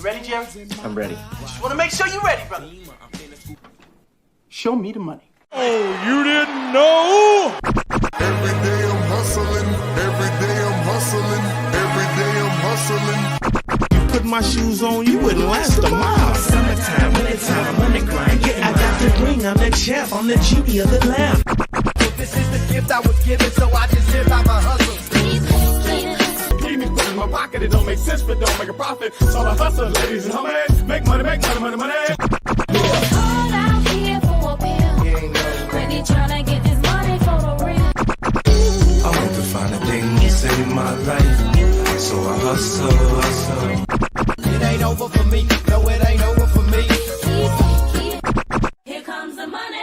You ready, Jerry? I'm ready. Just want to make sure you're ready, brother. Show me the money. Oh, you didn't know? Every day I'm hustling, every day I'm hustling, every day I'm hustling. You put my shoes on, you wouldn't last a mile. Summertime, wintertime, I'm on the grind. Yeah, I got the ring, I'm the champ, I'm the genie of the lamp. This is the gift I was given, so I just live by my hustle. Keep me put in my pocket, it don't make sense, but don't make a profit. So I hustle, ladies and homies. Make money, money, money. All out here for a pill. Really tryna get this money for the real. I want to find the thing to save my life, so I hustle. It ain't over for me. No, it ain't over for me. Here comes the money.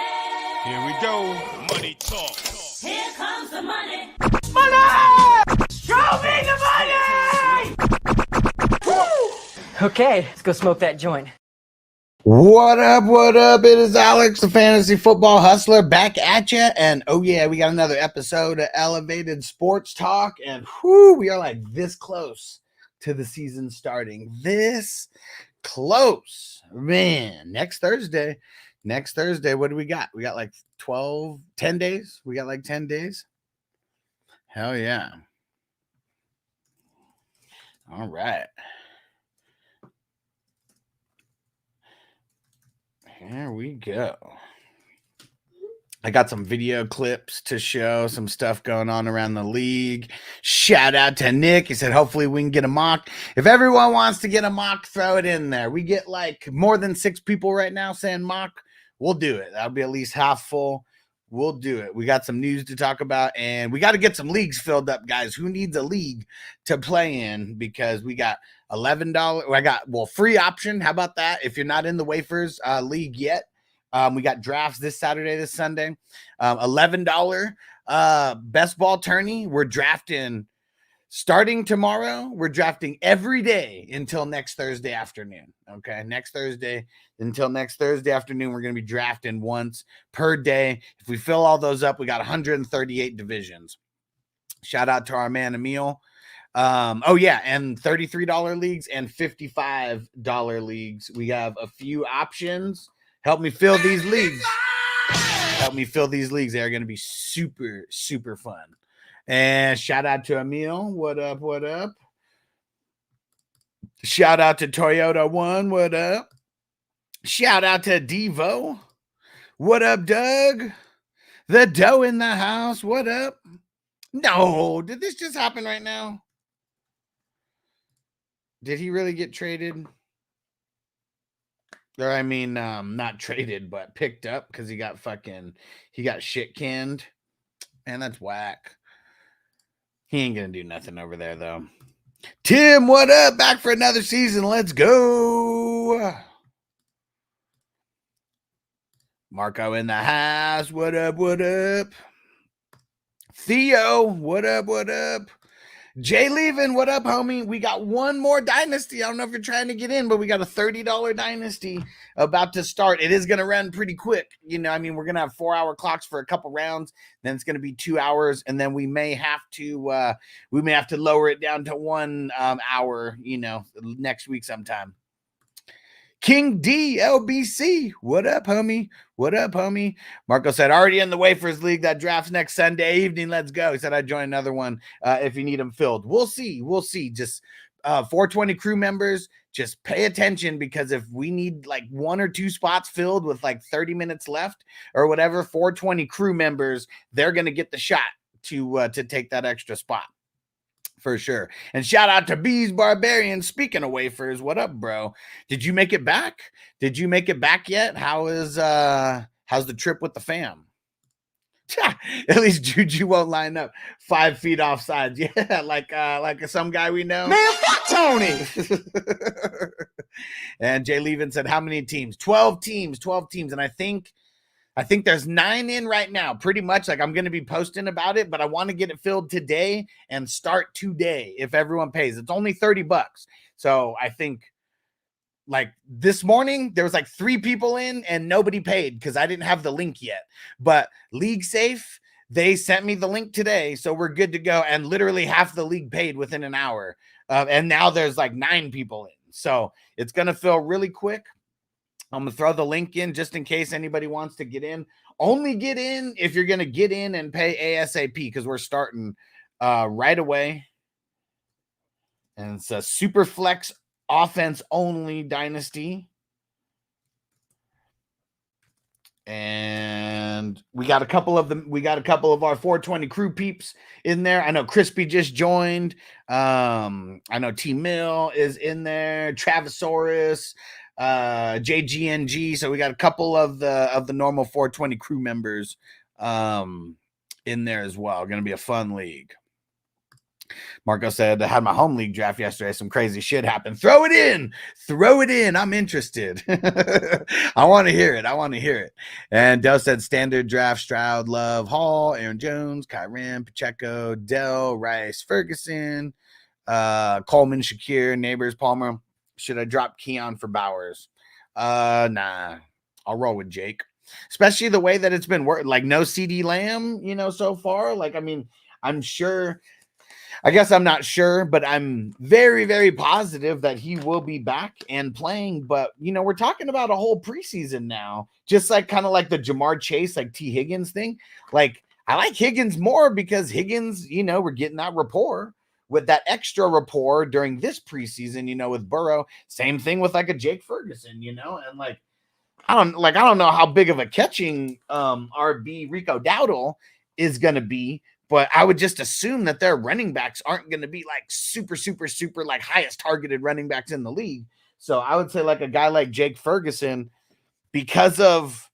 Here we go. Money talk. Here comes the money. Show me the money! Okay, let's go smoke that joint. What up? What up? It is Alex, the fantasy football hustler, back at you. And oh yeah, we got another episode of Elevated Sports Talk. And whoo, we are like this close to the season starting. This close, man. Next Thursday, what do we got? We got like 10 days. We got like 10 days. Hell yeah. All right. Here we go. I got some video clips to show, some stuff going on around the league. Shout out to Nick. He said, hopefully we can get a mock. If everyone wants to get a mock, throw it in there. We get like more than 6 people right now saying mock. We'll do it. That'll be at least half full. We'll do it. We got some news to talk about, and we got to get some leagues filled up, guys. Who needs a league to play in? Because we got $11. I got, free option. How about that? If you're not in the Wafers league yet, we got drafts this Saturday, this Sunday. $11 best ball tourney. We're drafting starting tomorrow. We're drafting every day until next Thursday afternoon. Okay, until next Thursday afternoon, we're going to be drafting once per day. If we fill all those up, we got 138 divisions. Shout out to our man Emil. And $33 leagues and $55 leagues. We have a few options. Help me fill these leagues. They are going to be super, super fun. And shout out to Emil. What up? What up? Shout out to Toyota One. What up? Shout out to Devo. What up, Doug? The dough in the house. What up? No, did this just happen right now? Did he really get traded? Or I mean, not traded, but picked up because he got shit canned. Man, that's whack. He ain't gonna do nothing over there though. Tim, what up? Back for another season. Let's go. Marco in the house. What up? What up? Theo, what up? What up? Jay Levin, what up, homie? We got one more dynasty. I don't know if you're trying to get in, but we got a $30 dynasty about to start. It is going to run pretty quick. We're going to have 4-hour clocks for a couple rounds. Then it's going to be 2 hours. And then we may have to lower it down to 1 hour, next week sometime. King D LBC, what up, homie? What up, homie? Marco said, already in the Wafers League that drafts next Sunday evening. Let's go. He said, I'd join another one if you need them filled. We'll see. Just 420 crew members, just pay attention because if we need like 1 or 2 spots filled with like 30 minutes left or whatever, 420 crew members, they're going to get the shot to take that extra spot. For sure. And shout out to Bees Barbarian. Speaking of Wafers, what up, bro? Did you make it back? Did you make it back yet? How's the trip with the fam? At least Juju won't line up 5 feet off sides. Yeah, like some guy we know. Man, fuck Tony. And Jay Levin said, how many teams? 12 teams. And I think there's 9 in right now. Pretty much like I'm going to be posting about it, but I want to get it filled today and start today if everyone pays. It's only $30. So I think like this morning there was like 3 people in and nobody paid because I didn't have the link yet. But League Safe, they sent me the link today, so we're good to go. And literally half the league paid within an hour. And now there's like 9 people in. So it's going to fill really quick. I'm going to throw the link in just in case anybody wants to get in. Only get in if you're going to get in and pay ASAP, because we're starting right away. And it's a super flex offense only dynasty. And we got a couple of them. We got a couple of our 420 crew peeps in there. I know Crispy just joined. I know T Mill is in there. Travisaurus, JGNG. So we got a couple of the normal 420 crew members in there as well. Going to be a fun league. Marco said, I had my home league draft yesterday. Some crazy shit happened. Throw it in. Throw it in. I'm interested. I want to hear it. I want to hear it. And Dell said, standard draft, Stroud, Love, Hall, Aaron Jones, Kyren, Pacheco, Dell, Rice, Ferguson, Coleman, Shakir, Neighbors, Palmer. Should I drop Keon for Bowers? Nah. I'll roll with Jake. Especially the way that it's been working. Like no CD Lamb, so far. Like, I mean, I'm sure... I guess I'm not sure, but I'm very, very positive that he will be back and playing. But, we're talking about a whole preseason now, just like kind of like the Jamar Chase, like T. Higgins thing. Like, I like Higgins more because Higgins, we're getting that rapport with that extra rapport during this preseason, with Burrow. Same thing with like a Jake Ferguson, and like, I don't know how big of a catching RB Rico Dowdle is going to be. But I would just assume that their running backs aren't going to be like super, super, super like highest targeted running backs in the league. So I would say like a guy like Jake Ferguson, because of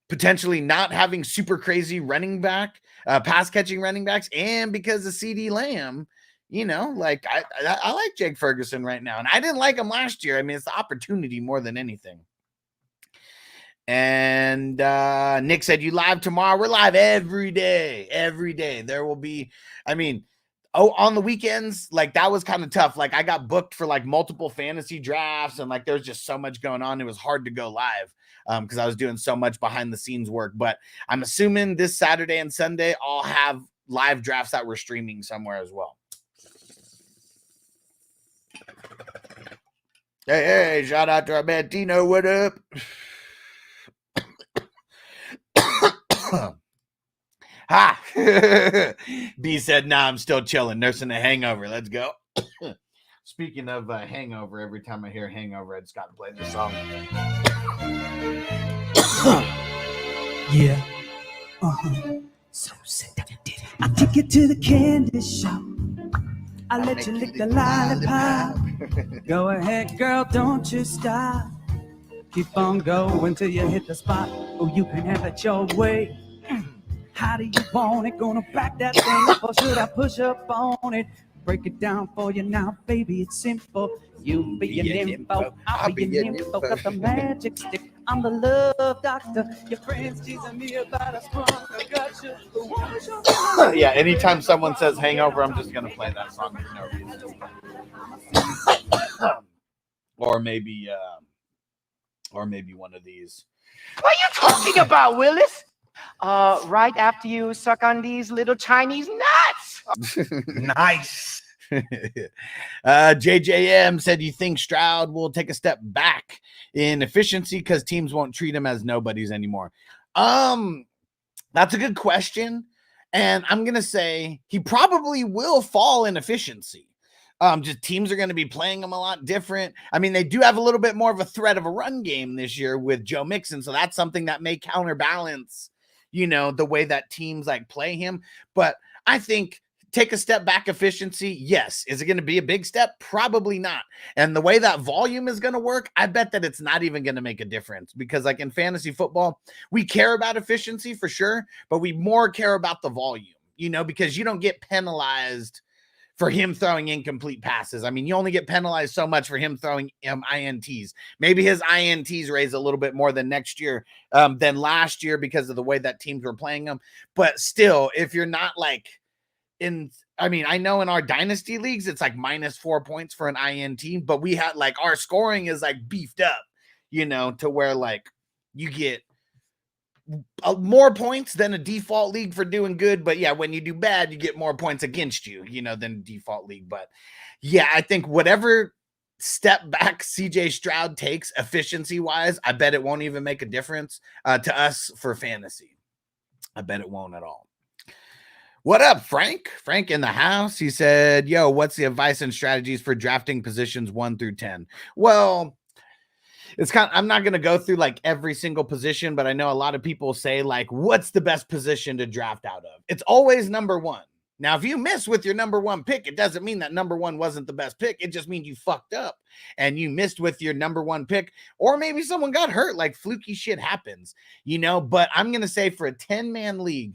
potentially not having super crazy running back, pass catching running backs, and because of CD Lamb, like I like Jake Ferguson right now. And I didn't like him last year. I mean, it's the opportunity more than anything. And Nick said, you live tomorrow? We're live every day. Every day. There will be, on the weekends, like that was kind of tough. Like I got booked for like multiple fantasy drafts and like there's just so much going on. It was hard to go live because I was doing so much behind the scenes work. But I'm assuming this Saturday and Sunday, I'll have live drafts that we're streaming somewhere as well. Hey, shout out to our man Tino. What up? Ha! B said, nah, I'm still chilling, nursing a hangover. Let's go. Speaking of hangover, every time I hear hangover, I just got to play this song. Yeah. So sick. I take you to the candy shop. I let you lick the lollipop. Go ahead, girl, don't you stop. Keep on going till you hit the spot. Oh, you can have it your way. How do you want it? Gonna back that thing up or should I push up on it? Break it down for you now, baby, it's simple. You be an info, I'll be an info. Got the magic stick, I'm the love doctor. Your friends teasing me about a sprung, I got you. Yeah, anytime someone says hangover, I'm just gonna play that song for no reason. Or maybe one of these. What are you talking about, Willis? Right after you suck on these little Chinese nuts. Nice. JJM said, you think Stroud will take a step back in efficiency because teams won't treat him as nobodies anymore? That's a good question. And I'm going to say he probably will fall in efficiency. Just teams are going to be playing him a lot different. I mean, they do have a little bit more of a threat of a run game this year with Joe Mixon. So that's something that may counterbalance, the way that teams like play him. But I think take a step back efficiency. Yes. Is it going to be a big step? Probably not. And the way that volume is going to work, I bet that it's not even going to make a difference because like in fantasy football, we care about efficiency for sure, but we more care about the volume, because you don't get penalized for him throwing incomplete passes. I mean, you only get penalized so much for him throwing INTs. Maybe his INTs raise a little bit more than than last year because of the way that teams were playing them. But still, if you're not like I know in our dynasty leagues, it's like -4 points for an INT, but we had like our scoring is like beefed up, to where like you get more points than a default league for doing good. But yeah, when you do bad, you get more points against you, than default league. But yeah, I think whatever step back CJ Stroud takes efficiency wise, I bet it won't even make a difference to us for fantasy. I bet it won't at all. What up, Frank? Frank in the house. He said, yo, what's the advice and strategies for drafting positions 1 through 10? Well, it's kind of, I'm not going to go through like every single position, but I know a lot of people say like, what's the best position to draft out of? It's always number 1. Now, if you miss with your number 1 pick, it doesn't mean that number 1 wasn't the best pick. It just means you fucked up and you missed with your number 1 pick, or maybe someone got hurt, like fluky shit happens, but I'm going to say for a 10-man league,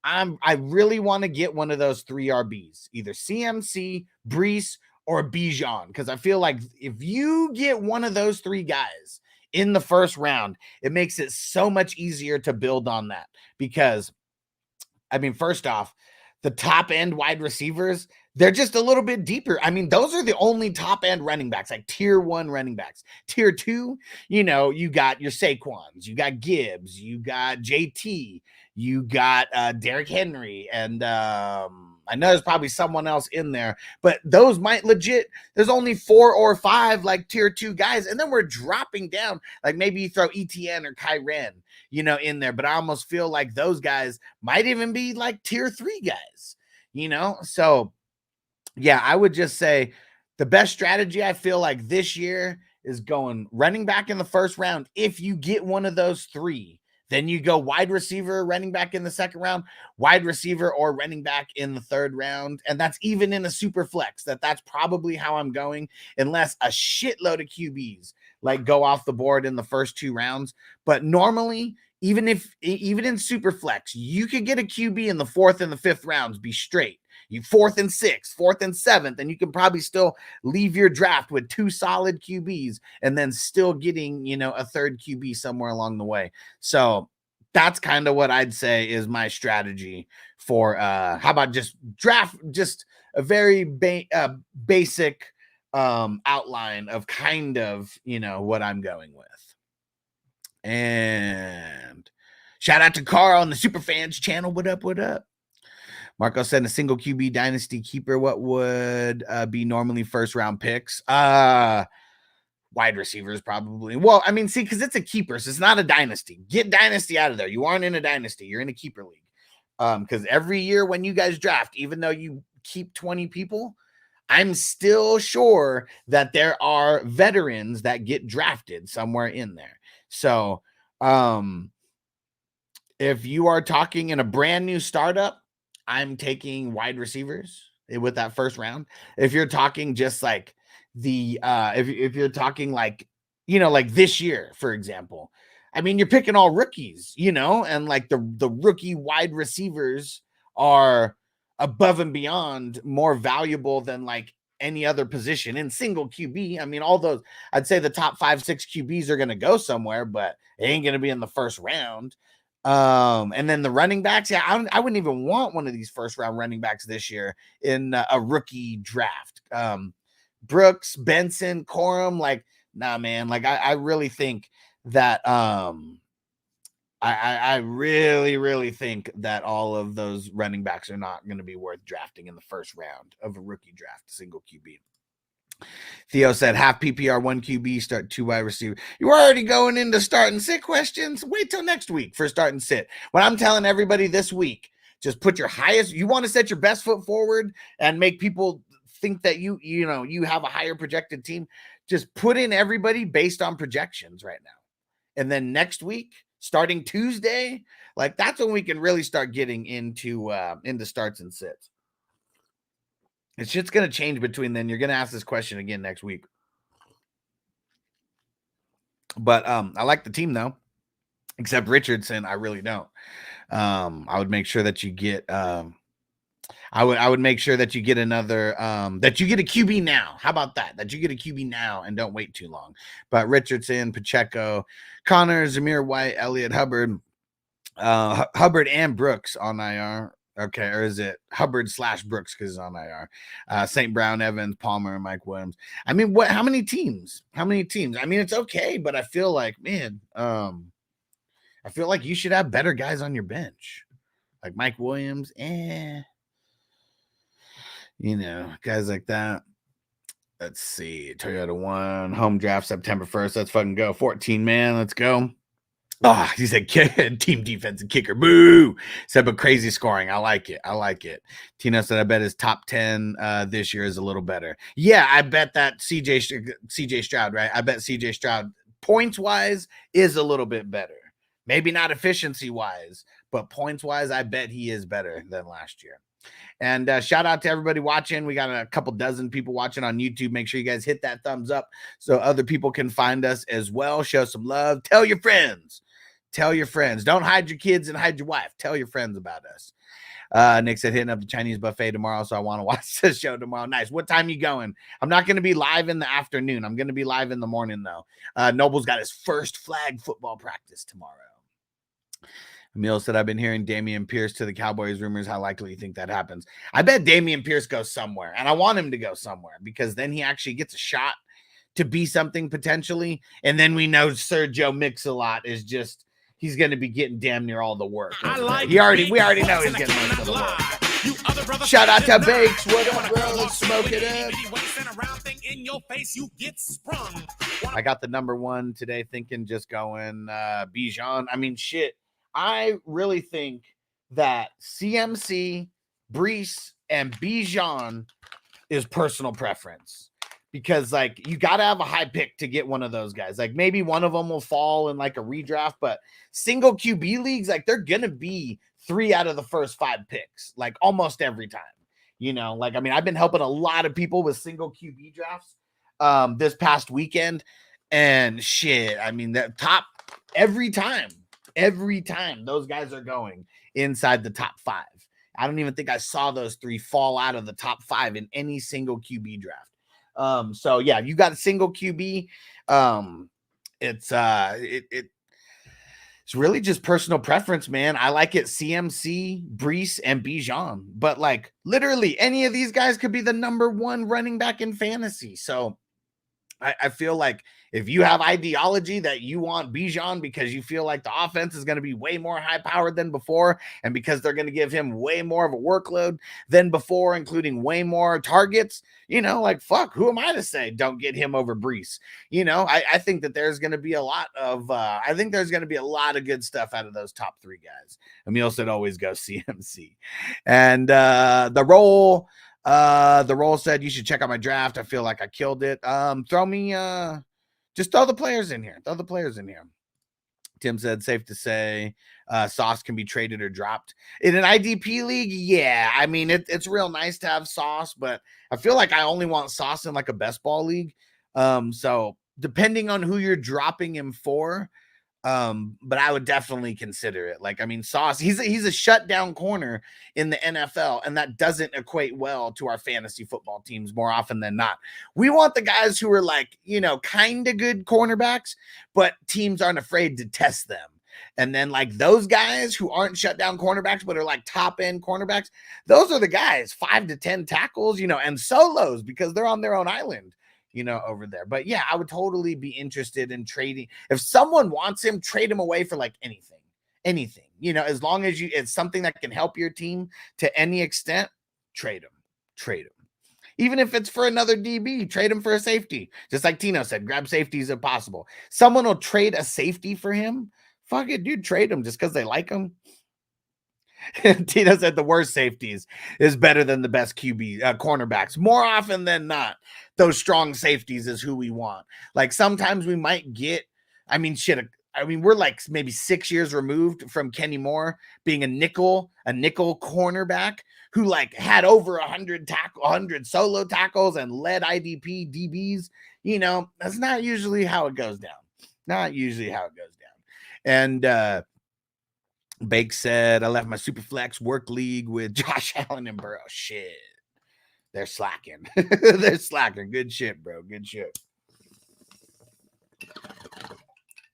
I really want to get one of those 3 RBs, either CMC, Brees, or Bijan, because I feel like if you get one of those 3 guys in the first round, it makes it so much easier to build on that. Because, I mean, first off, the top end wide receivers, they're just a little bit deeper. I mean, those are the only top end running backs, like tier 1 running backs. Tier 2, you got your Saquons, you got Gibbs, you got JT, you got Derrick Henry, and I know there's probably someone else in there, but those might legit, there's only 4 or 5 like tier 2 guys, and then we're dropping down, like maybe you throw ETN or Kyren, in there, but I almost feel like those guys might even be like tier 3 guys, so yeah, I would just say the best strategy I feel like this year is going running back in the first round. If you get one of those 3, then you go wide receiver, running back in the second round, wide receiver or running back in the third round. And that's even in a super flex. That's probably how I'm going, unless a shitload of QBs like go off the board in the first 2 rounds. But normally, even in super flex, you could get a QB in the 4th and the 5th rounds, be straight. You 4th and 6th, 4th and 7th, and you can probably still leave your draft with 2 solid QBs and then still getting, a third QB somewhere along the way. So that's kind of what I'd say is my strategy for, how about just draft, just a very basic outline of kind of, what I'm going with. And shout out to Carl on the Superfans channel. What up, what up? Marco said a single QB dynasty keeper. What would be normally first round picks? Wide receivers probably. Well, I mean, see, because it's a keeper, so it's not a dynasty. Get dynasty out of there. You aren't in a dynasty. You're in a keeper league. Because every year when you guys draft, even though you keep 20 people, I'm still sure that there are veterans that get drafted somewhere in there. So if you are talking in a brand new startup, I'm taking wide receivers with that first round. If you're talking just like the if you're talking like like this year, for example, I mean, you're picking all rookies, and like the rookie wide receivers are above and beyond more valuable than like any other position in single QB. I mean, all those, I'd say the top 5-6 QBs are going to go somewhere, but it ain't going to be in the first round. And then the running backs, yeah, I wouldn't even want one of these first round running backs this year in a rookie draft. Brooks, Benson, Corum, like, nah, man, like I really think that, I really, really think that all of those running backs are not going to be worth drafting in the first round of a rookie draft, single QB. Theo said half PPR, 1 QB, start 2 wide receiver. You're already going into start and sit questions. Wait till next week for start and sit. What I'm telling everybody this week, just put your highest, you want to set your best foot forward and make people think that you have a higher projected team. Just put in everybody based on projections right now. And then next week, starting Tuesday, like that's when we can really start getting into starts and sits. It's just going to change between then. You're going to ask this question again next week. But I like the team though, except Richardson. I really don't. I would make sure that you get I would make sure that you get another that you get a QB now. How about that? That you get a QB now and don't wait too long. But Richardson, Pacheco, Connor, Zamir White, Elliott, Hubbard, Hubbard and Brooks on IR. Okay, or is it Hubbard / Brooks because it's on IR? St. Brown, Evans, Palmer, and Mike Williams. I mean, what? How many teams? I mean, it's okay, but I feel like, man, I feel like you should have better guys on your bench, like Mike Williams, guys like that. Let's see. Toyota 1, home draft September 1st. Let's fucking go. 14 man. Let's go. Oh, he said team defense and kicker. Boo. Said, but crazy scoring. I like it. I like it. Tino said, I bet his top 10 this year is a little better. Yeah, I bet that CJ Stroud, right? I bet CJ Stroud points wise is a little bit better. Maybe not efficiency wise, but points wise, I bet he is better than last year. And shout out to everybody watching. We got a couple dozen people watching on YouTube. Make sure you guys hit that thumbs up so other people can find us as well. Show some love. Tell your friends. Tell your friends. Don't hide your kids and hide your wife. Tell your friends about us. Nick said, hitting up the Chinese buffet tomorrow, so I want to watch the show tomorrow. Nice. What time you going? I'm not going to be live in the afternoon. I'm going to be live in the morning, though. Noble's got his first flag football practice tomorrow. Emil said, I've been hearing Damian Pierce to the Cowboys rumors. How likely you think that happens? I bet Damian Pierce goes somewhere, and I want him to go somewhere because then he actually gets a shot to be something potentially. And then we know Sergio Mix-a-Lot is just, he's going to be getting damn near all the work. We already know he's getting most of the work. Shout out to Bakes. What up, bro? Let's smoke it up. I got the number 1 today thinking just going Bijan. I mean, shit. I really think that CMC, Brees, and Bijan is personal preference because, like, you got to have a high pick to get one of those guys. Like, maybe one of them will fall in, like, a redraft, but single QB leagues, like, they're going to be 3 out of the first 5 picks, like, almost every time. You know, like, I mean, I've been helping a lot of people with single QB drafts this past weekend, and shit, I mean, that top every time those guys are going inside the top 5. I don't even think I saw those 3 fall out of the top 5 in any single QB draft. So yeah, you got a single QB. It's really just personal preference, man. I like it. CMC, Brees, and Bijan, but like literally any of these guys could be the number 1 running back in fantasy. So I feel like if you have ideology that you want Bijan because you feel like the offense is going to be way more high powered than before, and because they're going to give him way more of a workload than before, including way more targets, you know, like, fuck, who am I to say don't get him over Brees? You know, I think that there's going to be a lot of good stuff out of those top 3 guys. Emil said always go CMC. And the role said you should check out my draft. I feel like I killed it. Just throw the players in here. Tim said safe to say Sauce can be traded or dropped in an IDP league. Yeah, I mean it's real nice to have Sauce, but I feel like I only want Sauce in like a best ball league. So depending on who you're dropping him for. But I would definitely consider it. Like, I mean, Sauce, he's a shutdown corner in the NFL, and that doesn't equate well to our fantasy football teams more often than not. We want the guys who are like, you know, kind of good cornerbacks, but teams aren't afraid to test them. And then like those guys who aren't shutdown cornerbacks, but are like top end cornerbacks, those are the guys 5 to 10 tackles, you know, and solos because they're on their own island. You know, over there. But yeah, I would totally be interested in trading. If someone wants him, trade him away for like anything, you know, as long as it's something that can help your team to any extent, trade him. Even if it's for another DB, trade him for a safety. Just like Tino said, grab safeties if possible. Someone will trade a safety for him. Fuck it, dude, trade him just because they like him. Tino said the worst safeties is better than the best QB cornerbacks. More often than not, those strong safeties is who we want. Like sometimes we might get, I mean, we're like maybe 6 years removed from Kenny Moore being a nickel cornerback who like had over 100 solo tackles and led IDP DBs. You know, that's not usually how it goes down. And Bake said, I left my Superflex work league with Josh Allen and Burrow. Shit. They're slacking. Good shit, bro. Good shit.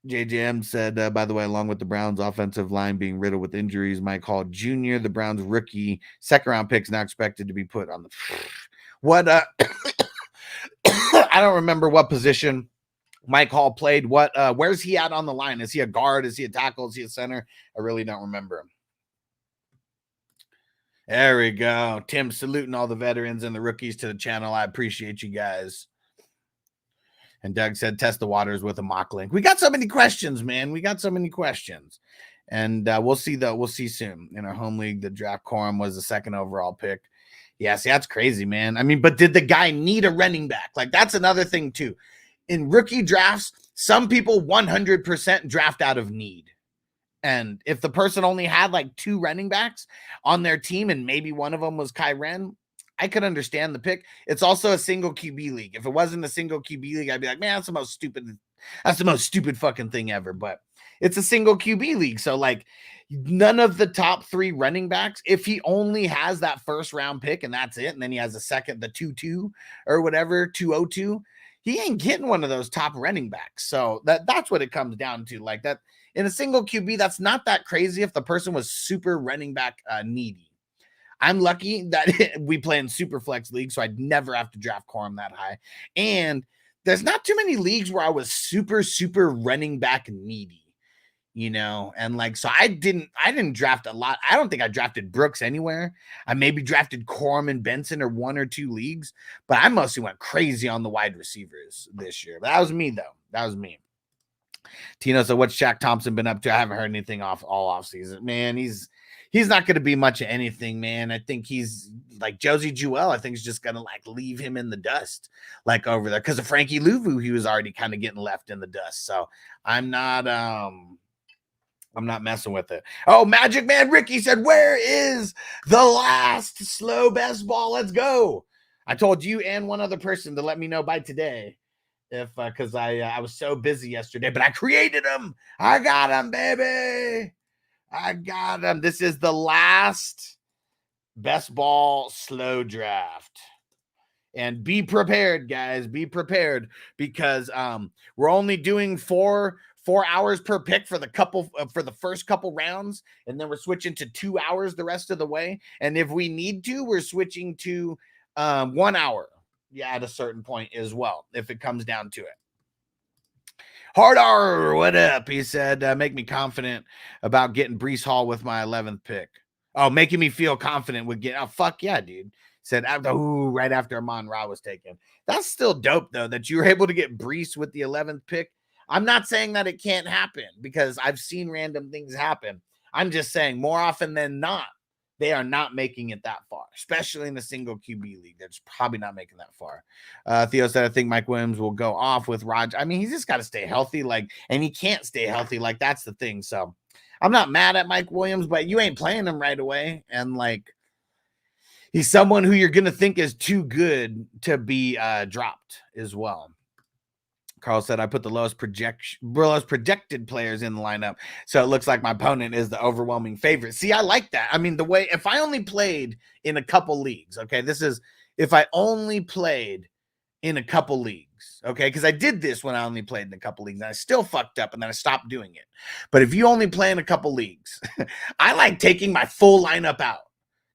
JJM said, by the way, along with the Browns offensive line being riddled with injuries, Mike Hall Jr., the Browns rookie second-round picks now expected to be put on the what I don't remember what position Mike Hall played. Where's he at on the line? Is he a guard? Is he a tackle? Is he a center? I really don't remember him. There we go. Tim saluting all the veterans and the rookies to the channel. I appreciate you guys. And Doug said, test the waters with a mock link. We got so many questions, man. We got so many questions. And we'll see, though. We'll see soon. In our home league, the draft quorum was the 2nd overall pick. Yeah, see, that's crazy, man. I mean, but did the guy need a running back? Like, that's another thing, too. In rookie drafts, some people 100% draft out of need. And if the person only had like 2 running backs on their team and maybe one of them was Kyren, I could understand the pick. It's also a single QB league. If it wasn't a single QB league, I'd be like, man, that's the most stupid fucking thing ever. But it's a single QB league. So like none of the top 3 running backs, if he only has that first round pick and that's it, and then he has a second, the 2-2 or whatever, 202, he ain't getting one of those top running backs. So that's what it comes down to. Like that in a single QB, that's not that crazy if the person was super running back needy. I'm lucky that we play in super flex leagues, so I'd never have to draft quorum that high. And there's not too many leagues where I was super running back needy, you know? And like, so I didn't draft a lot. I don't think I drafted Brooks anywhere. I maybe drafted Quorum and Benson or 1 or 2 leagues, but I mostly went crazy on the wide receivers this year. But that was me, though. That was me. Tino, so what's Shaq Thompson been up to? I haven't heard anything all off season. Man, he's not going to be much of anything, man. I think he's like Josie Jewell. I think he's just going to like leave him in the dust, like over there. Because of Frankie Louvu, he was already kind of getting left in the dust. So I'm not messing with it. Oh, Magic Man Ricky said, where is the last slow best ball? Let's go. I told you and one other person to let me know by today. If because I was so busy yesterday, but I created them. I got them, baby. I got them. This is the last best ball slow draft. And be prepared, guys. Be prepared because we're only doing 4 hours per pick for the first couple rounds, and then we're switching to 2 hours the rest of the way. And if we need to, we're switching to 1 hour. Yeah, at a certain point as well, if it comes down to it. Hard R, what up? He said, make me confident about getting Breece Hall with my 11th pick. Oh, making me feel confident with getting, oh, fuck yeah, dude. Said, right after Amon-Ra was taken. That's still dope, though, that you were able to get Breece with the 11th pick. I'm not saying that it can't happen because I've seen random things happen. I'm just saying more often than not, they are not making it that far, especially in the single QB league. They're just probably not making that far. Theo said, I think Mike Williams will go off with Raj. I mean, he's just got to stay healthy, and he can't stay healthy. Like, that's the thing. So I'm not mad at Mike Williams, but you ain't playing him right away. And he's someone who you're going to think is too good to be dropped as well. Carl said, I put the lowest projected players in the lineup, so it looks like my opponent is the overwhelming favorite. See, I like that. I mean, if I only played in a couple leagues, okay, this is if I only played in a couple leagues, okay, because I did this when I only played in a couple leagues, and I still fucked up, and then I stopped doing it. But if you only play in a couple leagues, I like taking my full lineup out,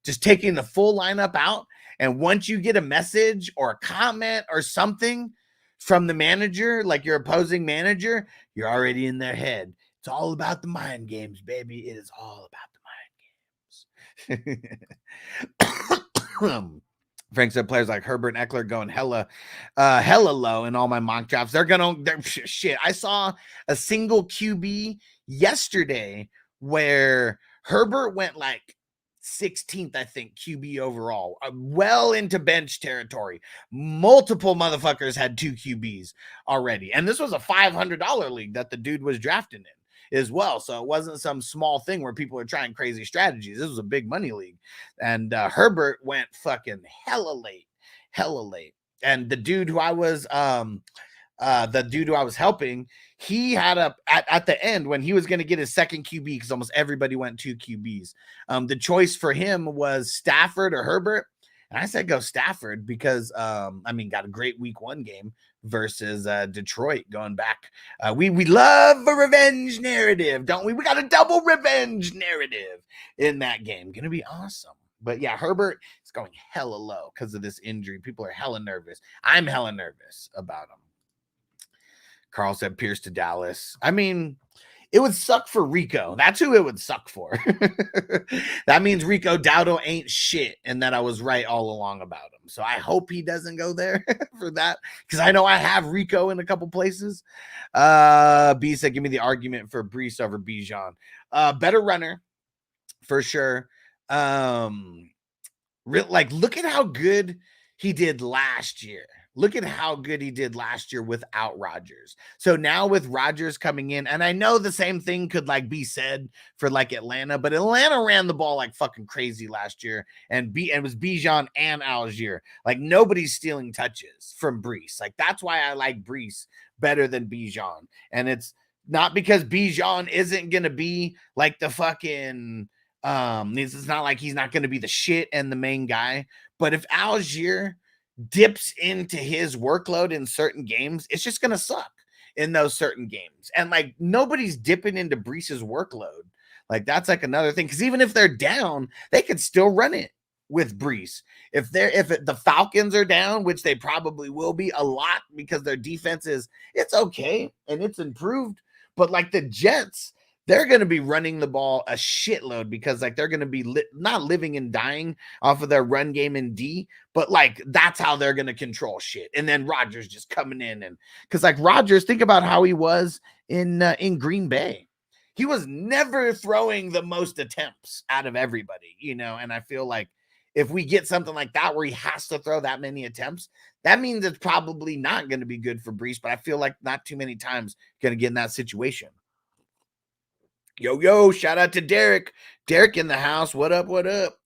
just taking the full lineup out, and once you get a message or a comment or something from the manager, like your opposing manager, you're already in their head. It's all about the mind games, baby. It is all about the mind games. Frank said players like Herbert and Eckler going hella low in all my mock drafts. They're shit. I saw a single QB yesterday where Herbert went like 16th, I think, QB overall, well into bench territory. Multiple motherfuckers had 2 QBs already. And this was a $500 league that the dude was drafting in as well. So it wasn't some small thing where people are trying crazy strategies. This was a big money league. And Herbert went fucking hella late. And the dude who I was helping, he had at the end when he was going to get his second QB, because almost everybody went 2 QBs. The choice for him was Stafford or Herbert. And I said, go Stafford because, got a great week 1 game versus Detroit going back. We love a revenge narrative, don't we? We got a double revenge narrative in that game. Going to be awesome. But yeah, Herbert is going hella low because of this injury. People are hella nervous. I'm hella nervous about him. Carl said Pierce to Dallas. I mean, It would suck for Rico. That's who it would suck for. That means Rico Dowdle ain't shit, and that I was right all along about him. So I hope he doesn't go there for that, because I know I have Rico in a couple places. B said, give me the argument for Brees over Bijan. Better runner, for sure. Like, look at how good he did last year. Look at how good he did last year without Rodgers. So now with Rodgers coming in, and I know the same thing could like be said for like Atlanta, but Atlanta ran the ball like fucking crazy last year, and it was Bijan and Algier. Like, nobody's stealing touches from Brees. Like, that's why I like Brees better than Bijan. And it's not because Bijan isn't gonna be like the fucking it's not like he's not gonna be the shit and the main guy, but if Algier dips into his workload in certain games, it's just gonna suck in those certain games. And like, nobody's dipping into Brees's workload. Like, that's like another thing, because even if they're down, they could still run it with Brees. If the Falcons are down, which they probably will be a lot because their defense it's okay and it's improved, but like the Jets, they're going to be running the ball a shitload because like they're going to be not living and dying off of their run game in D, but like that's how they're going to control shit. And then Rodgers just coming in, and because like Rodgers, think about how he was in Green Bay. He was never throwing the most attempts out of everybody, you know. And I feel like if we get something like that where he has to throw that many attempts, that means it's probably not going to be good for Brees. But I feel like not too many times going to get in that situation. Yo, shout out to Derek. Derek in the house. What up, what up?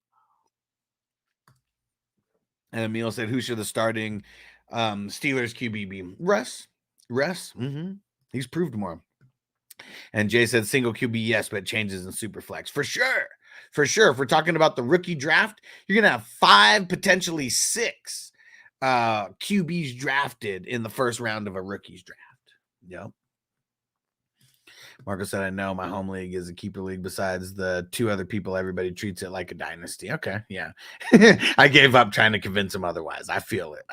And Emil said, who should the starting Steelers QB be? Russ. Mm-hmm. He's proved more. And Jay said single QB, yes, but changes in super flex. For sure. If we're talking about the rookie draft, you're going to have 5, potentially 6 QBs drafted in the first round of a rookie's draft. Yep. Marco said, I know my home league is a keeper league besides the 2 other people. Everybody treats it like a dynasty. Okay, yeah. I gave up trying to convince him otherwise. I feel it.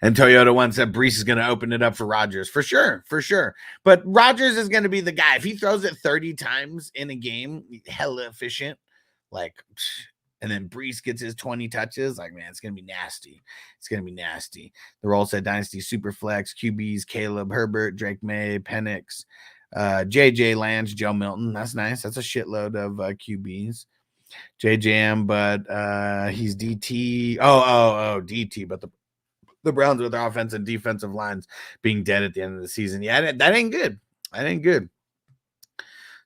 And Toyota one said Brees is going to open it up for Rodgers. For sure. But Rodgers is going to be the guy. If he throws it 30 times in a game, hella efficient, like, and then Brees gets his 20 touches, like, man, it's going to be nasty. The roll said Dynasty Superflex, QBs, Caleb, Herbert, Drake May, Penix, JJ Lance, Joe Milton. That's nice. That's a shitload of QBs. JJM, but he's DT. Oh, DT, but the Browns with their offense and defensive lines being dead at the end of the season. Yeah, that ain't good.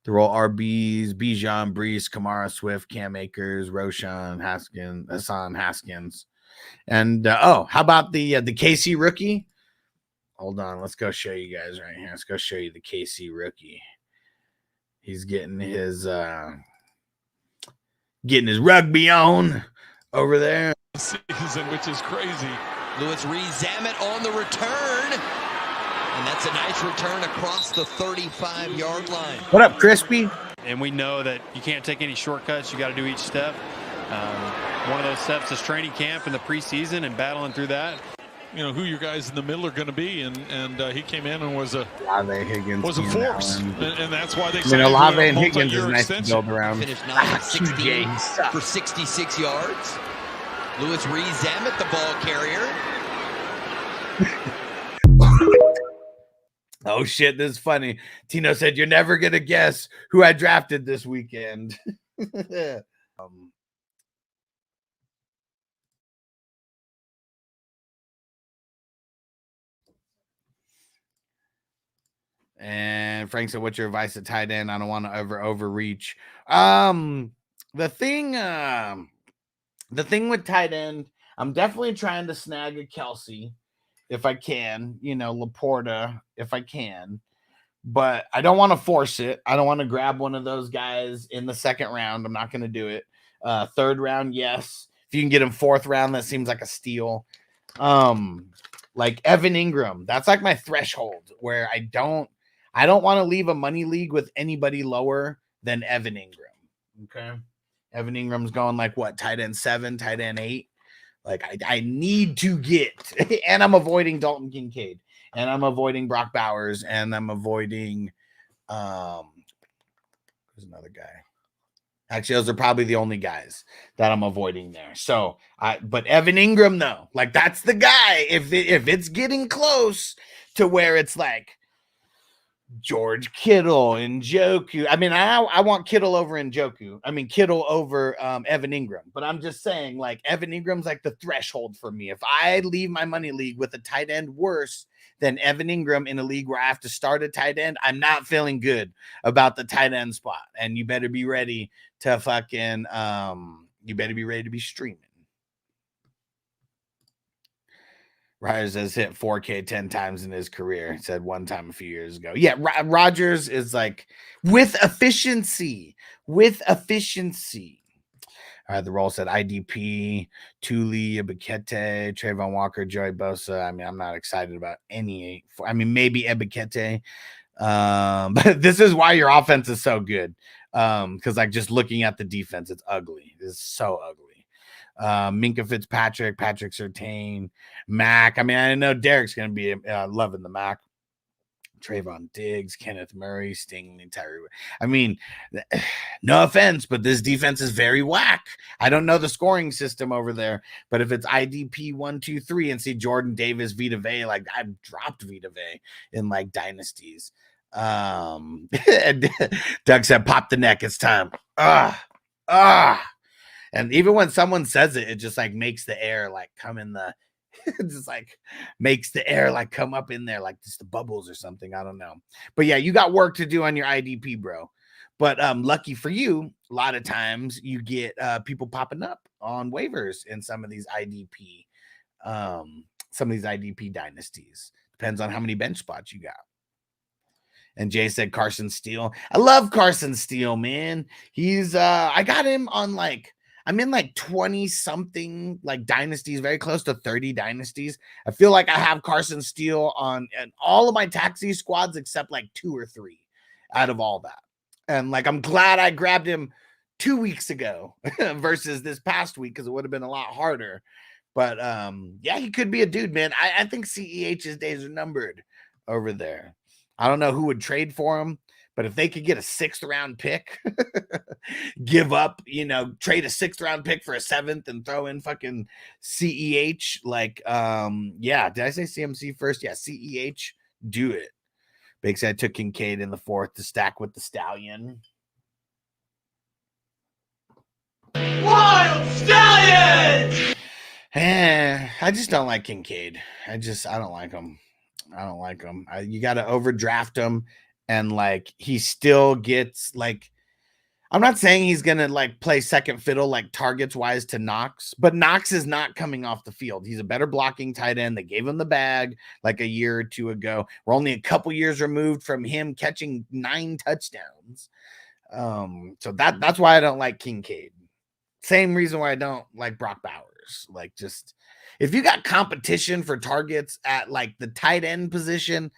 The roll RBs, Bijan, Brees, Kamara, Swift, Cam Akers, Roshan, Hassan Haskins. And how about the KC rookie? Hold on, let's go show you guys right here. Let's go show you the KC rookie. He's getting his rugby on over there. Season, which is crazy. Lewis Rees-Zammit on the return. And that's a nice return across the 35-yard line. What up, Crispy? And we know that you can't take any shortcuts. You got to do each step. One of those steps is training camp in the preseason and battling through that. You know who your guys in the middle are going to be, and he came in and was a force, and that's why they. Olave and Higgins is nice to build around. Finished 9 for 66 yards. Lewis Rees-Zammit, the ball carrier. Oh shit, this is funny. Tino said, you're never gonna guess who I drafted this weekend. And Frank said, what's your advice at tight end? I don't want to overreach. The thing with tight end, I'm definitely trying to snag a Kelsey if I can, Laporta if I can, but I don't want to force it. I don't want to grab one of those guys in the second round. I'm not going to do it. Third round, yes. If you can get him 4th round, that seems like a steal. Like Evan Ingram, that's like my threshold where I don't want to leave a money league with anybody lower than Evan Ingram. Okay. Evan Ingram's going like what? Tight end 7, tight end 8. Like I need to get, and I'm avoiding Dalton Kincaid, and I'm avoiding Brock Bowers, and I'm avoiding There's another guy. Actually, those are probably the only guys that I'm avoiding there. So, but Evan Ingram, though, like that's the guy. If it's getting close to where it's like George Kittle and Njoku. I mean, I want Kittle over Njoku. I mean, Kittle over Evan Ingram. But I'm just saying, like, Evan Ingram's like the threshold for me. If I leave my money league with a tight end worse than Evan Ingram in a league where I have to start a tight end, I'm not feeling good about the tight end spot. And you better be ready to fucking, you better be ready to be streaming. Rodgers has hit 4K 10 times in his career. He said one time a few years ago. Yeah, Rodgers is like with efficiency. With efficiency. All right, the roll said IDP, Tuli, Ebikete, Trayvon Walker, Joey Bosa. I mean, I'm not excited about any. I mean, maybe Ebikete. But this is why your offense is so good. Because like just looking at the defense, it's ugly. It's so ugly. Minka Fitzpatrick, Patrick Surtain, Mac. I mean, I know Derek's going to be loving the Mac. Trayvon Diggs, Kenneth Murray, Stingley, Tyree. I mean, no offense, but this defense is very whack. I don't know the scoring system over there, but if it's IDP 1, 2, 3 and see Jordan Davis, Vita Vea, like I've dropped Vita Vea in like dynasties. Doug said, pop the neck. It's time. And even when someone says it, it just like makes the air like come in the, just like makes the air like come up in there, like just the bubbles or something. I don't know. But yeah, you got work to do on your IDP, bro. But lucky for you, a lot of times you get people popping up on waivers in some of these IDP dynasties. Depends on how many bench spots you got. And Jay said Carson Steele. I love Carson Steele, man. He's I got him on like, I'm in like 20 something like dynasties, very close to 30 dynasties. I feel like I have Carson Steele on all of my taxi squads except like 2 or 3 out of all that. And like, I'm glad I grabbed him 2 weeks ago versus this past week because it would have been a lot harder. But yeah, he could be a dude, man. I think CEH's days are numbered over there. I don't know who would trade for him. But if they could get a 6th round pick, give up, trade a 6th round pick for a 7th and throw in fucking CEH, like, yeah, did I say CMC first? Yeah, CEH, do it. Big said I took Kincaid in the 4th to stack with the Stallion. Wild Stallion! I just don't like Kincaid. I don't like him. You got to overdraft him. And like he still gets like, I'm not saying he's gonna like play second fiddle like targets wise to Knox, but Knox is not coming off the field. He's a better blocking tight end. They gave him the bag like a year or 2 ago. We're only a couple years removed from him catching 9 touchdowns. So that's why I don't like Kincaid. Same reason why I don't like Brock Bowers. Like just if you got competition for targets at like the tight end position,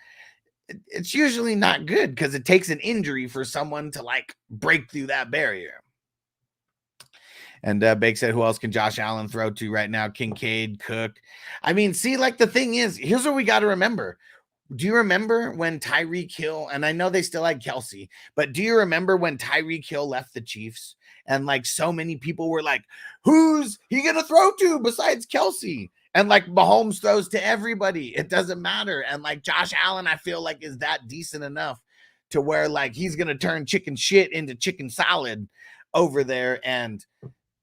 it's usually not good because it takes an injury for someone to like break through that barrier. And Bake said, who else can Josh Allen throw to right now? Kincaid, Cook. I mean, see, like the thing is, here's what we got to remember. Do you remember when Tyreek Hill, and I know they still had Kelsey, but do you remember when Tyreek Hill left the Chiefs? And like so many people were like, who's he going to throw to besides Kelsey? And like Mahomes throws to everybody. It doesn't matter. And like Josh Allen, I feel like is that decent enough to where like he's going to turn chicken shit into chicken salad over there. And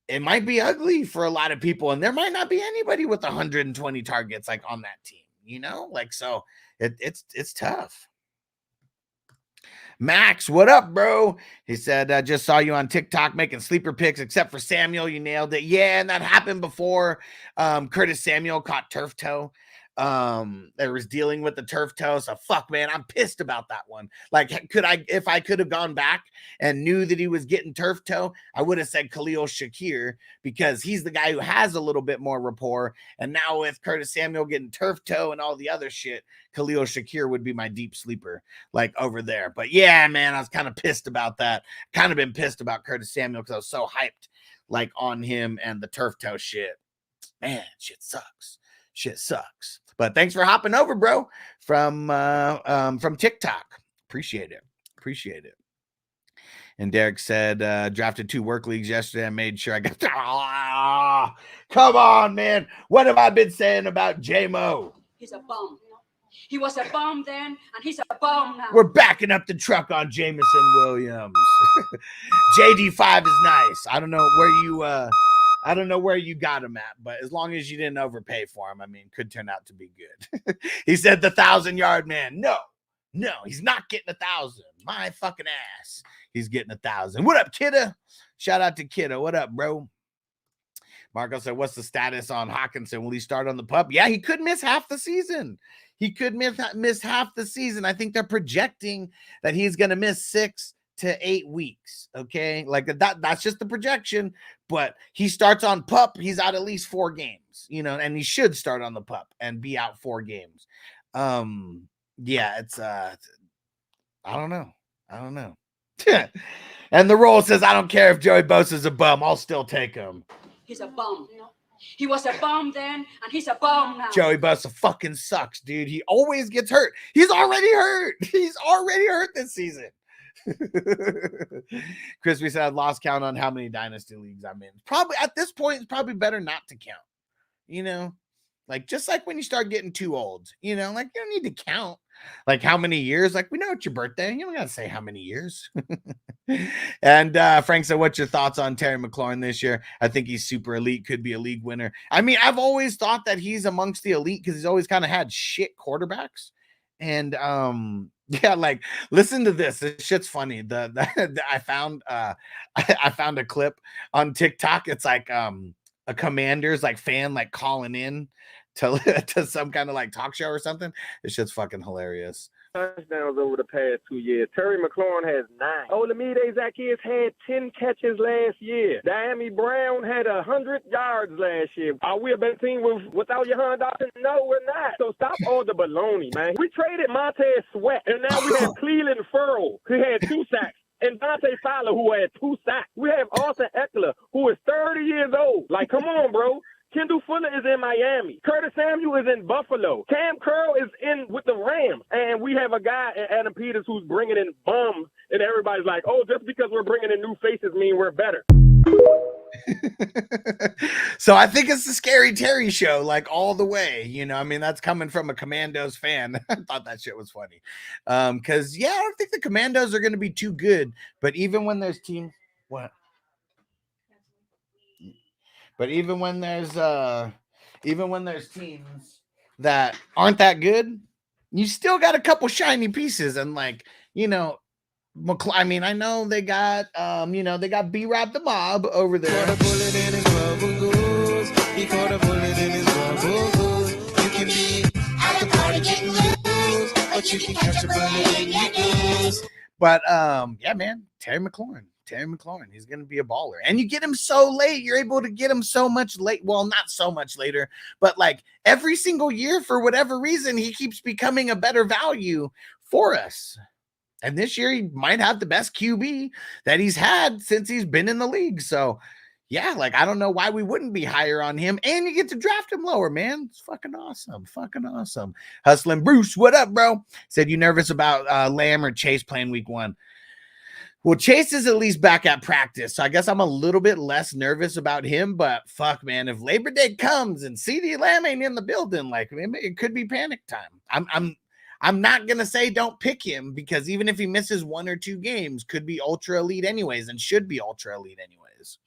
it might be ugly for a lot of people. And there might not be anybody with 120 targets like on that team, like, so it's tough. Max, what up, bro? He said, I just saw you on TikTok making sleeper picks, except for Samuel. You nailed it. Yeah, and that happened before Curtis Samuel caught turf toe. There was dealing with the turf toe. So fuck, man, I'm pissed about that one. Like, if I could have gone back and knew that he was getting turf toe, I would have said Khalil Shakir because he's the guy who has a little bit more rapport. And now with Curtis Samuel getting turf toe and all the other shit, Khalil Shakir would be my deep sleeper, like over there. But yeah, man, I was kind of pissed about that. Kind of been pissed about Curtis Samuel because I was so hyped, like on him and the turf toe shit. Man, shit sucks. But thanks for hopping over, bro, from TikTok. Appreciate it. appreciate it. And Derek said, drafted 2 work leagues yesterday. I made sure I got. Come on, man. What have I been saying about J-Mo? He's a bum. He was a bum then, and he's a bum now. We're backing up the truck on Jameson Williams. JD5 is nice. I don't know where you got him at, but as long as you didn't overpay for him, I mean, could turn out to be good. He said the 1,000-yard man. No, he's not getting 1,000. My fucking ass. He's getting 1,000. What up, Kidda? Shout out to Kidda. What up, bro? Marco said, what's the status on Hawkinson? Will he start on the pup? Yeah, he could miss half the season. Miss half the season. I think they're projecting that he's going to miss 6 to 8 weeks. Okay. Like that's just the projection, but he starts on pup. He's out at least 4 games, and he should start on the pup and be out 4 games. Yeah, it's, I don't know. And the roll says, I don't care if Joey Bosa's a bum. I'll still take him. He's a bum. He was a bum then, and he's a bum now. Joey Bosa fucking sucks, dude. He always gets hurt. He's already hurt. This season. Crispy said, I'd lost count on how many dynasty leagues I'm in. Probably at this point, it's probably better not to count. Like just like when you start getting too old, like you don't need to count like how many years. Like we know it's your birthday. You don't gotta say how many years. And Frank said, what's your thoughts on Terry McLaurin this year? I think he's super elite, could be a league winner. I mean, I've always thought that he's amongst the elite because he's always kind of had shit quarterbacks. And yeah, like listen to this. This shit's funny. I found a clip on TikTok. It's like a Commanders like fan like calling in to some kind of like talk show or something. This shit's fucking hilarious. Touchdowns over the past 2 years. Terry McLaurin has 9. Olamide Zacchaeus had 10 catches last year. Diami Brown had 100 yards last year. Are we a better team without Jahan Dotson? No, we're not. So stop all the baloney, man. We traded Montez Sweat, and now we have Cleveland Furl, who had 2 sacks. And Dante Fowler, who had 2 sacks. We have Austin Eckler, who is 30 years old. Like, come on, bro. Kendall Fuller is in Miami. Curtis Samuel is in Buffalo. Cam Curl is in with the Rams. And we have a guy, Adam Peters, who's bringing in bums. And everybody's like, oh, just because we're bringing in new faces mean we're better. So I think it's the Scary Terry show, like all the way. I mean, that's coming from a Commandos fan. I thought that shit was funny. Because, yeah, I don't think the Commandos are going to be too good. But even when there's teams... What? But even when there's teams that aren't that good, you still got a couple shiny pieces. And like, I mean, I know they got they got B-Rob the Mob over there. Caught a bullet in his rubber goose. He caught a bullet in his rubber goose. You can be at the party getting loose, but you can catch a bullet in your goose. But yeah, man, Terry McLaurin, he's going to be a baller. And you get him so late. You're able to get him so much late. Well, not so much later, but like every single year, for whatever reason, he keeps becoming a better value for us. And this year, he might have the best QB that he's had since he's been in the league. So, yeah, like, I don't know why we wouldn't be higher on him. And you get to draft him lower, man. It's fucking awesome. Fucking awesome. Hustling Bruce, what up, bro? Said, you nervous about Lamb or Chase playing week 1? Well, Chase is at least back at practice, so I guess I'm a little bit less nervous about him, but fuck, man, if Labor Day comes and CeeDee Lamb ain't in the building, like, it could be panic time. I'm not going to say don't pick him, because even if he misses 1 or 2 games, could be ultra elite anyways and should be ultra elite anyways.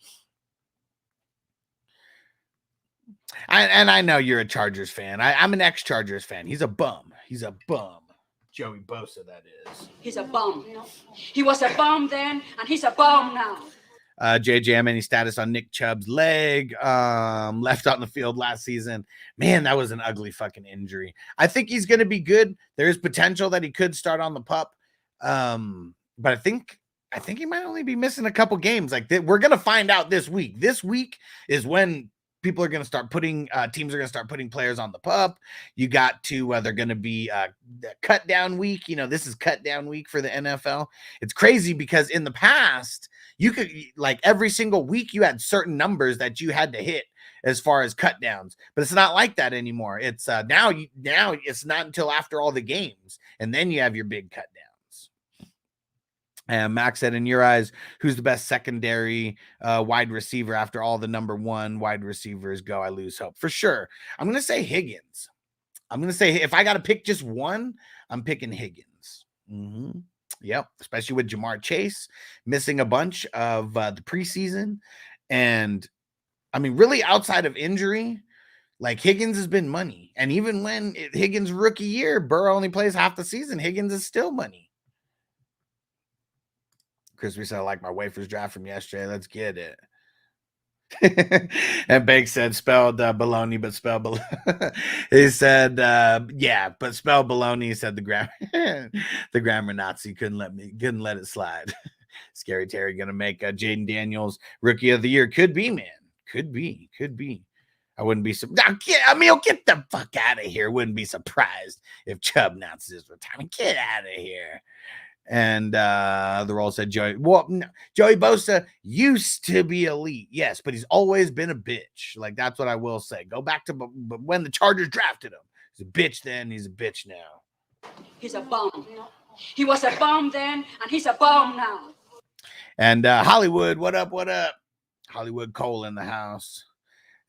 And I know you're a Chargers fan. I'm an ex-Chargers fan. He's a bum. Joey Bosa, that is. He's a bum. He was a bum then, and he's a bum now. JJ, any status on Nick Chubb's leg? Left on the field last season. Man, that was an ugly fucking injury. I think he's going to be good. There is potential that he could start on the pup. But I think he might only be missing a couple games. Like we're going to find out this week. This week is when people are going to start putting teams are going to start putting players on the pup. You got to they're going to be cut down week. This is cut down week for the NFL. It's crazy because in the past you could like every single week you had certain numbers that you had to hit as far as cut downs, but it's not like that anymore. It's now it's not until after all the games and then you have your big cut downs. And Max said, in your eyes, who's the best secondary wide receiver after all the number one wide receivers go? I lose hope. For sure. I'm going to say Higgins. I'm going to say if I got to pick just one, I'm picking Higgins. Yep. Especially with Jamar Chase missing a bunch of the preseason. And I mean, really outside of injury, like Higgins has been money. And even when Higgins' rookie year, Burrow only plays half the season, Higgins is still money. Crispy said, I like my wafers draft from yesterday. Let's get it. And Banks said, spelled baloney, but spelled baloney. He said, yeah, but spelled baloney. He said the grammar Nazi couldn't let it slide. Scary Terry gonna make Jaden Daniels rookie of the year. Could be, man. Could be. I wouldn't be get the fuck out of here. Wouldn't be surprised if Chubb announces his retirement. Get out of here. And the role said Joey Bosa used to be elite. Yes, but he's always been a bitch. Like, that's what I will say. Go back to when the Chargers drafted him. He's a bitch then. He's a bitch now. He's a bum. He was a bum then, and he's a bum now. And Hollywood, what up? Hollywood Cole in the house.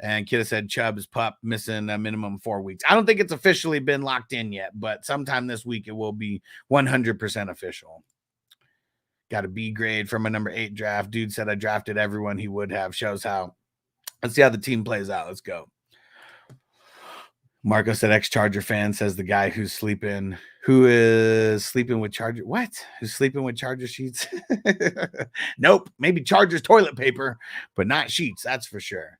And Kidda said Chubb is pup, missing a minimum 4 weeks. I don't think it's officially been locked in yet, but sometime this week it will be 100% official. Got a B grade from a number 8 draft. Dude said I drafted everyone he would have. Shows how. Let's see how the team plays out. Let's go. Marco said ex-Charger fan, says the guy who is sleeping with Charger. What? Who's sleeping with Charger sheets? Nope. Maybe Charger's toilet paper, but not sheets. That's for sure.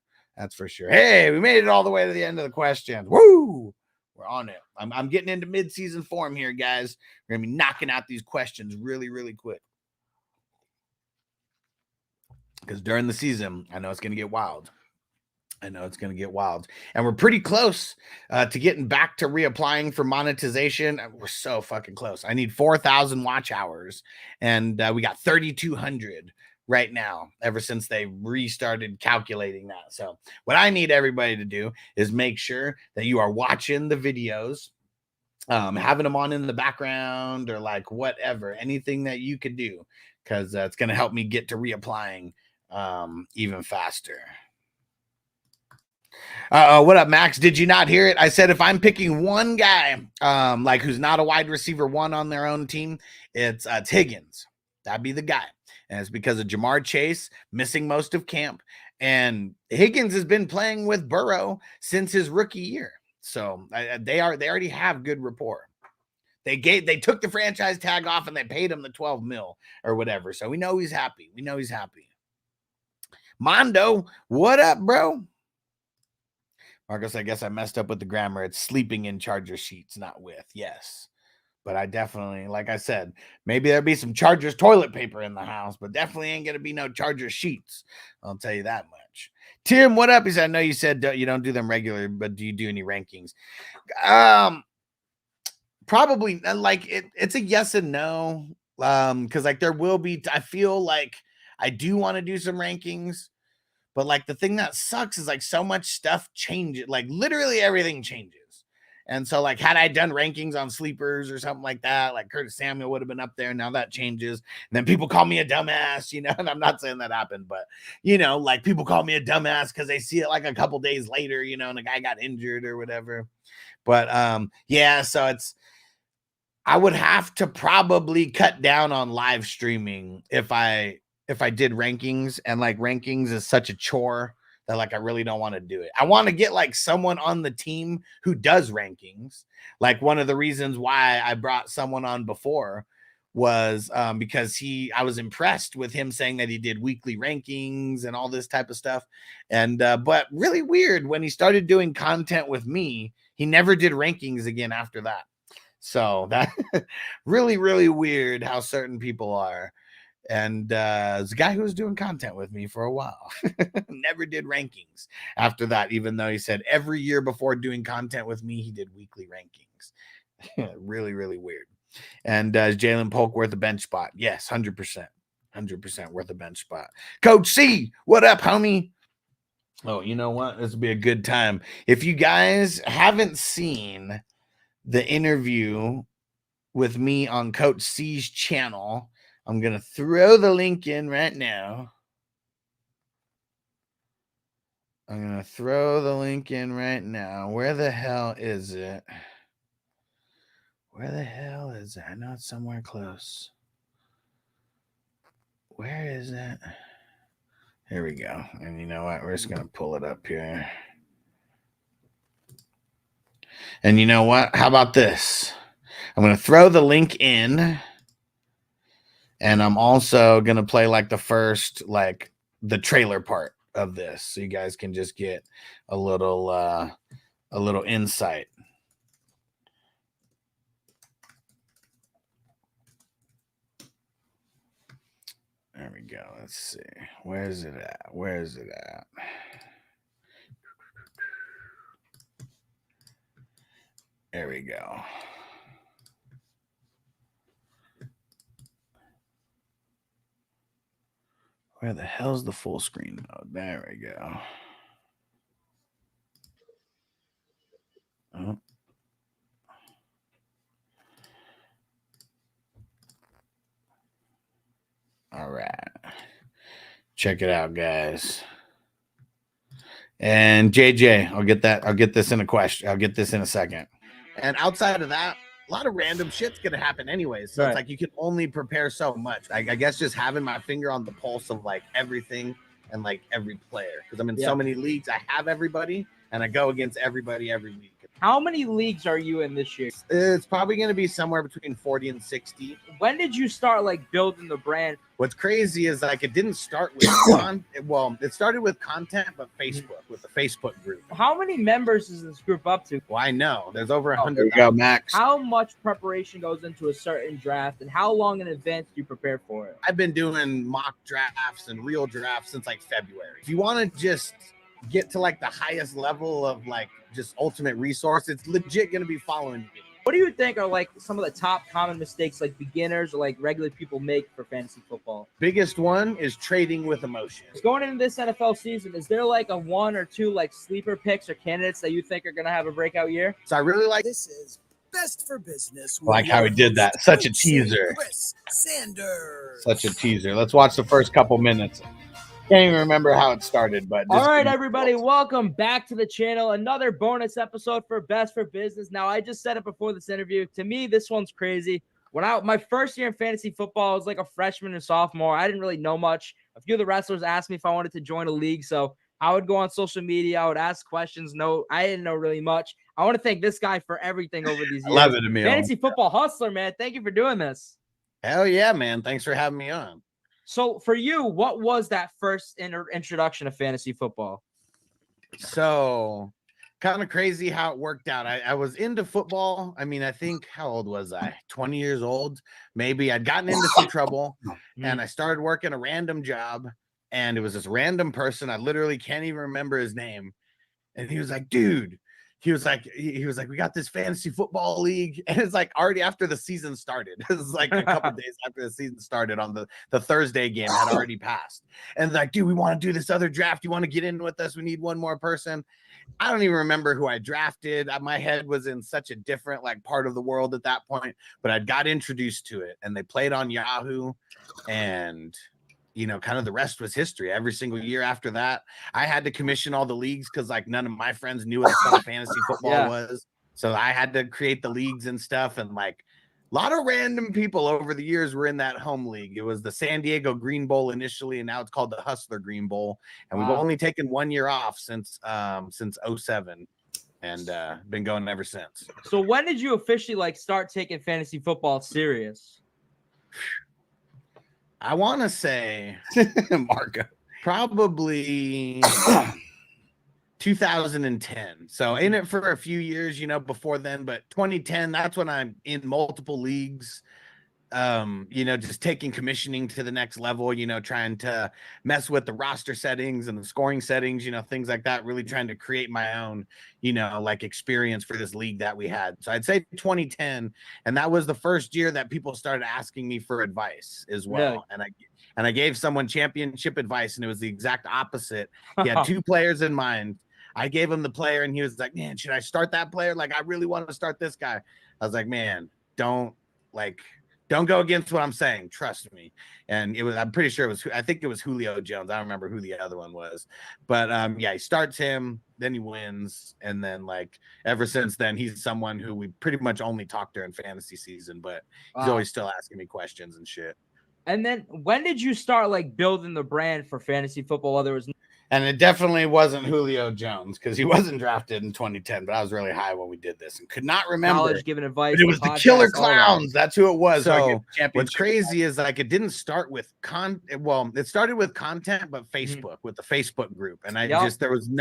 Hey, we made it all the way to the end of the questions. Woo! We're on it. I'm getting into mid-season form here, guys. We're going to be knocking out these questions really, really quick. Because during the season, I know it's going to get wild. And we're pretty close to getting back to reapplying for monetization. We're so fucking close. I need 4,000 watch hours. And we got 3,200 right now, ever since they restarted calculating that. So what I need everybody to do is make sure that you are watching the videos, having them on in the background or like whatever, anything that you could do, because it's going to help me get to reapplying even faster. What up, Max? Did you not hear it? I said if I'm picking one guy, like who's not a wide receiver one on their own team, it's Higgins. That'd be the guy. And it's because of Jamar Chase missing most of camp. And Higgins has been playing with Burrow since his rookie year. So they already have good rapport. They took the franchise tag off and they paid him the 12 mil or whatever. So we know he's happy. Mondo, what up, bro? Marcos, I guess I messed up with the grammar. It's sleeping in Charger sheets, not with. Yes. But I definitely, like I said, maybe there'll be some Chargers toilet paper in the house, but definitely ain't going to be no Charger sheets. I'll tell you that much. Tim, what up? He said, I know you said you don't do them regular, but do you do any rankings? Probably, like, it's a yes and no. Because, like, there will be, I feel like I do want to do some rankings, but, like, the thing that sucks is, like, so much stuff changes. Like, literally everything changes. And so, like, had I done rankings on sleepers or something like that, like Curtis Samuel would have been up there. Now that changes. And then people call me a dumbass, and I'm not saying that happened, but, like people call me a dumbass because they see it like a couple days later, and the guy got injured or whatever. But, yeah, so I would have to probably cut down on live streaming if I did rankings, and like rankings is such a chore that like I really don't want to do it. I want to get like someone on the team who does rankings. Like one of the reasons why I brought someone on before was because I was impressed with him saying that he did weekly rankings and all this type of stuff. And but really weird, when he started doing content with me, he never did rankings again after that. So that really, really weird how certain people are. And it's a guy who was doing content with me for a while. Never did rankings after that, even though he said every year before doing content with me, he did weekly rankings. Really, really weird. And is Jalen Polk worth a bench spot? Yes, 100%. 100% worth a bench spot. Coach C, what up, homie? Oh, you know what? This will be a good time. If you guys haven't seen the interview with me on Coach C's channel, I'm going to throw the link in right now. I'm going to throw the link in right now. Where the hell is it? Where the hell is it? I know it's somewhere close. Where is it? Here we go. And you know what? We're just going to pull it up here. And you know what? How about this? I'm going to throw the link in. And I'm also going to play like the first, like the trailer part of this. So you guys can just get a little insight. There we go. Let's see. Where is it at? Where is it at? There we go. Where the hell's the full screen mode? There we go. Oh. All right. Check it out, guys. And JJ, I'll get this in a question. I'll get this in a second. And outside of that, a lot of random shit's gonna happen anyways. So it's like you can only prepare so much. I guess just having my finger on the pulse of like everything and like every player, because I'm in so many leagues. I have everybody, and I go against everybody every week. How many leagues are you in this year? It's probably going to be somewhere between 40 and 60. When did you start like building the brand? What's crazy is like it didn't start with it started with content, but Facebook, with the Facebook group. How many members is this group up to? Well, I know there's over 100. Go, Max. How much preparation goes into a certain draft, and how long in advance do you prepare for it? I've been doing mock drafts and real drafts since like February. If you want to just get to like the highest level of like just ultimate resource, it's legit going to be following me. What do you think are like some of the top common mistakes like beginners or like regular people make for fantasy football? Biggest one is trading with emotion. Going into this NFL season, is there like a one or two like sleeper picks or candidates that you think are going to have a breakout year? So I really like This is Best for Business. I like how he did that. Such a teaser. Chris Sanders. Such a teaser. Let's watch the first couple minutes. Can't even remember how it started, but all right, everybody, welcome back to the channel. Another bonus episode for Best for Business. Now, I just said it before this interview. To me, this one's crazy. When my first year in fantasy football, I was like a freshman and sophomore. I didn't really know much. A few of the wrestlers asked me if I wanted to join a league, so I would go on social media. I would ask questions. No, I didn't know really much. I want to thank this guy for everything over these years. Love it, Emil. Fantasy football hustler, man. Thank you for doing this. Hell yeah, man. Thanks for having me on. So for you, what was that first introduction of fantasy football? So kind of crazy how it worked out. I was into football. I mean, I think, how old was I? 20 years old, maybe. I'd gotten into some trouble, and I started working a random job, and it was this random person. I literally can't even remember his name. And he was like, dude, he was like, we got this fantasy football league. And it's like already after the season started. It was like a couple days after the season started, on the Thursday game had already passed. And like, dude, we want to do this other draft. You want to get in with us? We need one more person. I don't even remember who I drafted. My head was in such a different like part of the world at that point, but I got introduced to it, and they played on Yahoo, and you know, kind of the rest was history. Every single year after that, I had to commission all the leagues because like none of my friends knew what the fuck fantasy football was. So I had to create the leagues and stuff. And like a lot of random people over the years were in that home league. It was the San Diego Green Bowl initially, and now it's called the Hustler Green Bowl. And we've only taken 1 year off since 07, and been going ever since. So when did you officially like start taking fantasy football serious? I want to say, Marco, probably 2010. So in it for a few years, you know, before then, but 2010, that's when I'm in multiple leagues, you know, just taking commissioning to the next level, you know, trying to mess with the roster settings and the scoring settings, you know, things like that, really trying to create my own, you know, like experience for this league that we had. So I'd say 2010, and that was the first year that people started asking me for advice as well. Yeah. And I gave someone championship advice, and it was the exact opposite. He had two players in mind. I gave him the player, and he was like, man, should I start that player? Like, I really want to start this guy. I was like, man, don't Don't go against what I'm saying. Trust me. And I'm pretty sure I think it was Julio Jones. I don't remember who the other one was. But yeah, he starts him, then he wins. And then like ever since then, he's someone who we pretty much only talk during fantasy season, but he's always still asking me questions and shit. And then when did you start like building the brand for fantasy football? While there was And it definitely wasn't Julio Jones because he wasn't drafted in 2010, but I was really high when we did this and could not remember. College giving advice. But it was the Killer Clowns. That's who it was. So So what's crazy is like it didn't start with it started with content, but Facebook with the Facebook group. And there was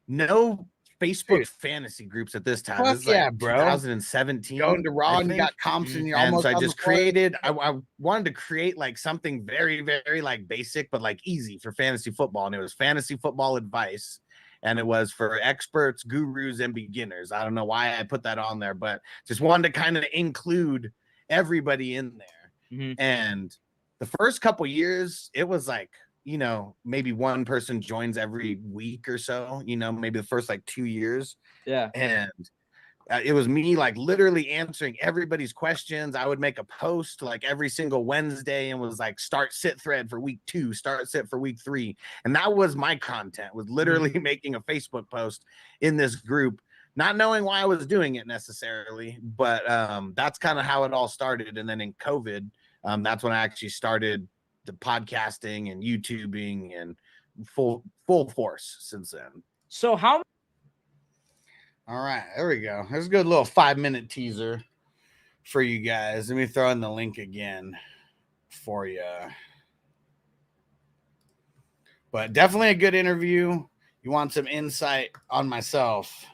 no Facebook fantasy groups at this time. Fuck This is like yeah, bro. 2017. Going to Raw and you got comps and you're almost. Yeah. And it was me like literally answering everybody's questions. I would make a post like every single Wednesday and was like, start sit thread for week 2, start sit for week 3. And that was my content, was literally making a Facebook post in this group, not knowing why I was doing it necessarily, but that's kind of how it all started. And then in COVID, that's when I actually started the podcasting and YouTubing and full force since then. So all right, there we go. There's a good little 5-minute teaser for you guys. Let me throw in the link again for you. But definitely a good interview. You want some insight on myself.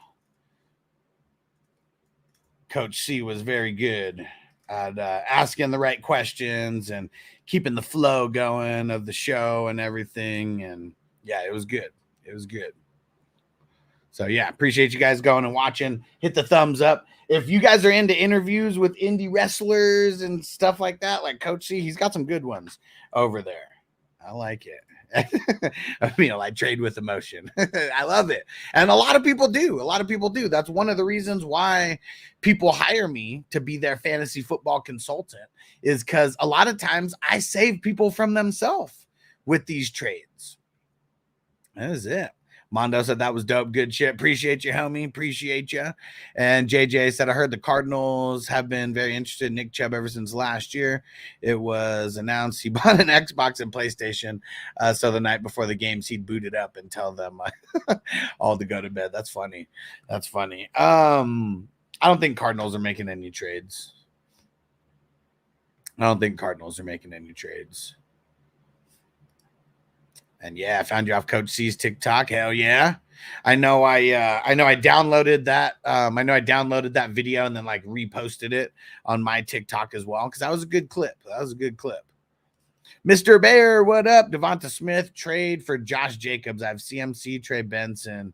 Coach C was very good at asking the right questions and keeping the flow going of the show and everything. And yeah, it was good. It was good. So yeah, appreciate you guys going and watching. Hit the thumbs up. If you guys are into interviews with indie wrestlers and stuff like that, like Coach C, he's got some good ones over there. I like it. I trade with emotion. I love it. And a lot of people do. That's one of the reasons why people hire me to be their fantasy football consultant, is because a lot of times I save people from themselves with these trades. That is it. Mondo said that was dope. Good shit. Appreciate you, homie. Appreciate you. And JJ said, I heard the Cardinals have been very interested in Nick Chubb ever since last year. It was announced he bought an Xbox and PlayStation. So the night before the games, he'd boot it up and tell them all to go to bed. That's funny. That's funny. I don't think Cardinals are making any trades. And yeah, I found you off Coach C's TikTok. Hell yeah. I know I downloaded that. I know I downloaded that video and then like reposted it on my TikTok as well, because that was a good clip. Mr. Bear, what up? Devonta Smith trade for Josh Jacobs. I have CMC, Trey Benson.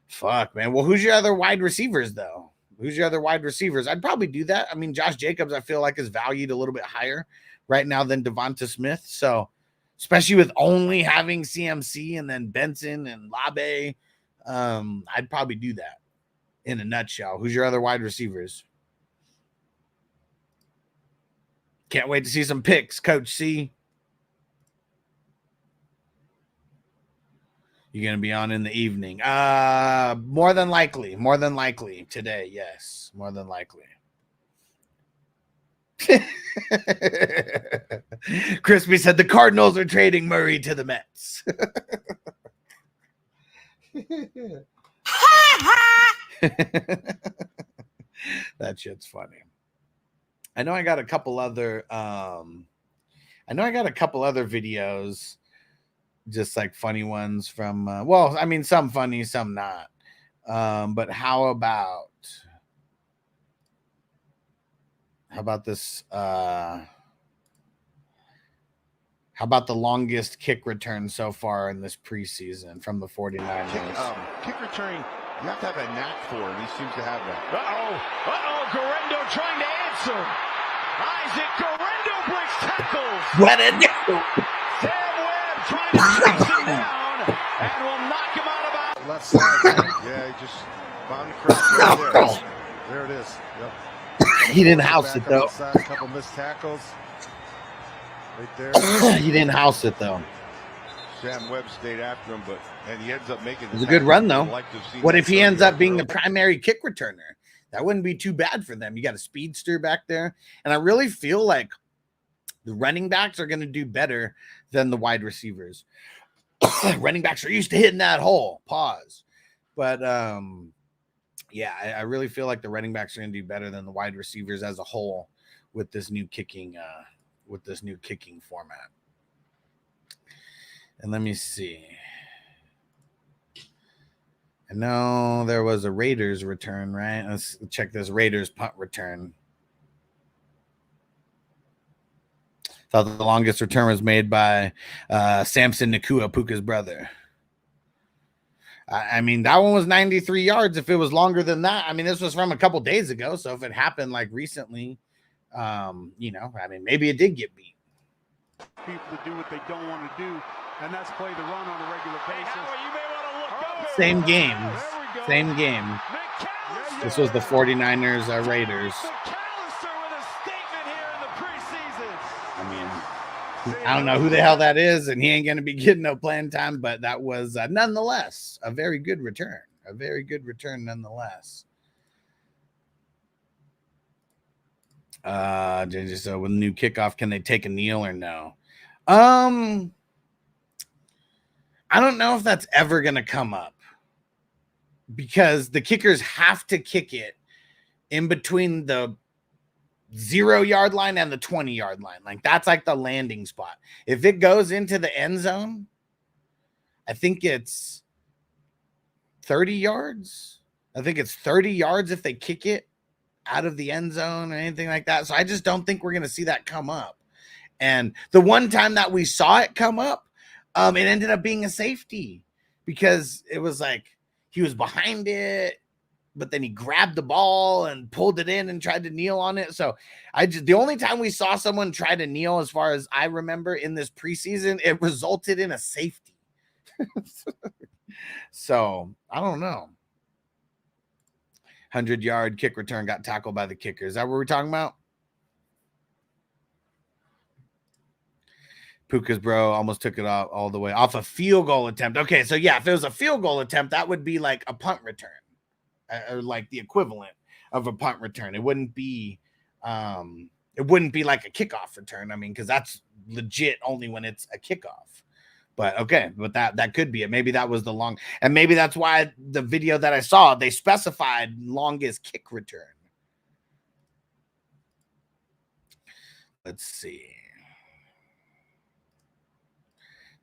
Fuck, man. Well, who's your other wide receivers, though? I'd probably do that. I mean, Josh Jacobs, I feel like is valued a little bit higher right now than Devonta Smith. So especially with only having CMC and then Benson and Labe, I'd probably do that in a nutshell. Who's your other wide receivers? Can't wait to see some picks, Coach C. You're going to be on in the evening. More than likely today. Yes, more than likely. Crispy said the Cardinals are trading Murray to the Mets. That shit's funny. I know I got a couple other videos, just like funny ones from some funny, some not. But how about this? How about the longest kick return so far in this preseason from the 49ers? Kick returning, you have to have a knack for it. He seems to have that. Guerrero trying to answer. Isaac Guerrero breaks tackles. What a do? Sam Webb trying to chase him down and will knock him out of bounds. Left side. Yeah, he just found the correct right there. There it is. Yep. He didn't house it though. A couple missed tackles. Right there. He didn't house it though. Sam Webb stayed after him, and he ends up making it was a good run though. What if he ends up being the primary kick returner? That wouldn't be too bad for them. You got a speedster back there. And I really feel like the running backs are going to do better than the wide receivers. Running backs are used to hitting that hole. Pause. But yeah, I really feel like the running backs are going to do better than the wide receivers as a whole with this new kicking format. And let me see. I know there was a Raiders return, right? Let's check this Raiders punt return. Thought the longest return was made by Samson Nakua, Puka's brother. I mean, that one was 93 yards. If it was longer than that, I mean, this was from a couple days ago. So if it happened like recently, you know, I mean, maybe it did get beat. People to do what they don't want to do, and that's play the run on a regular basis. You may want to look up. Same game. Same game. This was the 49ers Raiders. I mean, I don't know who the hell that is, and he ain't going to be getting no playing time, but that was nonetheless a very good return. A very good return nonetheless. So with new kickoff, can they take a kneel or no? I don't know if that's ever going to come up because the kickers have to kick it in between the 0-yard line and the 20-yard line. Like that's like the landing spot. If it goes into the end zone, I think it's 30 yards. I think it's 30 yards if they kick it out of the end zone or anything like that. So I just don't think we're going to see that come up. And the one time that we saw it come up, it ended up being a safety because it was like he was behind it, but then he grabbed the ball and pulled it in and tried to kneel on it. So the only time we saw someone try to kneel, as far as I remember in this preseason, it resulted in a safety. So I don't know. 100-yard kick return got tackled by the kicker. Is that what we're talking about? Puka's bro almost took it all the way off a field goal attempt. Okay, so yeah, if it was a field goal attempt, that would be like a punt return, or like the equivalent of a punt return. It wouldn't be like a kickoff return. I mean, because that's legit only when it's a kickoff. But okay, but that could be it. Maybe that was the long, and maybe that's why the video that I saw, they specified longest kick return. Let's see.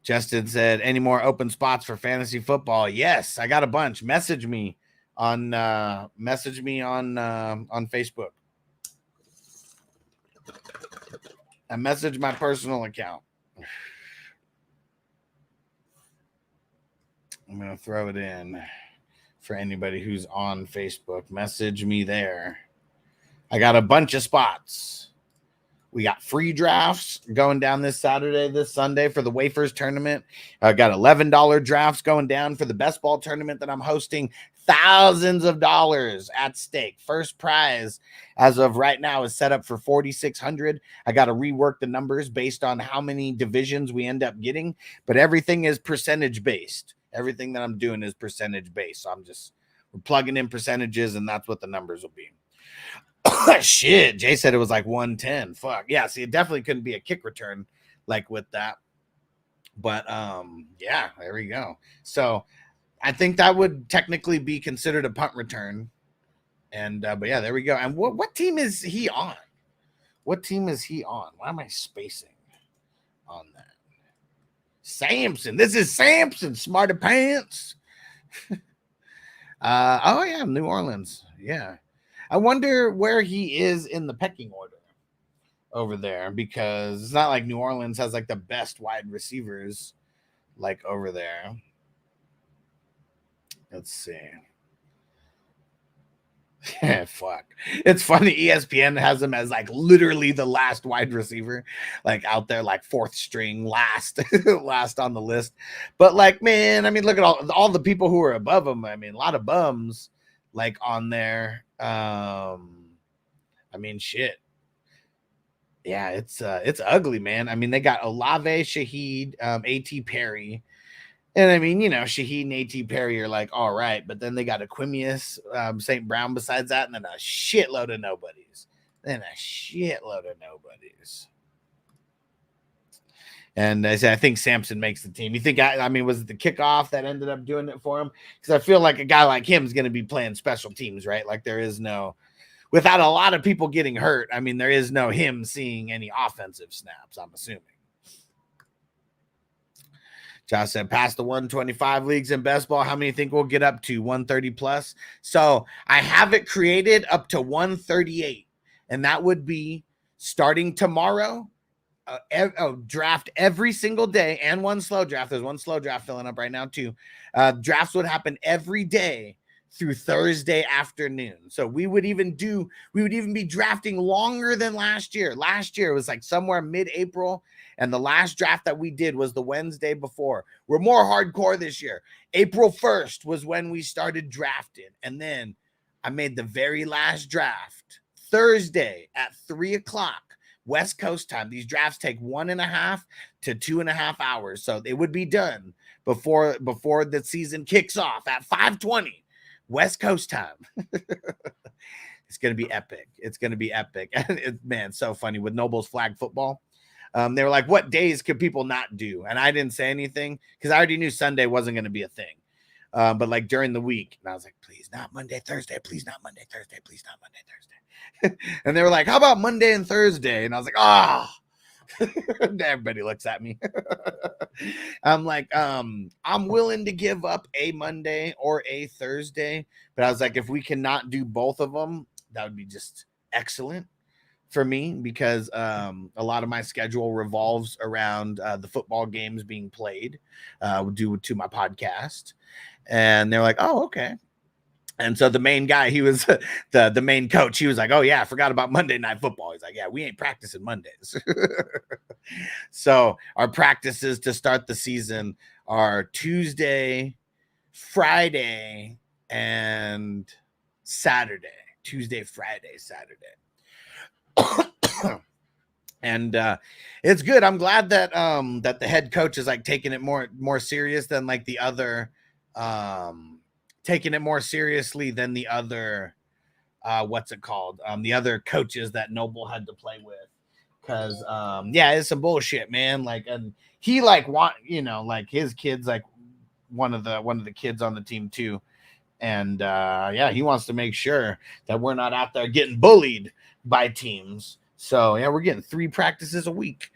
Justin said, any more open spots for fantasy football? Yes, I got a bunch. Message me on Facebook. I message my personal account. I'm going to throw it in for anybody who's on Facebook. Message me there. I got a bunch of spots. We got free drafts going down this Saturday, this Sunday for the Wafers tournament. I got $11 drafts going down for the best ball tournament that I'm hosting. Thousands of dollars at stake. First prize as of right now is set up for $4,600. I got to rework the numbers based on how many divisions we end up getting, but everything is percentage based. Everything that I'm doing is percentage based. So we're plugging in percentages, and that's what the numbers will be. Shit, Jay said it was like 110. Fuck yeah. See, it definitely couldn't be a kick return like with that. But yeah, there we go. So I think that would technically be considered a punt return. And but yeah, there we go. And what team is he on? What team is he on? Why am I spacing on that? Samson. This is Samson. Smarter pants. Oh yeah, New Orleans. Yeah. I wonder where he is in the pecking order over there, because it's not like New Orleans has like the best wide receivers like over there. Let's see. Yeah, fuck. It's funny. ESPN has him as like literally the last wide receiver, like out there, like fourth string, last on the list. But like, man, I mean, look at all the people who are above him. I mean, a lot of bums like on there. I mean, shit. Yeah, it's ugly, man. I mean, they got Olave, Shaheed, A.T. Perry. And I mean, you know, Shaheed and A.T. Perry are like, all right, but then they got Aquimius, St. Brown besides that, and then a shitload of nobodies. And I say, I think Sampson makes the team. You think, I mean, was it the kickoff that ended up doing it for him? Because I feel like a guy like him is going to be playing special teams, right? Like there is no, without a lot of people getting hurt, I mean, there is no him seeing any offensive snaps, I'm assuming. Josh said, past the 125 leagues in best ball, how many think we'll get up to 130 plus? So I have it created up to 138, and that would be starting tomorrow. Draft every single day and one slow draft. There's one slow draft filling up right now too. Drafts would happen every day through Thursday afternoon. So we would even be drafting longer than last year. Last year it was like somewhere mid-April, and the last draft that we did was the Wednesday before. We're more hardcore this year. April 1st was when we started drafting, and then I made the very last draft Thursday at 3:00 West Coast time. These drafts take 1.5 to 2.5 hours, so it would be done before the season kicks off at 5:20 West Coast time. It's gonna be epic. It's gonna be epic. Man, so funny with Noble's flag football. They were like, what days could people not do? And I didn't say anything because I already knew Sunday wasn't going to be a thing. But like during the week, and I was like, please not Monday, Thursday, please not Monday, Thursday, please not Monday, Thursday. And they were like, how about Monday and Thursday? And I was like, everybody looks at me. I'm like, I'm willing to give up a Monday or a Thursday. But I was like, if we cannot do both of them, that would be just excellent for me, because a lot of my schedule revolves around the football games being played due to my podcast. And they're like, oh, okay. And so the main guy, he was the main coach. He was like, oh, yeah, I forgot about Monday Night Football. He's like, yeah, we ain't practicing Mondays. So our practices to start the season are Tuesday, Friday, and Saturday. Tuesday, Friday, Saturday. And it's good. I'm glad that that the head coach is like taking it more serious than like the other taking it more seriously than the other what's it called? The other coaches that Noble had to play with. Cause yeah, it's some bullshit, man. Like, and he like like his kids, like one of the kids on the team too. And yeah, he wants to make sure that we're not out there getting bullied by teams. So yeah, we're getting 3 practices a week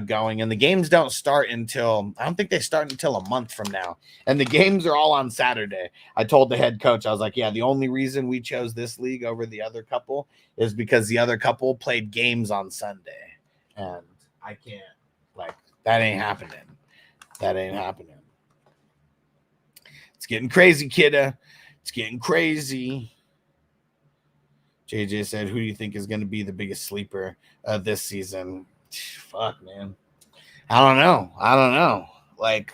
going, and the games don't start until, I don't think they start until a month from now. And the games are all on Saturday. I told the head coach, I was like, yeah, the only reason we chose this league over the other couple is because the other couple played games on Sunday, and I can't, like, that ain't happening. That ain't happening. It's getting crazy, kidda. It's getting crazy. JJ said, who do you think is going to be the biggest sleeper this season? Fuck, man. I don't know. Like,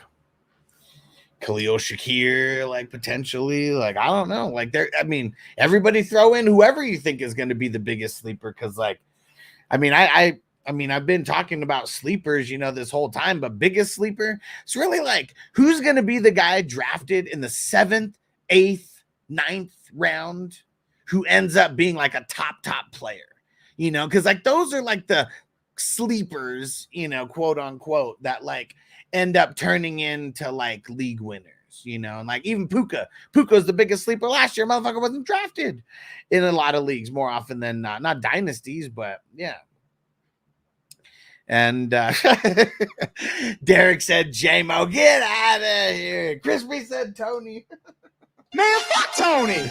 Khalil Shakir, like, potentially. Like, I don't know. Like, everybody throw in whoever you think is going to be the biggest sleeper. Because, like, I mean, I've been talking about sleepers, this whole time. But biggest sleeper, it's really like, who's going to be the guy drafted in the 7th, 8th, 9th round who ends up being like a top player, because like those are like the sleepers, quote unquote, that like end up turning into like league winners, and like even Puka's the biggest sleeper last year. Motherfucker wasn't drafted in a lot of leagues more often than not dynasties, but yeah. And Derek said, J-Mo, get out of here. Crispy said, Tony. Man, fuck Tony.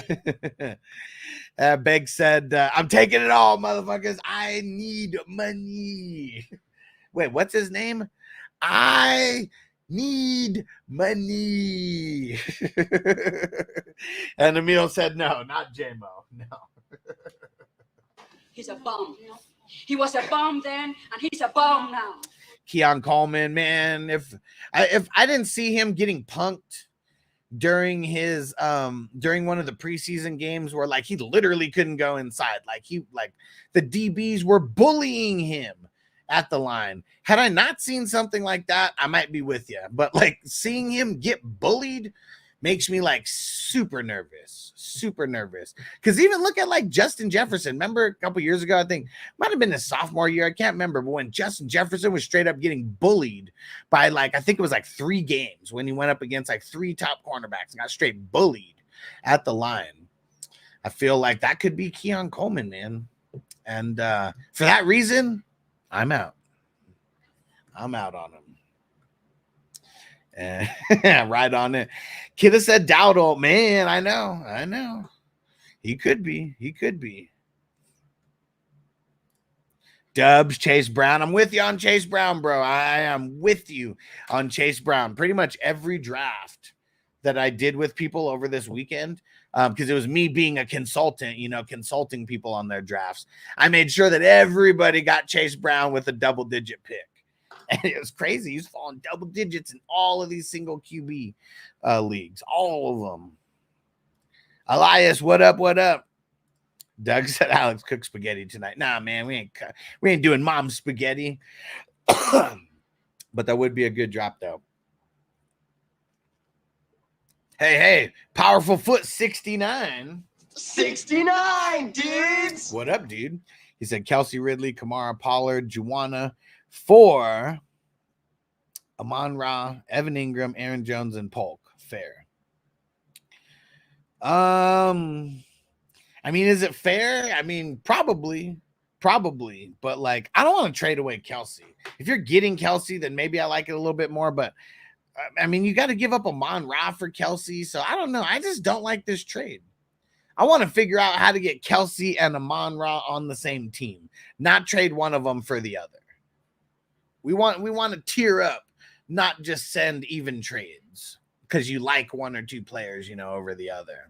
Beg said, I'm taking it all, motherfuckers. I need money. Wait, what's his name? I need money. And Emil said, no, not J-Mo. No. He's a bum. He was a bum then, and he's a bum now. Keon Coleman, man. If I didn't see him getting punked during his during one of the preseason games where like he literally couldn't go inside. Like the DBs were bullying him at the line. Had I not seen something like that, I might be with you. But like seeing him get bullied makes me like super nervous. Because even look at like Justin Jefferson. Remember a couple years ago, I think might have been his sophomore year. I can't remember, but when Justin Jefferson was straight up getting bullied by like, I think it was like 3 games when he went up against like 3 top cornerbacks and got straight bullied at the line. I feel like that could be Keon Coleman, man. And for that reason, I'm out. I'm out on him. Right on it. Kidda said Dowdle. Man, I know. He could be. Dubs, Chase Brown. I'm with you on Chase Brown, bro. I am with you on Chase Brown. Pretty much every draft that I did with people over this weekend, because it was me being a consultant, consulting people on their drafts. I made sure that everybody got Chase Brown with a double-digit pick. And it was crazy. He's falling double digits in all of these single QB leagues. All of them. Elias, what up? Doug said Alex cooked spaghetti tonight. Nah, man, we ain't doing mom spaghetti. But that would be a good drop, though. Hey, Powerful Foot 69. 69, dudes. What up, dude? He said Kelsey, Ridley, Kamara, Pollard, Juwana, for Amon-Ra, Evan Ingram, Aaron Jones, and Polk. Fair. I mean, is it fair? I mean, probably, but like, I don't want to trade away Kelsey. If you're getting Kelsey, then maybe I like it a little bit more, but I mean, you got to give up Amon-Ra for Kelsey. So I don't know. I just don't like this trade. I want to figure out how to get Kelsey and Amon-Ra on the same team, not trade one of them for the other. We want to tier up, not just send even trades because you like one or two players, over the other.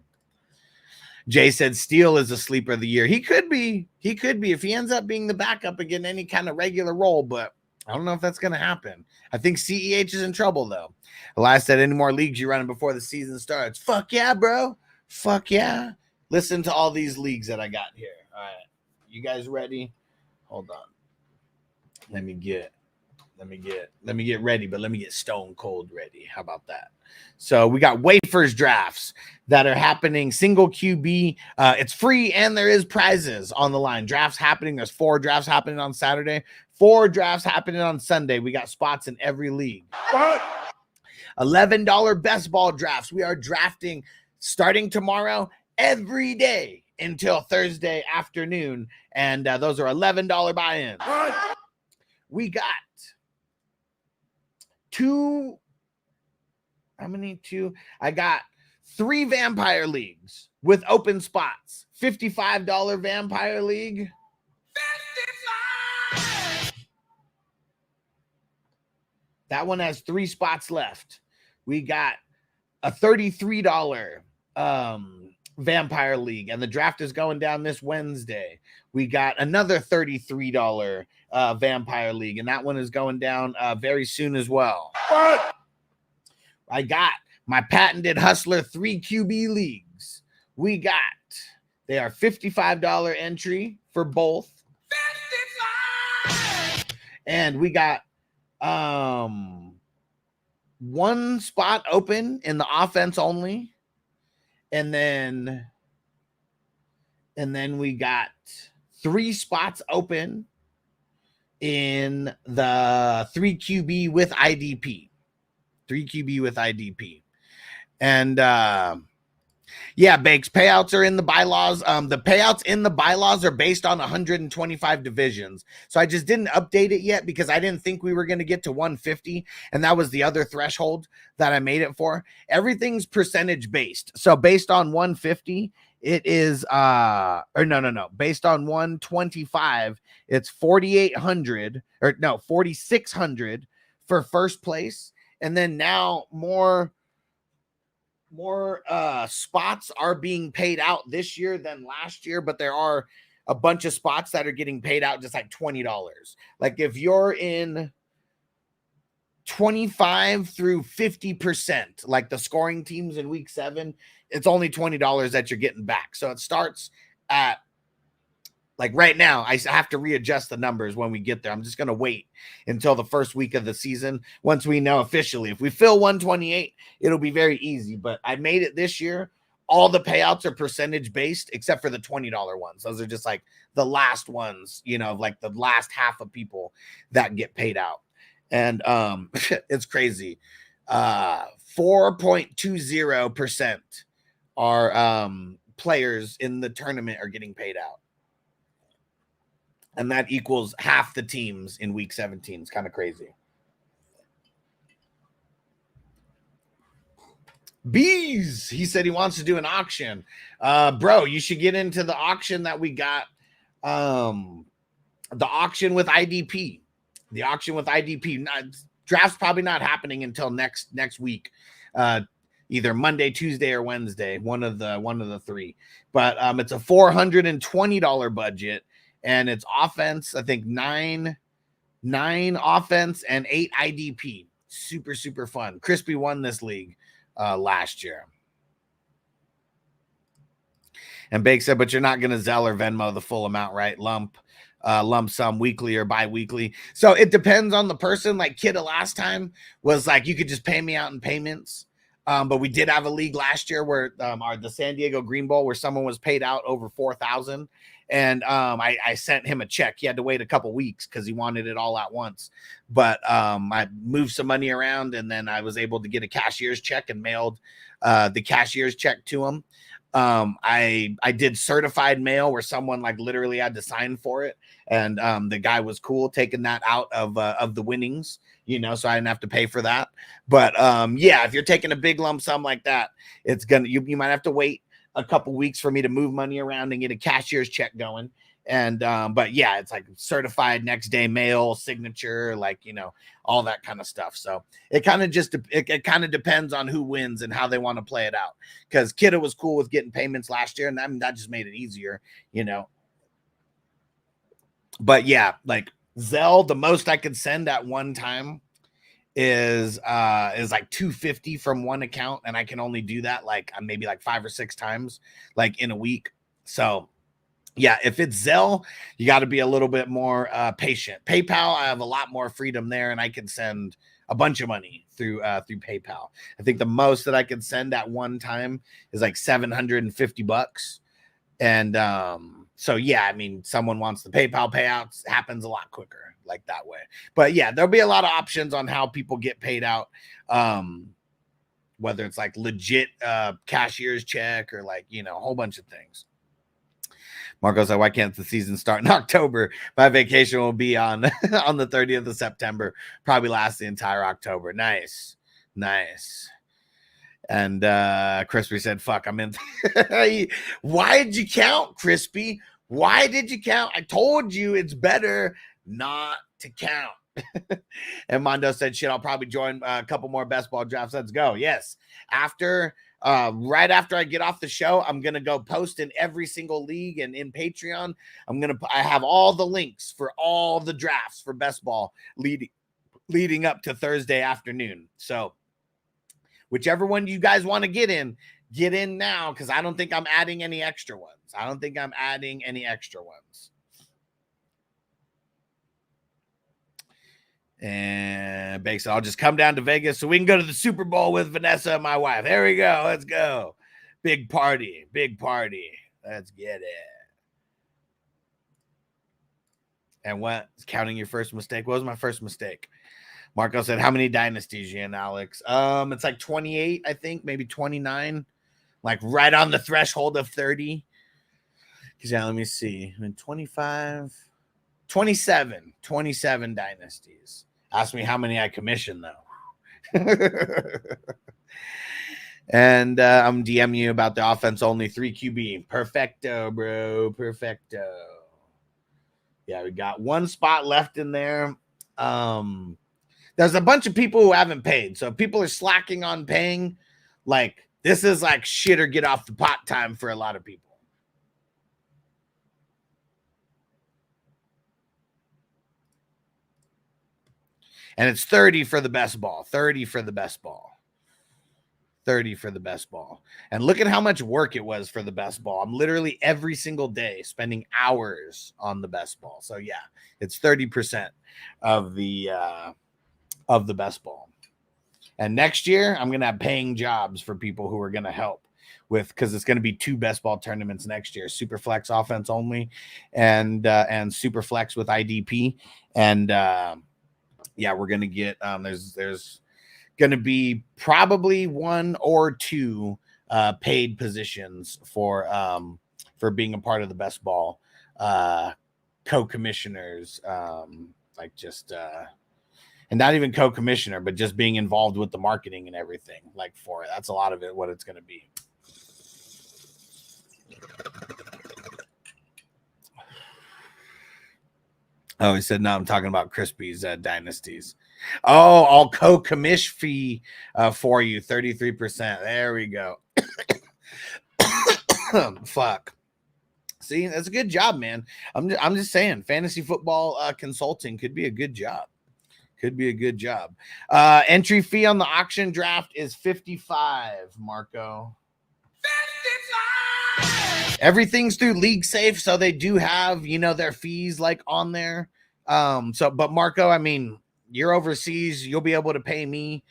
Jay said Steele is a sleeper of the year. He could be if he ends up being the backup and getting any kind of regular role, but I don't know if that's going to happen. I think CEH is in trouble, though. Elias said, any more leagues you running before the season starts? Fuck yeah, bro. Fuck yeah. Listen to all these leagues that I got here. All right. You guys ready? Hold on. Let me get ready, but let me get stone cold ready. How about that? So we got waivers drafts that are happening, single QB. It's free and there is prizes on the line. Drafts happening. There's 4 drafts happening on Saturday, 4 drafts happening on Sunday. We got spots in every league. $11 best ball drafts. We are drafting starting tomorrow every day until Thursday afternoon. And those are $11 buy-ins. We got 2. How many? 2. I got 3 vampire leagues with open spots. $55 vampire league. 55. That one has 3 spots left. We got a $33 vampire league, and the draft is going down this Wednesday. We got another $33 vampire league, and that one is going down very soon as well. What? I got my patented Hustler 3 QB leagues. They are $55 entry for both. 55. And we got 1 spot open in the offense only. And then we got 3 spots open in the 3 QB with IDP. 3 QB with IDP. And yeah, Bakes, payouts are in the bylaws. The payouts in the bylaws are based on 125 divisions. So I just didn't update it yet because I didn't think we were going to get to 150. And that was the other threshold that I made it for. Everything's percentage based. So based on 150, it is, based on 125, it's 4,600 for first place. And then now more spots are being paid out this year than last year, but there are a bunch of spots that are getting paid out just like $20. Like if you're in 25 through 50%, like the scoring teams in week 7, it's only $20 that you're getting back. So it starts at, like right now, I have to readjust the numbers when we get there. I'm just going to wait until the first week of the season. Once we know officially, if we fill 128, it'll be very easy. But I made it this year. All the payouts are percentage based, except for the $20 ones. Those are just like the last ones, you know, like the last half of people that get paid out. And it's crazy. 4.20% are players in the tournament are getting paid out. And that equals half the teams in week 17. It's kind of crazy. Bees, he said he wants to do an auction. Bro, you should get into the auction that we got. The auction with IDP. The auction with IDP. Draft's probably not happening until next week. Either Monday, Tuesday, or Wednesday. One of the three. But it's a $420 budget. And it's offense, I think 9 offense and 8 IDP. Super, super fun. Crispy won this league last year. And Bake said, but you're not going to Zelle or Venmo the full amount, right? Lump sum, weekly or bi-weekly. So it depends on the person. Like Kidda last time was like, you could just pay me out in payments. But we did have a league last year where the San Diego Green Bowl, where someone was paid out over $4,000. And I sent him a check. He had to wait a couple weeks because he wanted it all at once. But I moved some money around, and then I was able to get a cashier's check and mailed the cashier's check to him. I did certified mail where someone like literally had to sign for it. And the guy was cool taking that out of the winnings, you know, so I didn't have to pay for that. But yeah, if you're taking a big lump sum like that, it's gonna, you might have to wait a couple weeks for me to move money around and get a cashier's check going. And but yeah, it's like certified next day mail, signature, like, you know, all that kind of stuff. So it kind of just it kind of depends on who wins and how they want to play it out. Because Kidda was cool with getting payments last year, and that just made it easier, you know. But yeah, like Zelle, the most I could send at one time is like $250 from one account, and I can only do that like maybe like 5 or 6 times like in a week. So yeah, if it's Zelle, you got to be a little bit more patient. PayPal, I have a lot more freedom there, and I can send a bunch of money through PayPal. I think the most that I can send at one time is like $750. And so yeah, I mean, someone wants the PayPal payouts, happens a lot quicker like that way. But yeah, there'll be a lot of options on how people get paid out. Whether it's like legit cashier's check or like, you know, a whole bunch of things. Marco's like, why can't the season start in October? My vacation will be on the 30th of September. Probably last the entire October. Nice. And Crispy said, fuck, I'm in. Why did you count, Crispy? Why did you count? I told you it's better not to count. And Mondo said, shit, I'll probably join a couple more best ball drafts. Let's go. Yes. Right after I get off the show, I'm going to go post in every single league and in Patreon. I have all the links for all the drafts for best ball leading up to Thursday afternoon. So whichever one you guys want to get in now, because I don't think I'm adding any extra ones. And Bake said, I'll just come down to Vegas so we can go to the Super Bowl with Vanessa and my wife. There we go. Let's go. Big party. Let's get it. And what? Counting your first mistake. What was my first mistake? Marco said, how many dynasties you in, Alex? It's like 28, I think, maybe 29. Like right on the threshold of 30. Because yeah, let me see. I mean, 27 dynasties. Ask me how many I commissioned, though. And I'm DMing you about the offense only 3 QB. Perfecto, bro. Perfecto. Yeah, we got one spot left in there. There's a bunch of people who haven't paid. So if people are slacking on paying, like, this is like shit or get off the pot time for a lot of people. And it's 30 for the best ball. 30 for the best ball. 30 for the best ball. And look at how much work it was for the best ball. I'm literally every single day spending hours on the best ball. So yeah, it's 30% of the best ball. And next year, I'm going to have paying jobs for people who are going to help with, because it's going to be 2 best ball tournaments next year, super flex offense only and super flex with IDP. And yeah, we're going to get, there's going to be probably 1 or 2 paid positions for being a part of the best ball co-commissioners, like just and not even co-commissioner, but just being involved with the marketing and everything, like for it. That's a lot of it, what it's going to be. Oh, he said, no, I'm talking about Crispy's dynasties. Oh, I'll co-commish fee for you, 33%. There we go. Fuck. See, that's a good job, man. I'm just saying, fantasy football consulting could be a good job. Could be a good job. Entry fee on the auction draft is $55, Marco. 55! Everything's through League Safe, so they do have, you know, their fees like on there. But Marco, I mean, you're overseas, you'll be able to pay me.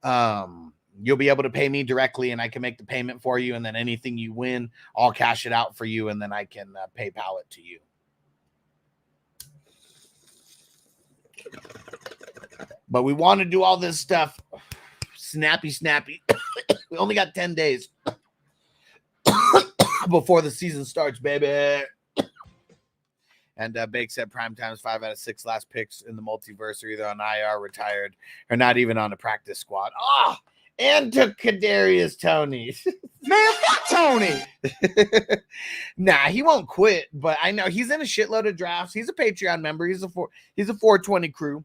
You'll be able to pay me directly, and I can make the payment for you, and then anything you win, I'll cash it out for you, and then I can PayPal it to you. But we want to do all this stuff snappy. We only got 10 days before the season starts, baby. And Bake said prime times 5 out of 6 last picks in the multiverse are either on IR, retired, or not even on the practice squad. Oh, and took Kadarius Toney. Man, fuck Tony. Nah, he won't quit, but I know he's in a shitload of drafts. He's a Patreon member. He's a 420 crew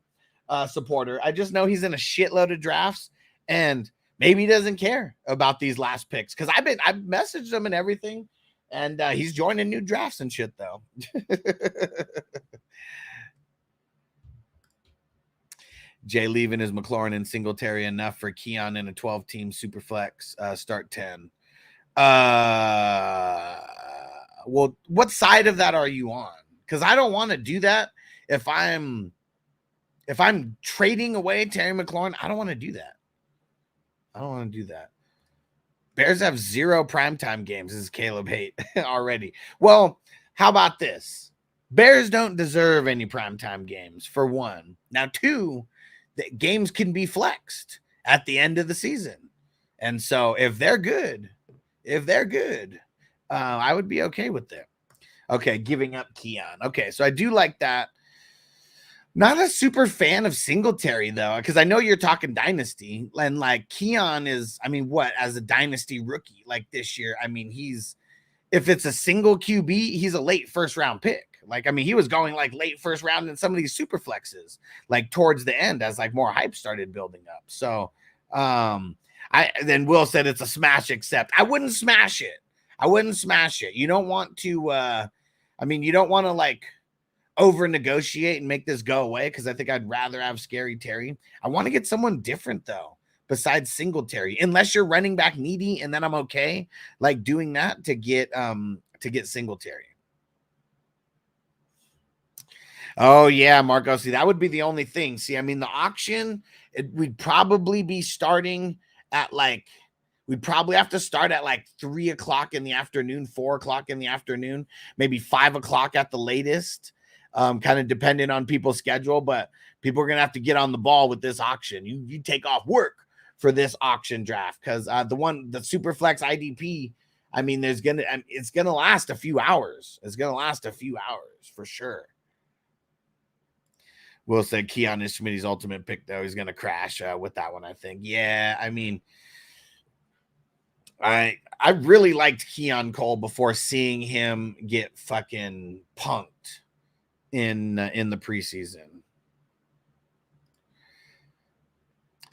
supporter. I just know he's in a shitload of drafts, and maybe he doesn't care about these last picks, because I've messaged him and everything, and he's joining new drafts and shit though. Jay leaving is McLaurin and Singletary enough for Keon in a 12-team super flex start 10. Well, what side of that are you on? Because I don't want to do that. If I'm trading away Terry McLaurin, I don't want to do that. I don't want to do that. Bears have 0 primetime games. This is Caleb Haight already. Well, how about this? Bears don't deserve any primetime games, for one. Now, 2, the games can be flexed at the end of the season. And so if they're good, I would be okay with that. Okay, giving up Keon. Okay, so I do like that. Not a super fan of Singletary, though, because I know you're talking dynasty. And, like, Keon is, I mean, what, as a dynasty rookie, like this year, I mean, if it's a single QB, he's a late first-round pick. Like, I mean, he was going, like, late first round in some of these super flexes, like, towards the end as, like, more hype started building up. So, then Will said it's a smash accept. I wouldn't smash it. You don't want to, you don't want to, like, over negotiate and make this go away, because I think I'd rather have Scary Terry. I want to get someone different though besides Singletary, unless you're running back needy, and then I'm okay like doing that to get Singletary. Oh yeah, Marco, see, that would be the only thing. See, I mean, the auction, we'd probably be starting at we'd probably have to start at like 3 o'clock in the afternoon, 4 o'clock in the afternoon, maybe 5 o'clock at the latest. Kind of depending on people's schedule, but people are going to have to get on the ball with this auction. You take off work for this auction draft, because the Superflex IDP, I mean, it's going to last a few hours. It's going to last a few hours for sure. Will said Keon is Schmitty's ultimate pick, though. He's going to crash with that one, I think. Yeah, I mean, I really liked Keon Cole before seeing him get fucking punked in the preseason.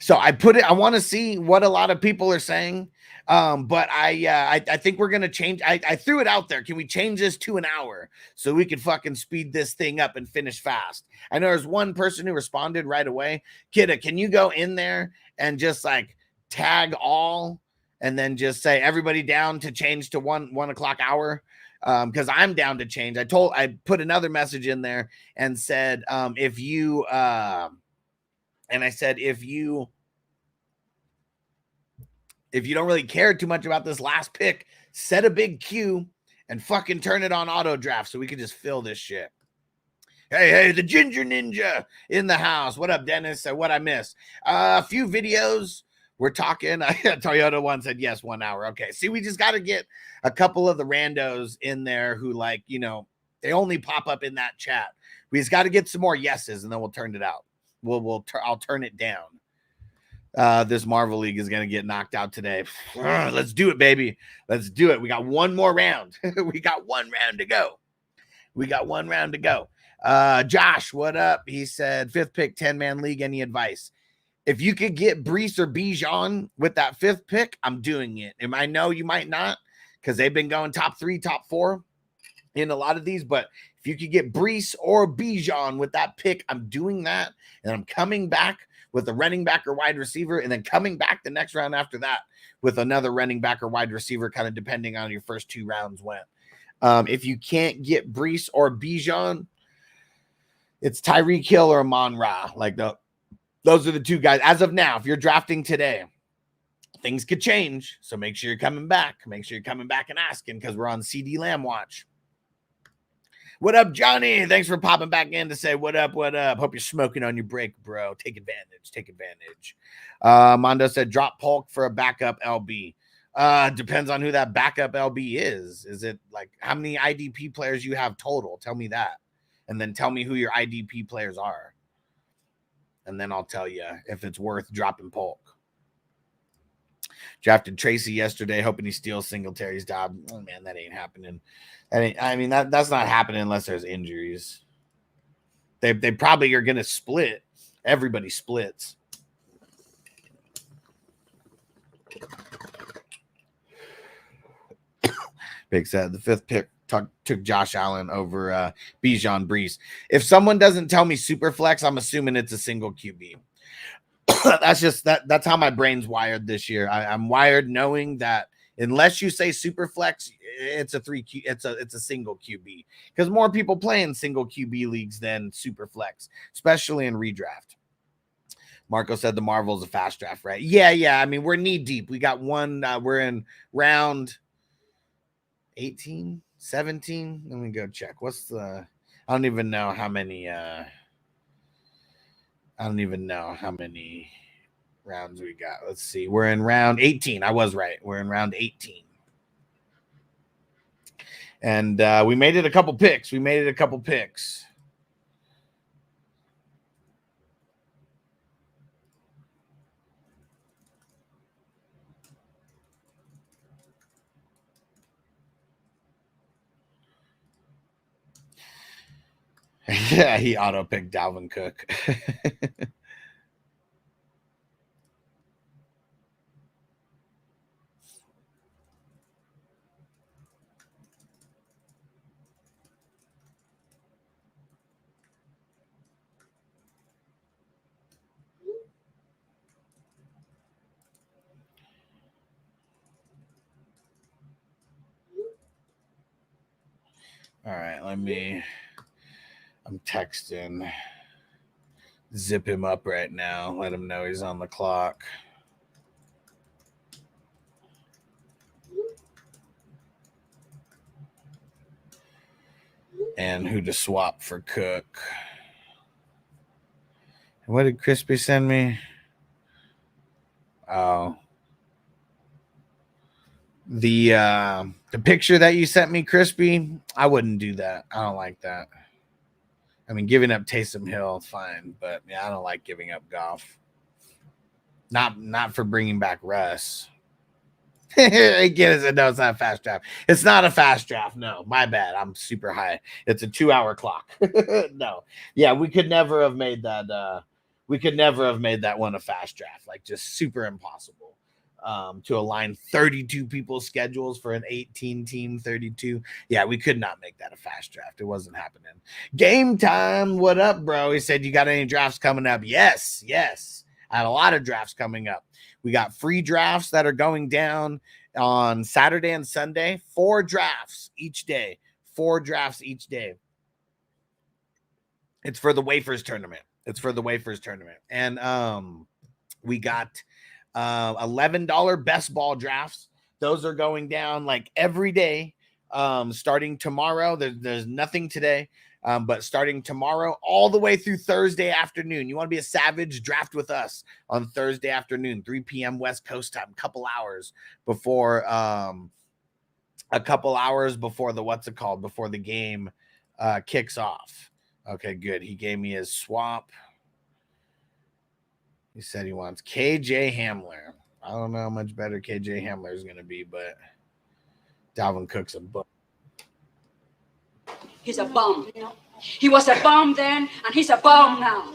So I put it, I want to see what a lot of people are saying. But I think we're gonna change. I threw it out there. Can we change this to an hour so we can fucking speed this thing up and finish fast? I know there's one person who responded right away. Kidda, can you go in there and just like tag all and then just say everybody down to change to 1 o'clock hour? Because I'm down to change. I put another message in there and said, if you don't really care too much about this last pick, set a big queue and fucking turn it on auto draft so we can just fill this shit. Hey, the Ginger Ninja in the house. What up, Dennis? What I missed? A few videos. We're talking. Toyota one said yes, 1 hour. Okay. See, we just got to get a couple of the randos in there who, like, you know, they only pop up in that chat. We just got to get some more yeses and then we'll turn it out. I'll turn it down. This Marvel League is going to get knocked out today. Let's do it, baby. Let's do it. We got one more round. We got 1 round to go. Josh, what up? He said, 5th pick, 10-man league. Any advice? If you could get Brees or Bijan with that 5th pick, I'm doing it. And I know you might not because they've been going top 3, top 4 in a lot of these. But if you could get Brees or Bijan with that pick, I'm doing that. And I'm coming back with a running back or wide receiver, and then coming back the next round after that with another running back or wide receiver, kind of depending on your first 2 rounds went. If you can't get Brees or Bijan, it's Tyreek Hill or Amon-Ra. Like those are the 2 guys. As of now, if you're drafting today, things could change. So make sure you're coming back. Make sure you're coming back and asking because we're on CD Lamb watch. What up, Johnny? Thanks for popping back in to say what up, what up. Hope you're smoking on your break, bro. Take advantage. Mondo said drop Polk for a backup LB. Depends on who that backup LB is. Is it like how many IDP players you have total? Tell me that. And then tell me who your IDP players are. And then I'll tell you if it's worth dropping Polk. Drafted Tracy yesterday, hoping he steals Singletary's job. Oh, man, that ain't happening. That's not happening unless there's injuries. They probably are going to split. Everybody splits. Big said the 5th pick took Josh Allen over Bijan Brees. If someone doesn't tell me super flex, I'm assuming it's a single QB. That's how my brain's wired this year. I'm wired knowing that unless you say super flex, it's a single QB because more people play in single QB leagues than super flex, especially in redraft. Marco said the Marvel's a fast draft, right? Yeah. I mean, we're knee deep. We got one. We're in round 18, 17. Let me go check. I don't even know how many rounds we got. Let's see. We're in round 18. I was right. We're in round 18. And we made it a couple picks. Yeah, he auto-picked Dalvin Cook. All right, I'm texting. Zip him up right now. Let him know he's on the clock. And who to swap for Cook. What did Crispy send me? Oh. The picture that you sent me, Crispy, I wouldn't do that. I don't like that. I mean, giving up Taysom Hill, fine, but yeah, I don't like giving up Goff. Not for bringing back Russ. Again, no, it's not a fast draft. It's not a fast draft. No, my bad. I'm super high. It's a 2-hour clock. No, yeah, we could never have made that. We could never have made that one a fast draft. Like, just super impossible. To align 32 people's schedules for an 18-team 32. Yeah, we could not make that a fast draft. It wasn't happening. Game time. What up, bro? He said, you got any drafts coming up? Yes. I had a lot of drafts coming up. We got free drafts that are going down on Saturday and Sunday. 4 drafts each day. 4 drafts each day. It's for the Wafers tournament. And we got $11 best ball drafts. Those are going down like every day. Starting tomorrow. There's nothing today. But starting tomorrow all the way through Thursday afternoon. You want to be a savage? Draft with us on Thursday afternoon, 3 p.m. West Coast time. A couple hours before before the game kicks off. Okay, good. He gave me his swap. He said he wants KJ Hamler. I don't know how much better KJ Hamler is going to be, but Dalvin Cook's a bum. He's a bum. He was a bum then, and he's a bum now.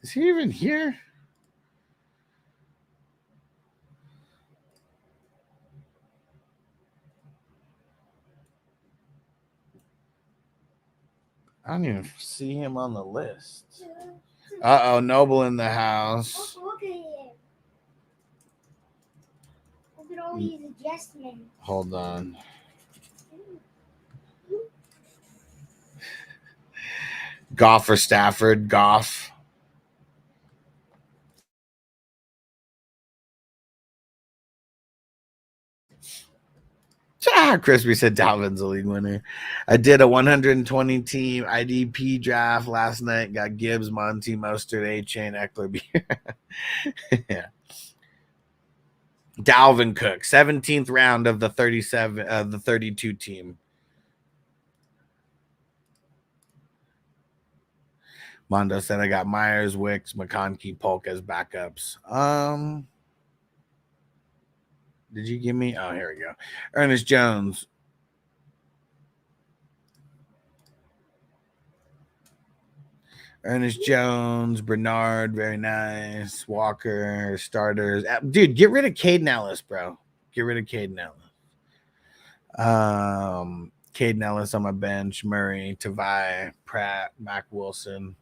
Is he even here? I don't even see him on the list. Uh-oh, Noble in the house. Look at him. Look at all these adjustments. Hold on. Goff or Stafford? Goff. Crispy said Dalvin's a league winner. I did a 120 team IDP draft last night. Got Gibbs, Monty, Mostert, A-Chain, Eckler. Yeah. Dalvin Cook, 17th round of the 32 team. Mondo said I got Myers, Wicks, McConkey, Polk as backups. Did you give me? Oh, here we go. Ernest Jones. Bernard, very nice. Walker, starters. Dude, get rid of Caden Ellis, bro. Get rid of Caden Ellis. Caden Ellis on my bench. Murray, Tavai, Pratt, Mac Wilson.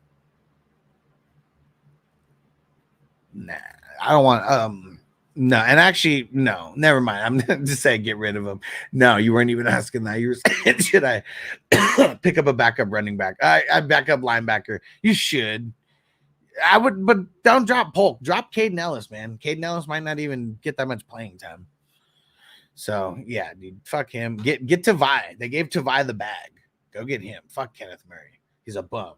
Nah, I don't want no, and actually, no, never mind. I'm just saying get rid of him. No, you weren't even asking that. You were saying, should I pick up a backup running back? I backup linebacker. You should. I would, but don't drop Polk. Drop Caden Ellis, man. Caden Ellis might not even get that much playing time. So yeah, dude, fuck him. Get Tavai. They gave Tavai the bag. Go get him. Fuck Kenneth Murray. He's a bum.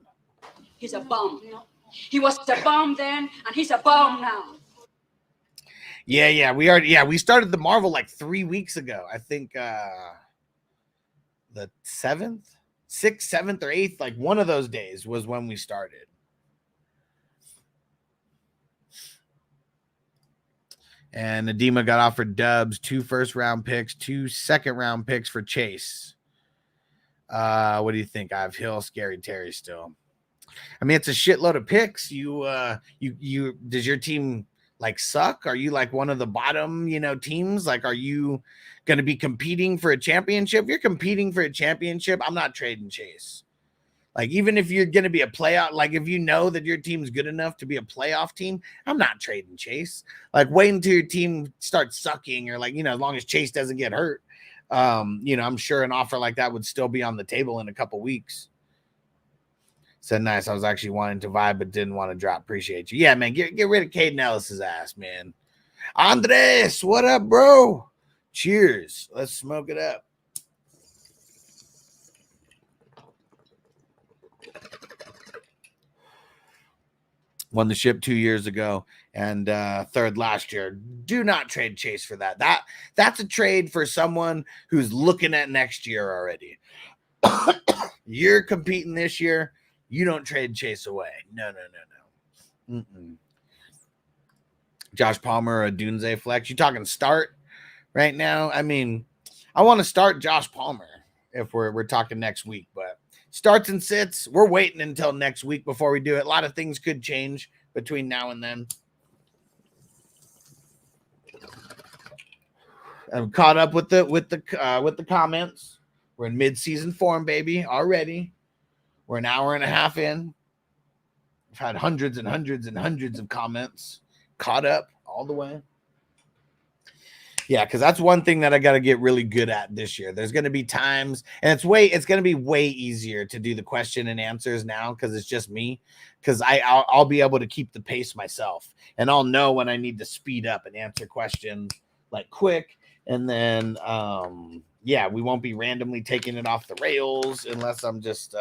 He's a bum. He was a bum then, and he's a bum now. Yeah, we started the Marvel like 3 weeks ago. I think the 6th, 7th, or 8th, like one of those days was when we started. And Adema got offered Dubs, 2 first-round picks, 2 second-round picks for Chase. What do you think? I have Hill, Scary Terry still. I mean, it's a shitload of picks. You does your team like suck? Are you like one of the bottom, teams? Like, are you going to be competing for a championship? If you're competing for a championship, I'm not trading Chase. Like, even if you're going to be a playoff, like if you know that your team's good enough to be a playoff team, I'm not trading Chase. Like, wait until your team starts sucking, or like, as long as Chase doesn't get hurt, I'm sure an offer like that would still be on the table in a couple weeks. Said nice. I was actually wanting to vibe, but didn't want to drop. Appreciate you. Yeah, man. Get rid of Caden Ellis's ass, man. Andres, what up, bro? Cheers. Let's smoke it up. Won the ship 2 years ago and third last year. Do not trade Chase for that. That's a trade for someone who's looking at next year already. You're competing this year. You don't trade Chase away. No. Mm-mm. Josh Palmer, a Dunze flex. You talking start right now? I mean, I want to start Josh Palmer if we're talking next week, but starts and sits, we're waiting until next week before we do it. A lot of things could change between now and then. I'm caught up with the comments. We're in mid-season form, baby, already. We're an hour and a half in. We've had hundreds and hundreds and hundreds of comments. Caught up all the way. Yeah, because that's one thing that I got to get really good at this year. There's going to be times, and it's going to be way easier to do the question and answers now because it's just me. Because I'll be able to keep the pace myself, and I'll know when I need to speed up and answer questions like quick. And then, yeah, we won't be randomly taking it off the rails unless I'm just,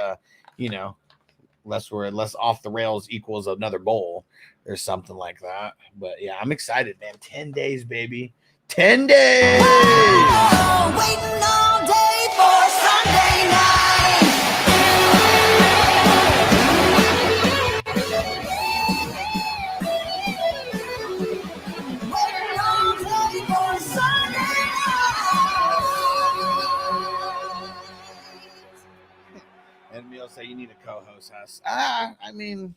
unless off the rails equals another bowl or something like that. But yeah, I'm excited, man. 10 days, baby. 10 days. Oh, waiting all day for Sunday night. Waiting all day for Sunday night. And Emil say you need a co-host, Huss. I mean,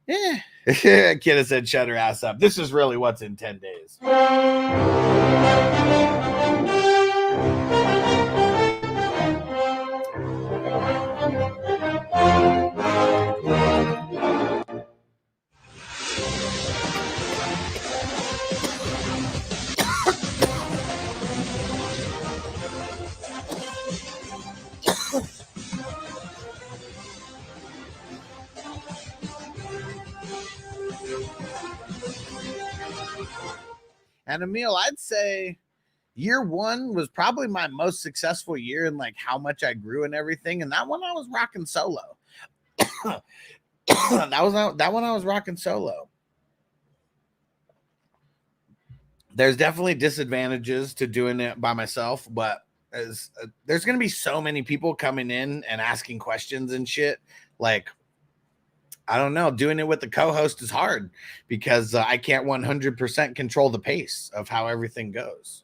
yeah. Kid has said shut her ass up. This is really what's in 10 days. And Emil, I'd say year one was probably my most successful year in like how much I grew and everything. And that one I was rocking solo. that one I was rocking solo. There's definitely disadvantages to doing it by myself, but there's going to be so many people coming in and asking questions and shit. Like, I don't know. Doing it with the co-host is hard because I can't 100% control the pace of how everything goes.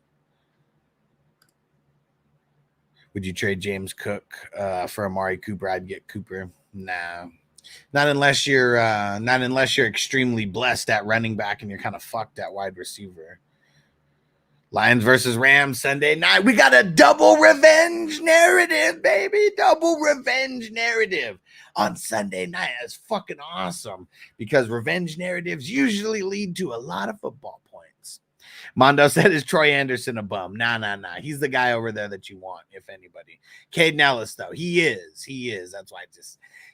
Would you trade James Cook for Amari Cooper? I'd get Cooper. Nah, not unless you're extremely blessed at running back and you're kind of fucked at wide receiver. Lions versus Rams Sunday night. We got a double revenge narrative, baby. Double revenge narrative on Sunday night. That's fucking awesome because revenge narratives usually lead to a lot of football points. Mondo said, is Troy Anderson a bum? Nah. He's the guy over there that you want, if anybody. Caden Ellis, though. He is. That's why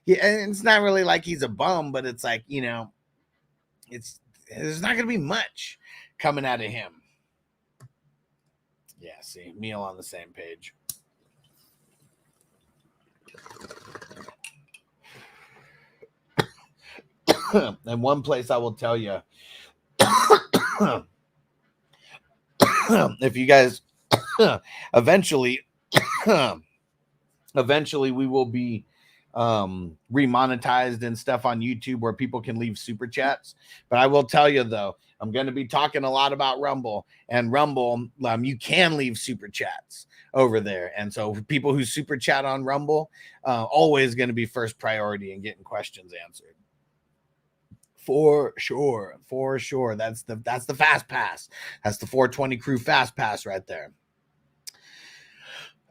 and it's not really like he's a bum, but it's like, there's not going to be much coming out of him. Yeah, see, Meal on the same page. And one place I will tell you, if you guys eventually we will be remonetized and stuff on YouTube where people can leave super chats. But I will tell you though, I'm going to be talking a lot about Rumble, and Rumble, you can leave super chats over there. And so people who super chat on Rumble, always going to be first priority in getting questions answered. For sure. That's the fast pass. That's the 420 crew fast pass right there.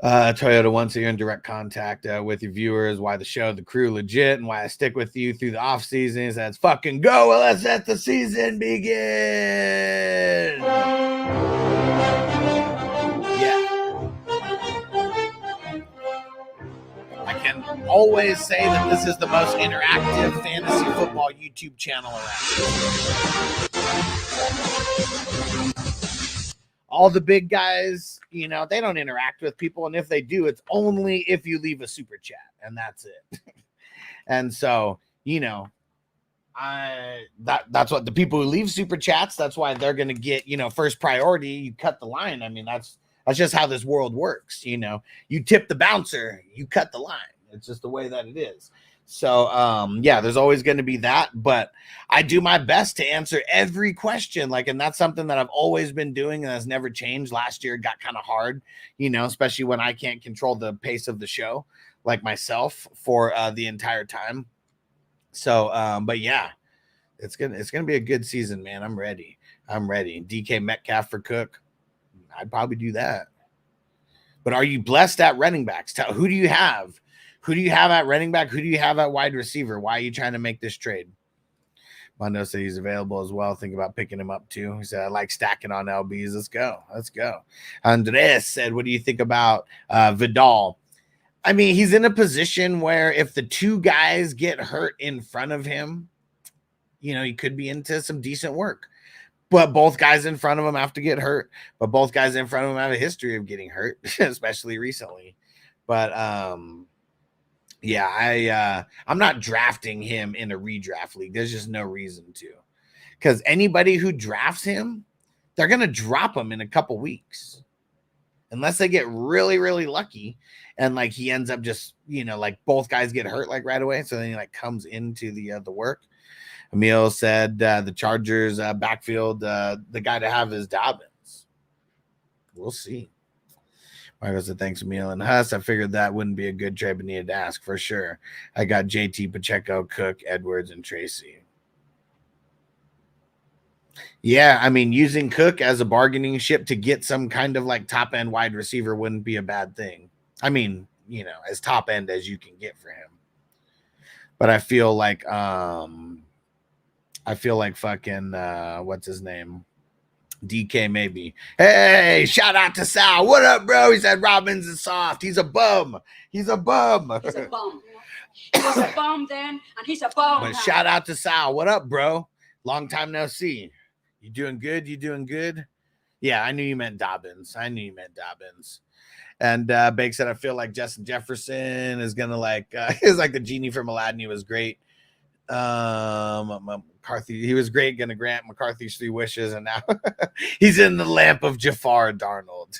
Toyota, once you're in direct contact with your viewers, why the show, the crew legit, and why I stick with you through the off seasons. Let's fucking go. Well, let's let the season begin. Yeah. I can always say that this is the most interactive fantasy football YouTube channel around. All the big guys, they don't interact with people. And if they do, it's only if you leave a super chat, and that's it. And so, that's what the people who leave super chats, that's why they're going to get, first priority. You cut the line. I mean, that's just how this world works. You tip the bouncer, you cut the line. It's just the way that it is. So, yeah, there's always going to be that, but I do my best to answer every question. Like, and that's something that I've always been doing and has never changed. Last year it got kind of hard, you know, especially when I can't control the pace of the show like myself for the entire time. So, but yeah, it's going to be a good season, man. I'm ready. DK Metcalf for Cook. I'd probably do that. But are you blessed at running backs? Who do you have? Who do you have at running back? Who do you have at wide receiver? Why are you trying to make this trade? Mondo said he's available as well. Think about picking him up too. He said, I like stacking on LBs. Let's go. Andres said, what do you think about Vidal? I mean, he's in a position where if the two guys get hurt in front of him, you know, he could be into some decent work. But both guys in front of him have to get hurt. But both guys in front of him have a history of getting hurt, especially recently. But yeah, I'm not drafting him in a redraft league. There's just no reason to. Because anybody who drafts him, they're going to drop him in a couple weeks. Unless they get really, really lucky. And like he ends up just, you know, like both guys get hurt like right away. So then he like comes into the work. Emil said the Chargers backfield, the guy to have is Dobbins. We'll see. Marco said, thanks, Emil and Huss. I figured that wouldn't be a good trade, but needed to ask for sure. I got JT, Pacheco, Cook, Edwards, and Tracy. Yeah, I mean, using Cook as a bargaining chip to get some kind of like top end wide receiver wouldn't be a bad thing. I mean, you know, as top end as you can get for him. But I feel like fucking what's his name? DK maybe. Hey, shout out to Sal. What up, bro? He said Robbins is soft. He's a bum. He's a bum. He was a bum then, and he's a bum. But shout out to Sal. What up, bro? Long time no see. You doing good? Yeah, I knew you meant Dobbins. And Bake said, I feel like Justin Jefferson is gonna like is like the genie from Aladdin. He was great. McCarthy, he was great, gonna grant McCarthy's 3 wishes, and now he's in the lamp of Jafar Darnold.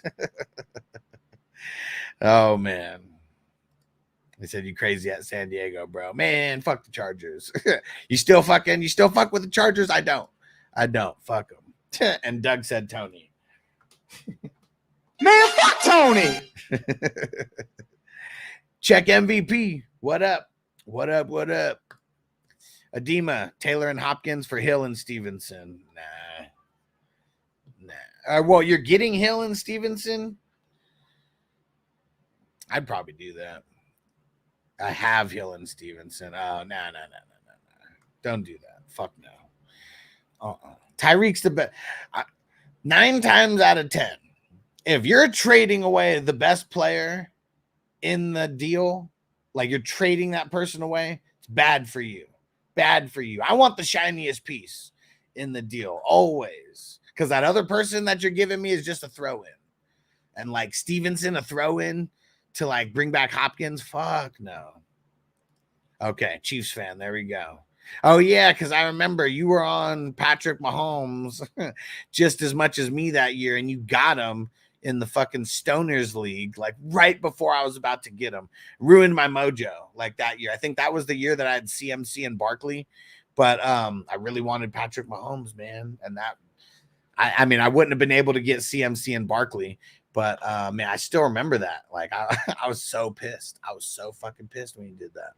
Oh man, he said you crazy at San Diego, bro. Man, fuck the Chargers. you still fuck with the Chargers? I don't fuck them. And Doug said Tony. Man, fuck Tony. Check MVP. What up? Adema, Taylor and Hopkins for Hill and Stevenson. Nah. Well, you're getting Hill and Stevenson? I'd probably do that. I have Hill and Stevenson. Oh, no. Don't do that. Fuck no. Tyreek's the best. 9 times out of 10, if you're trading away the best player in the deal, like you're trading that person away, it's bad for you. I want the shiniest piece in the deal always, because that other person that you're giving me is just a throw-in. And like Stevenson, a throw-in to like bring back Hopkins. Fuck no. Okay, Chiefs fan. There we go. Oh yeah, because I remember you were on Patrick Mahomes just as much as me that year, and you got him in the fucking Stoners League, like right before I was about to get him. Ruined my mojo like that year. I think that was the year that I had CMC and Barkley, but I really wanted Patrick Mahomes, man. And that, I mean, I wouldn't have been able to get CMC and Barkley, but man, I still remember that. Like I was so pissed. I was so fucking pissed when you did that.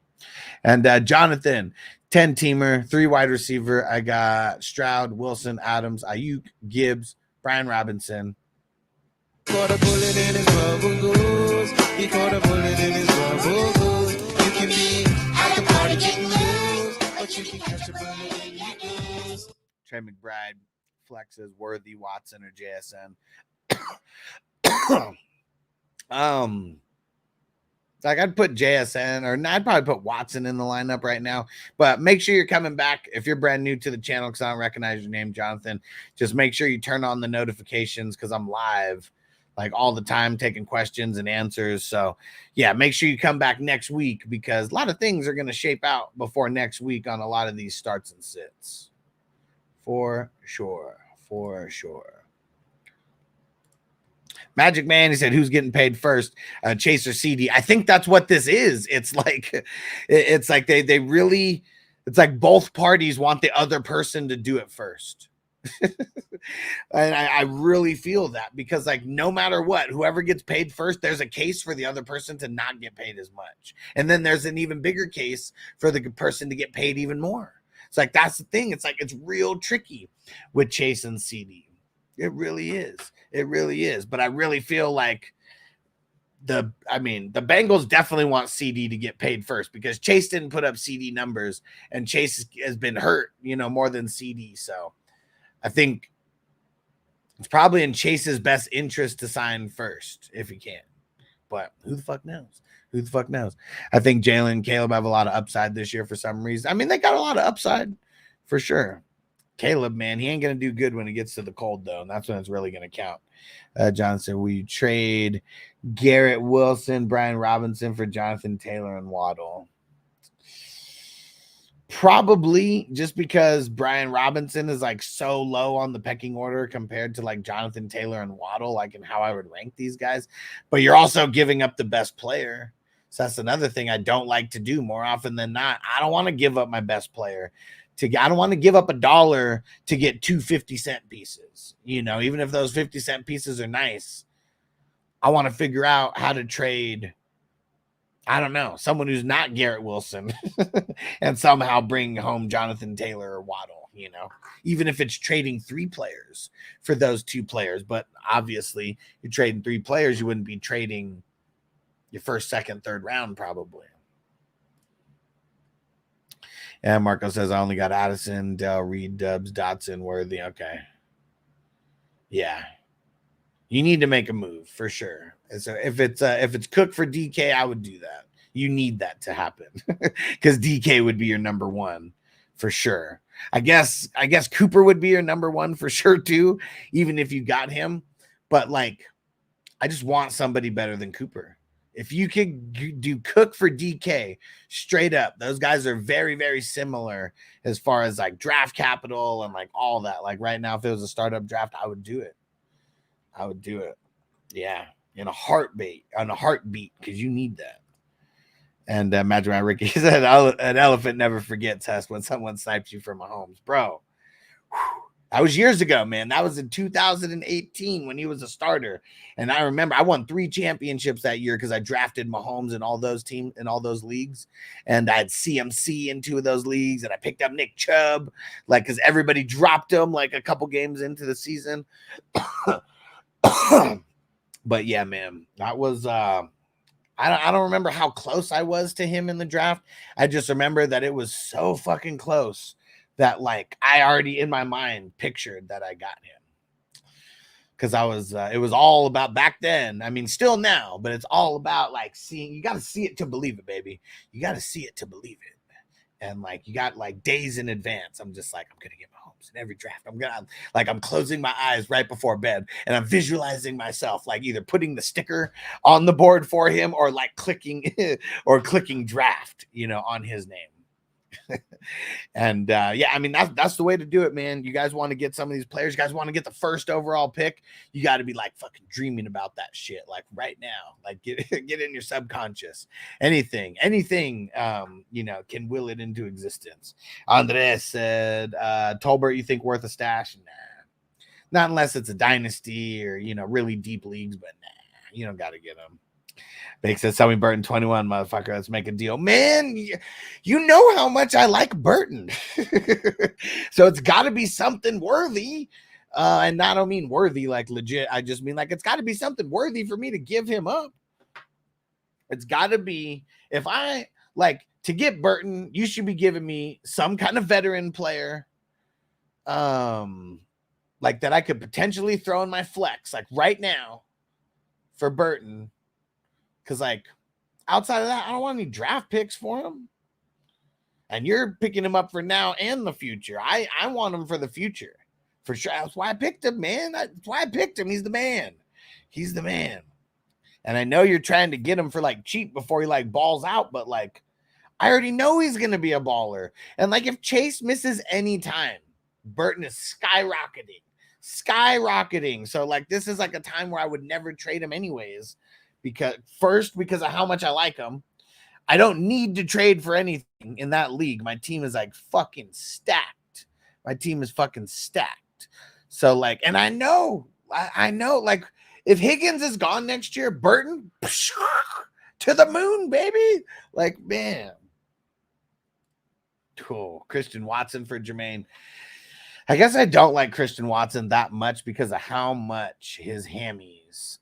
And Jonathan, 10-teamer, 3 wide receiver. I got Stroud, Wilson, Adams, Ayuk, Gibbs, Brian Robinson. Caught a bullet in his rubber goose. He caught a bullet in his rubber goose. You can be at the party getting loose, but you can catch a bullet in your goose. Trey McBride flexes Worthy, Watson, or JSN. Like I'd put JSN or I'd probably put Watson in the lineup right now, but make sure you're coming back if you're brand new to the channel, because I don't recognize your name, Jonathan. Just make sure you turn on the notifications, because I'm live like all the time taking questions and answers. So yeah, make sure you come back next week, because a lot of things are going to shape out before next week on a lot of these starts and sits. For sure. Magic Man, he said, who's getting paid first, Chase or CD? I think that's what this is. It's like they really, it's like both parties want the other person to do it first. And I really feel that, because like no matter what, whoever gets paid first, there's a case for the other person to not get paid as much, and then there's an even bigger case for the person to get paid even more. It's like that's the thing. It's like it's real tricky with Chase and CD. It really is. It really is. But I really feel like the Bengals definitely want CD to get paid first, because Chase didn't put up CD numbers, and Chase has been hurt, more than CD. So I think it's probably in Chase's best interest to sign first if he can. But who the fuck knows? Who the fuck knows? I think Jalen and Caleb have a lot of upside this year for some reason. I mean, they got a lot of upside for sure. Caleb, man, he ain't going to do good when it gets to the cold, though, and that's when it's really going to count. John said, will you trade Garrett Wilson, Brian Robinson for Jonathan Taylor and Waddle? Probably, just because Brian Robinson is like so low on the pecking order compared to like Jonathan Taylor and Waddle, like in how I would rank these guys. But you're also giving up the best player. So that's another thing I don't like to do more often than not. I don't want to give up my best player. I don't want to give up $1 to get 2 50-cent pieces. Even if those 50-cent pieces are nice, I want to figure out how to trade, I don't know, someone who's not Garrett Wilson and somehow bring home Jonathan Taylor or Waddle, even if it's trading 3 players for those 2 players. But obviously, you're trading 3 players, you wouldn't be trading your first, second, third round, probably. And Marco says, I only got Addison, Dell, Reed, Dubs, Dotson, Worthy. Okay. Yeah. You need to make a move for sure. And so if it's Cook for DK, I would do that. You need that to happen because DK would be your number 1 for sure. I guess Cooper would be your number 1 for sure too, even if you got him. But like, I just want somebody better than Cooper. If you could do Cook for DK straight up, those guys are very, very similar as far as like draft capital and like all that. Like right now, if it was a startup draft, I would do it. I would do it. Yeah. In a heartbeat, because you need that. And Magic Man Ricky said, an elephant never forgets us when someone snipes you from Mahomes. Bro, that was years ago, man. That was in 2018 when he was a starter. And I remember I won 3 championships that year because I drafted Mahomes in all those teams, in all those leagues. And I had CMC in 2 of those leagues. And I picked up Nick Chubb, like, because everybody dropped him like a couple games into the season. But yeah, man, that was I don't remember how close I was to him in the draft. I just remember that it was so fucking close that like I already in my mind pictured that I got him. Because it was all about back then. I mean, still now, but it's all about like seeing. You got to see it to believe it, baby. You got to see it to believe it. And like you got like days in advance. I'm just like, I'm gonna get Mahomes in every draft. I'm closing my eyes right before bed, and I'm visualizing myself like either putting the sticker on the board for him or like clicking draft, on his name. And yeah, I mean that's the way to do it, man. You guys want to get some of these players, you guys want to get the first overall pick, you got to be like fucking dreaming about that shit like right now. Like get in your subconscious. Anything can will it into existence. Andres said, Tolbert, you think worth a stash? Nah, not unless it's a dynasty or really deep leagues, but nah, you don't got to get them. Bake says, Selmy Burton 21, motherfucker. Let's make a deal. Man, you know how much I like Burton. So it's got to be something worthy. And I don't mean worthy like legit. I just mean like it's got to be something worthy for me to give him up. It's got to be, if I like to get Burton, you should be giving me some kind of veteran player like that I could potentially throw in my flex like right now for Burton. Because, like, outside of that, I don't want any draft picks for him. And you're picking him up for now and the future. I want him for the future. For sure. That's why I picked him, man. That's why I picked him. He's the man. He's the man. And I know you're trying to get him for, like, cheap before he, like, balls out. But, like, I already know he's going to be a baller. And, like, if Chase misses any time, Burton is skyrocketing. skyrocketing. So like this is like a time where I would never trade him anyways, because of how much I like him. I don't need to trade for anything in that league. My team is like fucking stacked. My team is fucking stacked. So like, and I know like if Higgins is gone next year, Burton to the moon, baby. Like, man. Cool. Christian Watson for Jermaine. I guess I don't like Christian Watson that much because of how much his hammies,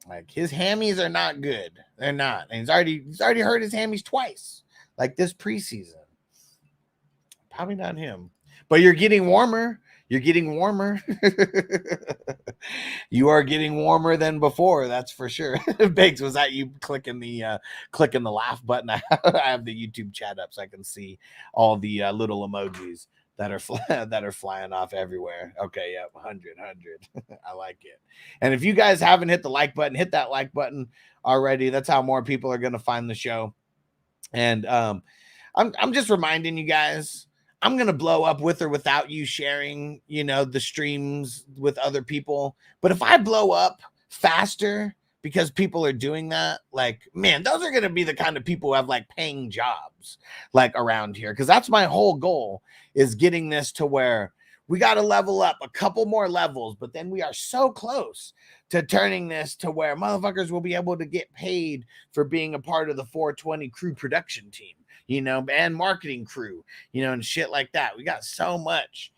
like his hammies are not good. They're not. And he's already hurt his hammies twice, like this preseason. Probably not him. But you're getting warmer. You're getting warmer. You are getting warmer than before, that's for sure. Biggs, was that you clicking the laugh button? I have the YouTube chat up so I can see all the little emojis that are flying off everywhere. Okay, yep, 100. I like it. And if you guys haven't hit the like button, hit that like button already. That's how more people are going to find the show. And I'm just reminding you guys, I'm going to blow up with or without you sharing, the streams with other people. But if I blow up faster because people are doing that, like, man, those are going to be the kind of people who have like paying jobs like around here. Because that's my whole goal, is getting this to where we got to level up a couple more levels, but then we are so close to turning this to where motherfuckers will be able to get paid for being a part of the 420 crew production team, and marketing crew, and shit like that. We got so much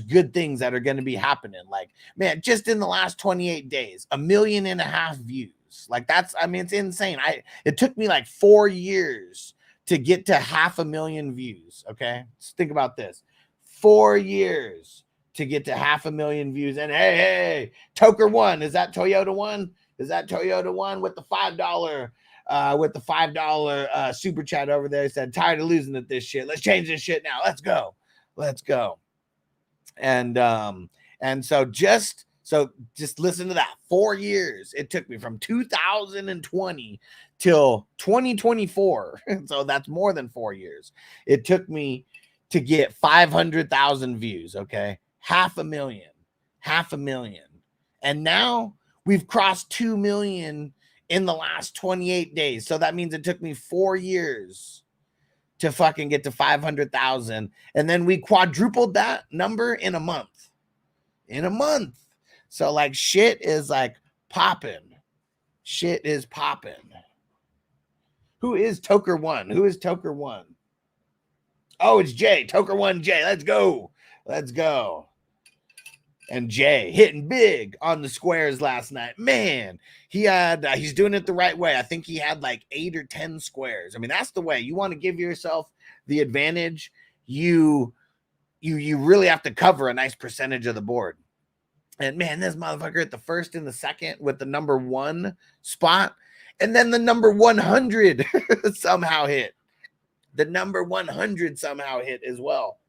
good things that are going to be happening. Like, man, just in the last 28 days, 1.5 million views. Like it's insane. It took me like 4 years to get to 500,000 views. Okay. Just think about this. 4 years to get to 500,000 views. And hey, Toker One, is that Toyota One? Is that Toyota One with the $5 super chat over there? He said, tired of losing at this shit. Let's change this shit now. Let's go. And so just listen to that. 4 years it took me from 2020 till 2024. So that's more than 4 years. It took me to get 500,000 views. Okay. 500,000. And now we've crossed 2 million in the last 28 days. So that means it took me 4 years to fucking get to 500,000. And then we quadrupled that number in a month. So like shit is like popping. Who is Toker One? Oh, it's Jay. Toker One Jay. Let's go. And Jay hitting big on the squares last night. Man, he's doing it the right way. I think he had like 8 or 10 squares. I mean, that's the way. You want to give yourself the advantage. You really have to cover a nice percentage of the board. And man, this motherfucker at the first and the second with the number 1 spot. And then the number 100 somehow hit. The number 100 somehow hit as well.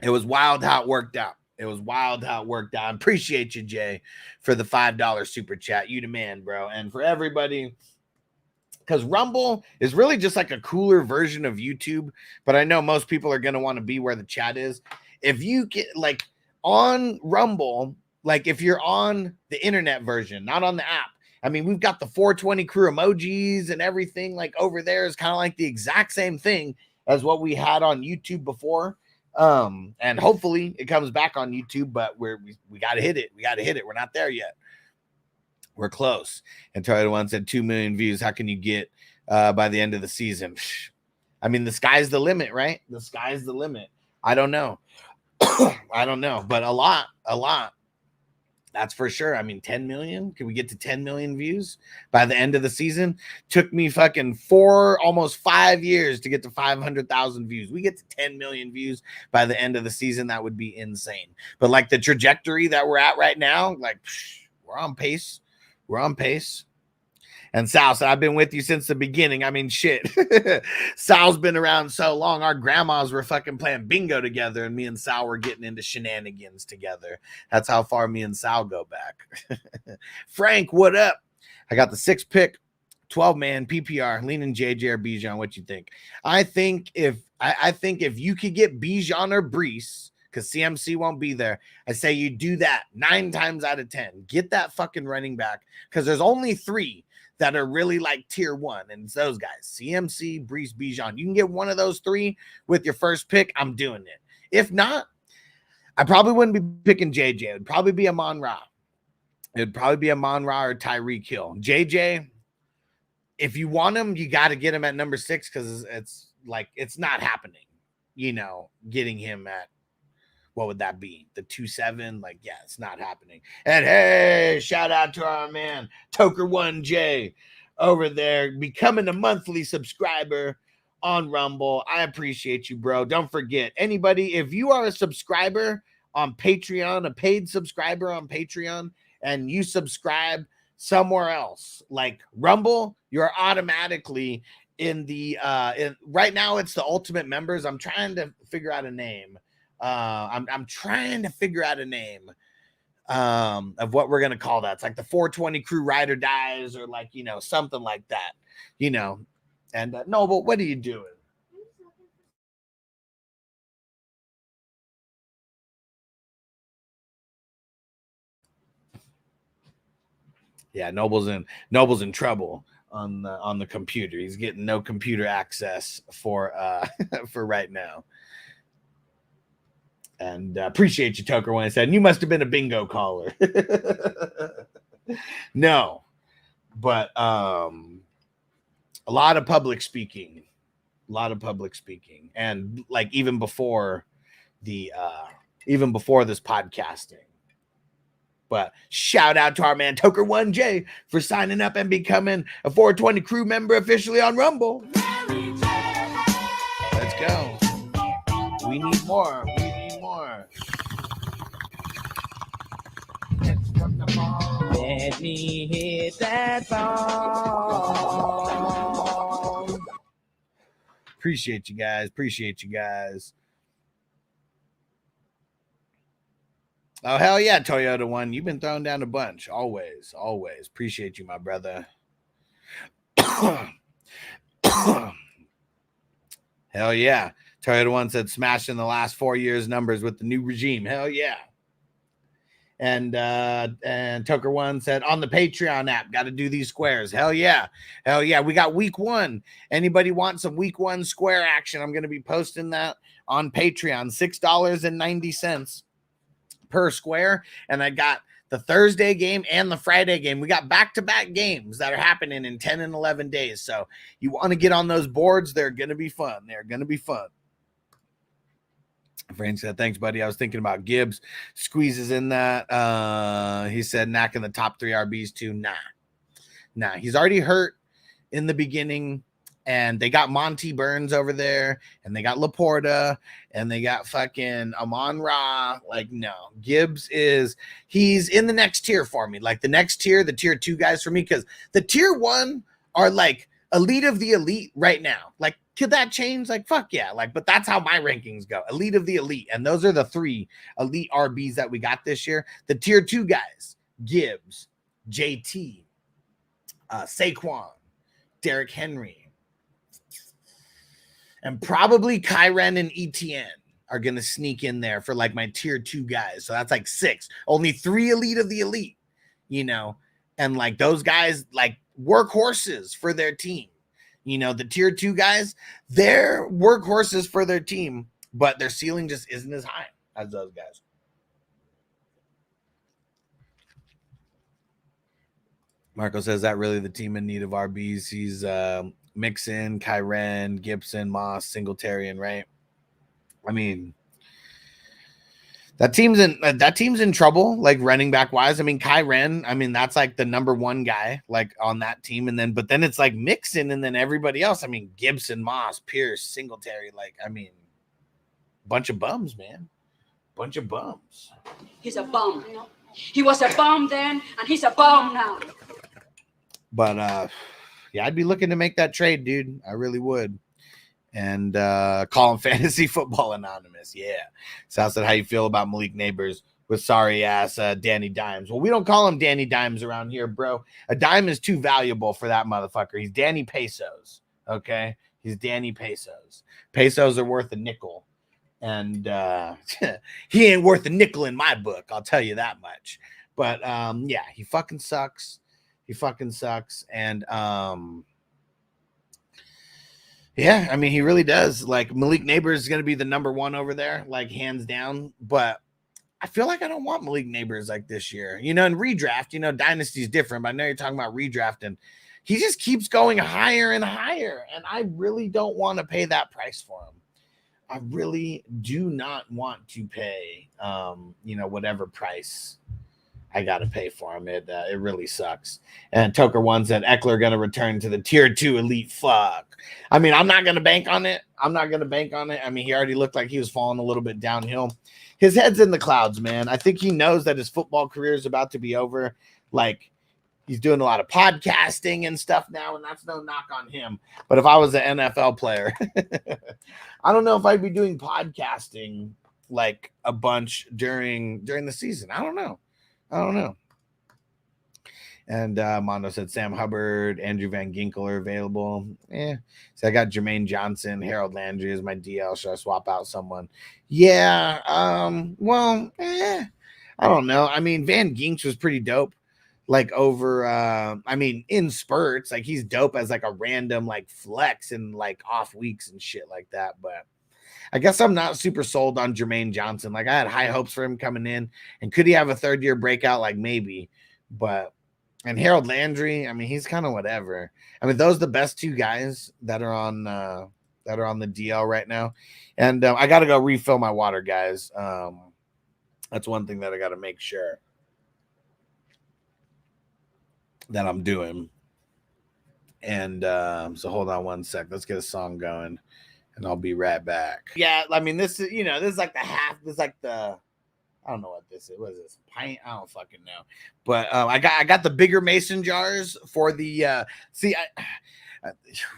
It was wild how it worked out. I appreciate you, Jay, for the $5 super chat. You the man, bro. And for everybody, because Rumble is really just like a cooler version of YouTube. But I know most people are going to want to be where the chat is. If you get like on Rumble, like if you're on the internet version, not on the app. I mean, we've got the 420 crew emojis and everything like over there is kind of like the exact same thing as what we had on YouTube before. And hopefully it comes back on YouTube, but we got to hit it. We're not there yet. We're close. And Toyota One said 2 million views. How can you get by the end of the season? I mean, the sky's the limit, right? The sky's the limit. I don't know. But a lot. That's for sure. I mean, 10 million. Can we get to 10 million views by the end of the season? Took me fucking almost 5 years to get to 500,000 views. We get to 10 million views by the end of the season. That would be insane. But like the trajectory that we're at right now, like we're on pace. And Sal said, I've been with you since the beginning. I mean, shit. Sal's been around so long. Our grandmas were fucking playing bingo together, and me and Sal were getting into shenanigans together. That's how far me and Sal go back. Frank, what up? I got the 6 pick 12-man PPR, leaning JJ or Bijan. What you think? I think if you could get Bijan or Brees, because CMC won't be there, I say you do that 9 times out of 10. Get that fucking running back, because there's only 3 that are really like tier 1, and it's those guys: CMC, Brees, Bijan. You can get one of those 3 with your first pick. I'm doing it. If not, I probably wouldn't be picking JJ. It would probably be Amon-Ra. It would probably be Amon-Ra or Tyreek Hill. JJ, if you want him, you got to get him at number 6, because it's like, it's not happening, you know, getting him at, what would that be? The 2-7? Like, yeah, it's not happening. And hey, shout out to our man, Toker1J over there, becoming a monthly subscriber on Rumble. I appreciate you, bro. Don't forget, anybody, if you are a subscriber on Patreon, a paid subscriber on Patreon, and you subscribe somewhere else like Rumble, you're automatically in the right now it's the ultimate members. I'm trying to figure out a name. I'm trying to figure out a name of what we're gonna call that. It's like the 420 crew ride or dies, or like, you know, something like that, you know. And no, but what are you doing? Yeah, Noble's in trouble on the computer. He's getting no computer access for for right now. And appreciate you, Tucker, when I said you must have been a bingo caller. No, but a lot of public speaking, and like even before this podcasting. But shout out to our man Toker1J for signing up and becoming a 420 crew member officially on Rumble. Let's go. We need more. Let me hit that song. Appreciate you guys. Oh, hell yeah, Toyota One. You've been thrown down a bunch. Always. Appreciate you, my brother. Hell yeah. Toyota One said smashing the last 4 years' numbers with the new regime. Hell yeah. And Tucker One said on the Patreon app, got to do these squares. Hell yeah. We got week 1. Anybody want some week 1 square action? I'm going to be posting that on Patreon. $6.90 per square. And I got the Thursday game and the Friday game. We got back-to-back games that are happening in 10 and 11 days. So you want to get on those boards. They're going to be fun. Frank said, thanks, buddy. I was thinking about Gibbs. Squeezes in that. He said, knocking the top 3 RBs too. Nah. He's already hurt in the beginning. And they got Monty Burns over there. And they got Laporta. And they got fucking Amon-Ra. Like, no. Gibbs he's in the next tier for me. Like, the next tier, the tier 2 guys for me. Because the tier 1 are, like, elite of the elite right now. Like, could that change? Like, fuck yeah. Like, but that's how my rankings go. Elite of the elite. And those are the 3 elite RBs that we got this year. The tier 2 guys, Gibbs, JT, Saquon, Derrick Henry, and probably Kyren and ETN are going to sneak in there for like my tier 2 guys. So that's like 6. Only 3 elite of the elite, you know, and like those guys, like workhorses for their team. You know, the tier 2 guys, they're workhorses for their team, but their ceiling just isn't as high as those guys. Marco says that really the team in need of RBs. He's Mixon, Kyren, Gibson, Moss, Singletarian, right? I mean, that team's in trouble, like running back wise. I mean, Kyren, I mean, that's like the number 1 guy, like on that team. But then it's like Mixon and then everybody else. I mean, Gibson, Moss, Pierce, Singletary, like, I mean, bunch of bums, man. Bunch of bums. He's a bum. He was a bum then, and he's a bum now. But yeah, I'd be looking to make that trade, dude. I really would. And call him Fantasy Football Anonymous. Yeah. Sal said, how you feel about Malik Neighbors with sorry ass Danny Dimes. Well, we don't call him Danny Dimes around here, bro. A dime is too valuable for that motherfucker. He's Danny Pesos. Okay, he's Danny Pesos. Pesos are worth a nickel, and he ain't worth a nickel in my book. I'll tell you that much. But yeah, he fucking sucks. He fucking sucks, and yeah, I mean, he really does. Like, Malik Neighbors is going to be the number one over there, like, hands down. But I feel like I don't want Malik Neighbors like this year. You know, in redraft, you know, Dynasty is different, but I know you're talking about redraft, and he just keeps going higher and higher, and I really don't want to pay that price for him. I really do not want to pay, you know, whatever price I got to pay for him. It really sucks. And Toker One said Eckler going to return to the tier 2 elite. Fuck. I mean, I'm not going to bank on it. I mean, he already looked like he was falling a little bit downhill. His head's in the clouds, man. I think he knows that his football career is about to be over. Like, he's doing a lot of podcasting and stuff now, and that's no knock on him. But if I was an NFL player, I don't know if I'd be doing podcasting like a bunch during the season. I don't know. And Mondo said Sam Hubbard, Andrew Van Ginkel are available. So I got Jermaine Johnson, Harold Landry is my DL. Should I swap out someone? Yeah. Well, I don't know. I mean, Van Ginks was pretty dope. Like over, I mean, in spurts, like he's dope as like a random like flex and like off weeks and shit like that. But I guess I'm not super sold on Jermaine Johnson. Like, I had high hopes for him coming in, and could he have a third-year breakout? Like, maybe. But, and Harold Landry, I mean, he's kind of whatever. I mean, those are the best two guys that are on the DL right now. And I got to go refill my water, guys. That's one thing that I got to make sure that I'm doing. And so hold on one sec. Let's get a song going. And I'll be right back. Yeah, I mean, this is, you know, this is like I don't know what this is. What is this? Pint? I don't fucking know. But I got the bigger mason jars for the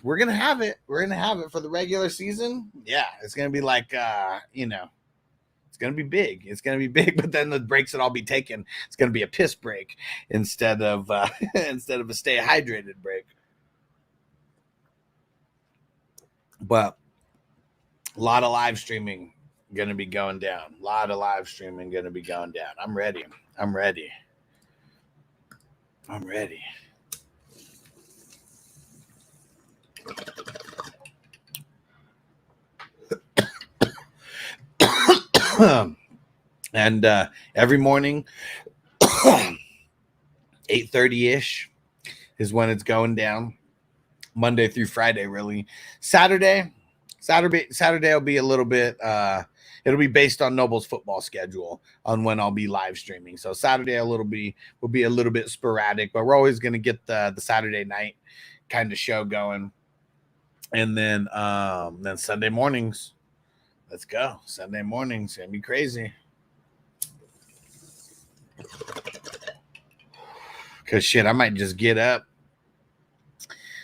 we're gonna have it. We're gonna have it for the regular season. Yeah, it's gonna be like you know, it's gonna be big. It's gonna be big, but then the breaks that I'll be taking, it's gonna be a piss break instead of a stay hydrated break. But a lot of live streaming going to be going down. I'm ready. And every morning, 8:30-ish is when it's going down. Monday through Friday, really. Saturday will be a little bit it'll be based on Noble's football schedule on when I'll be live streaming. So Saturday will be a little bit sporadic, but we're always going to get the Saturday night kind of show going. And then Sunday mornings. Let's go. Sunday mornings. Gonna be crazy. Cause shit, I might just get up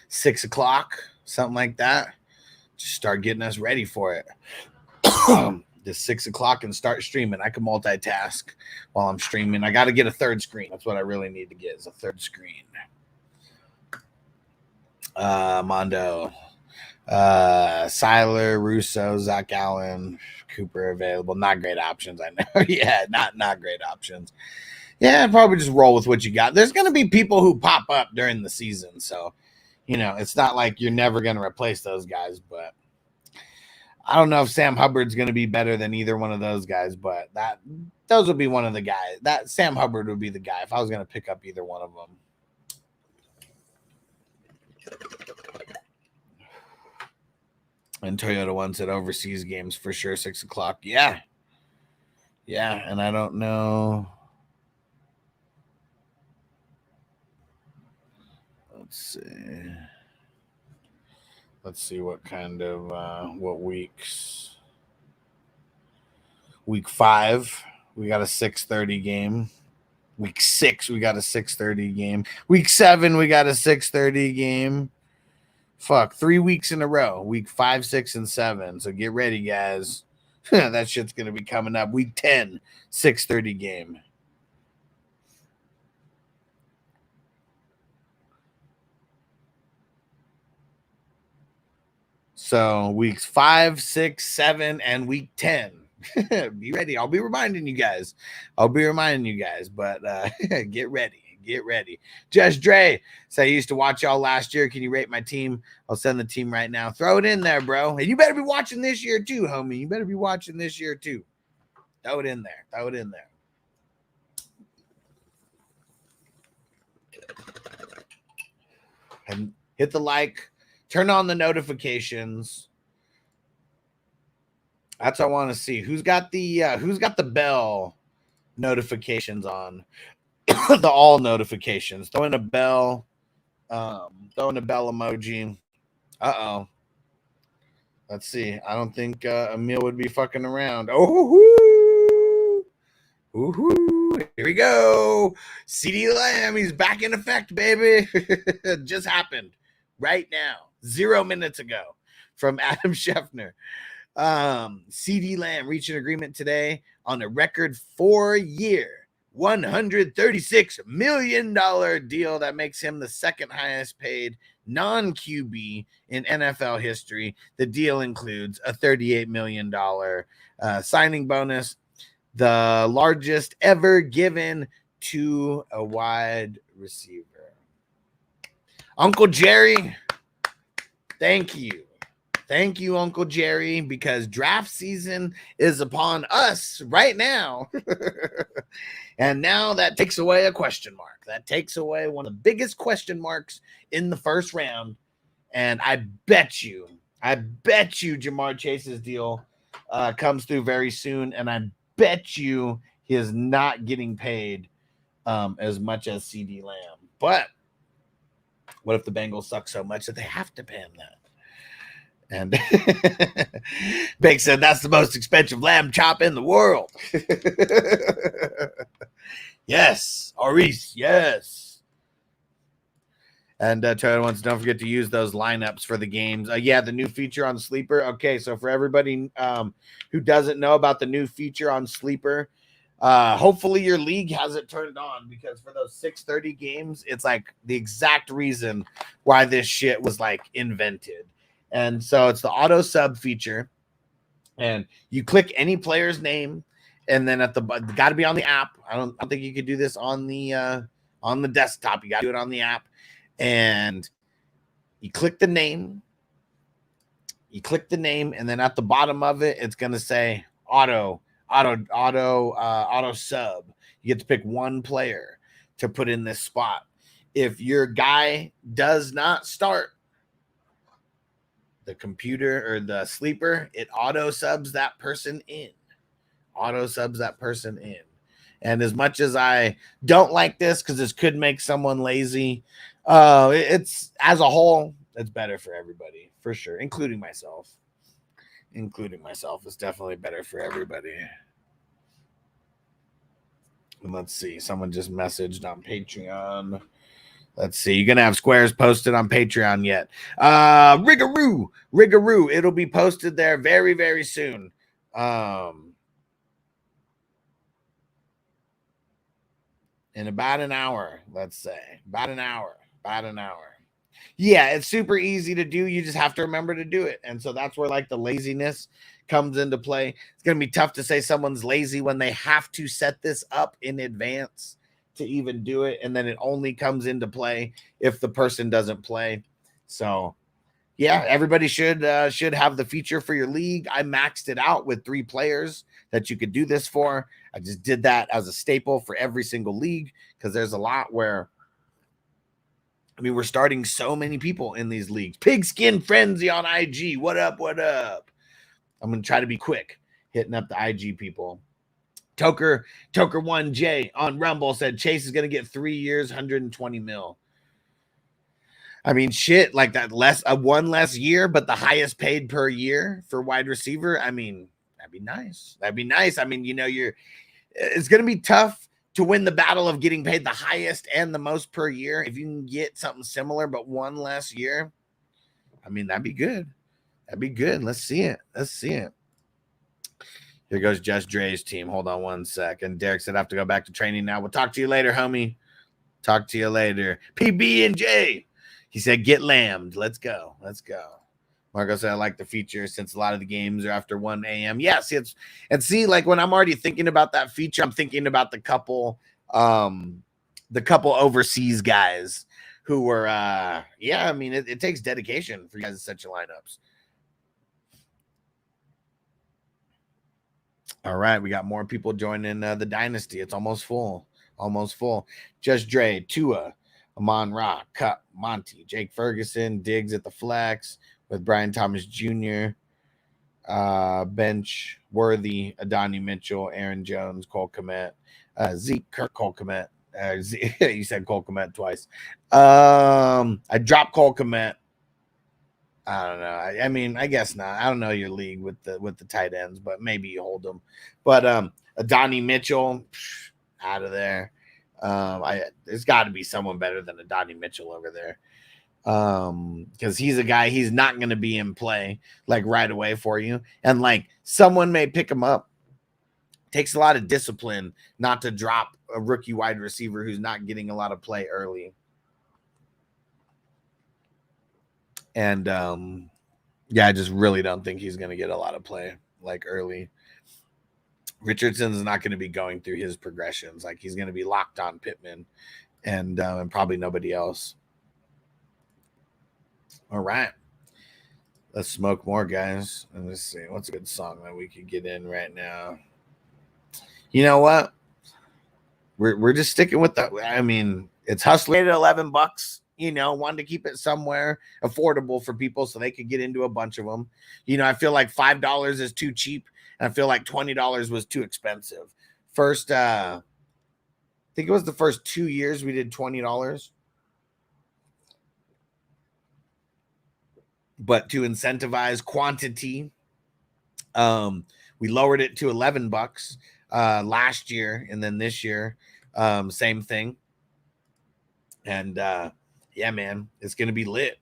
6 o'clock, something like that. Just start getting us ready for it. Just 6 o'clock and start streaming. I can multitask while I'm streaming. I got to get a third screen. That's what I really need to get, is a third screen. Mondo, Seiler, Russo, Zach Allen, Cooper available. Not great options, I know. Yeah, not great options. Yeah, I'd probably just roll with what you got. There's going to be people who pop up during the season, so you know, it's not like you're never going to replace those guys, but I don't know if Sam Hubbard's going to be better than either one of those guys, but those would be one of the guys. That Sam Hubbard would be the guy if I was going to pick up either one of them. And Toyota One said overseas games for sure, 6 o'clock. Yeah, and I don't know. Let's see what kind of what weeks. Week 5, we got a 6:30 game. Week 6, we got a 6:30 game. Week 7, we got a 6:30 game. Fuck, 3 weeks in a row. Week 5, 6, and 7. So get ready, guys. That shit's going to be coming up. Week 10, 6:30 game. So weeks 5, 6, 7, and week 10. Be ready. I'll be reminding you guys. But get ready. Get ready. Just Dre, say I used to watch y'all last year. Can you rate my team? I'll send the team right now. Throw it in there, bro. And you better be watching this year too, homie. You better be watching this year too. Throw it in there. Throw it in there. And hit the like. Turn on the notifications. That's what I want to see. Who's got the bell notifications on? The all notifications. Throw in a bell. Throw in a bell emoji. Uh-oh. Let's see. I don't think Emil would be fucking around. Oh, here we go. CD Lamb, he's back in effect, baby. It just happened right now, 0 minutes ago, from Adam Scheffner. CD Lamb reached an agreement today on a record 4-year, $136 million deal that makes him the second highest paid non-QB in NFL history. The deal includes a $38 million signing bonus, the largest ever given to a wide receiver. Uncle Jerry, thank you. Thank you, Uncle Jerry, because draft season is upon us right now. And now that takes away a question mark. That takes away one of the biggest question marks in the first round. And I bet you Jamar Chase's deal comes through very soon. And I bet you he is not getting paid as much as CD Lamb. But what if the Bengals suck so much that they have to pay him that? And Big said that's the most expensive lamb chop in the world. Yes, Maurice, yes. And Toyota wants, don't forget to use those lineups for the games. Yeah, the new feature on Sleeper. Okay, so for everybody who doesn't know about the new feature on Sleeper, hopefully your league has it turned on, because for those 6:30 games, it's like the exact reason why this shit was like invented. And so it's the auto sub feature, and you click any player's name, and then at the got to be on the app. I don't think you could do this on the desktop. You got to do it on the app, and you click the name. And then at the bottom of it, it's gonna say auto sub. You get to pick one player to put in this spot. If your guy does not start, the computer or the Sleeper, it auto subs that person in. And as much as I don't like this, because this could make someone lazy, it's as a whole, it's better for everybody, for sure, including myself. It's definitely better for everybody. And let's see, someone just messaged on Patreon. Let's see. You're going to have squares posted on Patreon yet. Rigaroo. It'll be posted there very, very soon. In about an hour, let's say. About an hour. Yeah, it's super easy to do. You just have to remember to do it. And so that's where like the laziness comes into play. It's going to be tough to say someone's lazy when they have to set this up in advance to even do it, and then it only comes into play if the person doesn't play. So yeah, everybody should have the feature for your league. I maxed it out with 3 players that you could do this for. I just did that as a staple for every single league, because there's a lot where, I mean, we're starting so many people in these leagues. Pigskin Frenzy on IG, what up? I'm gonna try to be quick hitting up the IG people. Toker 1J on Rumble said Chase is going to get 3 years, 120 mil. I mean, shit, like that, one less year, but the highest paid per year for wide receiver. I mean, that'd be nice. I mean, it's going to be tough to win the battle of getting paid the highest and the most per year. If you can get something similar, but one less year, I mean, that'd be good. Let's see it. Here goes Just Dre's team. Hold on one second. Derek said I have to go back to training now. We'll talk to you later, homie. Talk to you later. PB and J. He said, get lambed. Let's go. Let's go. Marco said, I like the feature since a lot of the games are after 1 a.m. Yes, see, like when I'm already thinking about that feature, I'm thinking about the couple overseas guys who were, yeah, I mean, it takes dedication for you guys to set your lineups. All right, we got more people joining the Dynasty. It's almost full. Almost full. Just Dre, Tua, Amon Ra, Cup, Monty, Jake Ferguson, Diggs at the flex with Brian Thomas Jr., Bench, Worthy, Adonai Mitchell, Aaron Jones, Cole Kmet, Zeke, Kirk, Cole Kmet. You said Cole Kmet twice. I dropped Cole Kmet. I don't know. I mean, I guess not. I don't know your league with the tight ends, but maybe you hold them. But Adonai Mitchell, out of there. There's got to be someone better than Adonai Mitchell over there. Because he's a guy, he's not going to be in play like right away for you. And like someone may pick him up. Takes a lot of discipline not to drop a rookie wide receiver who's not getting a lot of play early. And yeah, I just really don't think he's going to get a lot of play like early. Richardson's not going to be going through his progressions. Like he's going to be locked on Pittman and probably nobody else. All right. Let's smoke more, guys. And let's see. What's a good song that we could get in right now? You know what? We're just sticking with that. I mean, it's Hustler at $11. You know, wanted to keep it somewhere affordable for people so they could get into a bunch of them. You know, I feel like $5 is too cheap, and I feel like $20 was too expensive. First, I think it was the first 2 years we did $20. But to incentivize quantity, we lowered it to $11 last year, and then this year, same thing. And yeah, man, it's gonna be lit.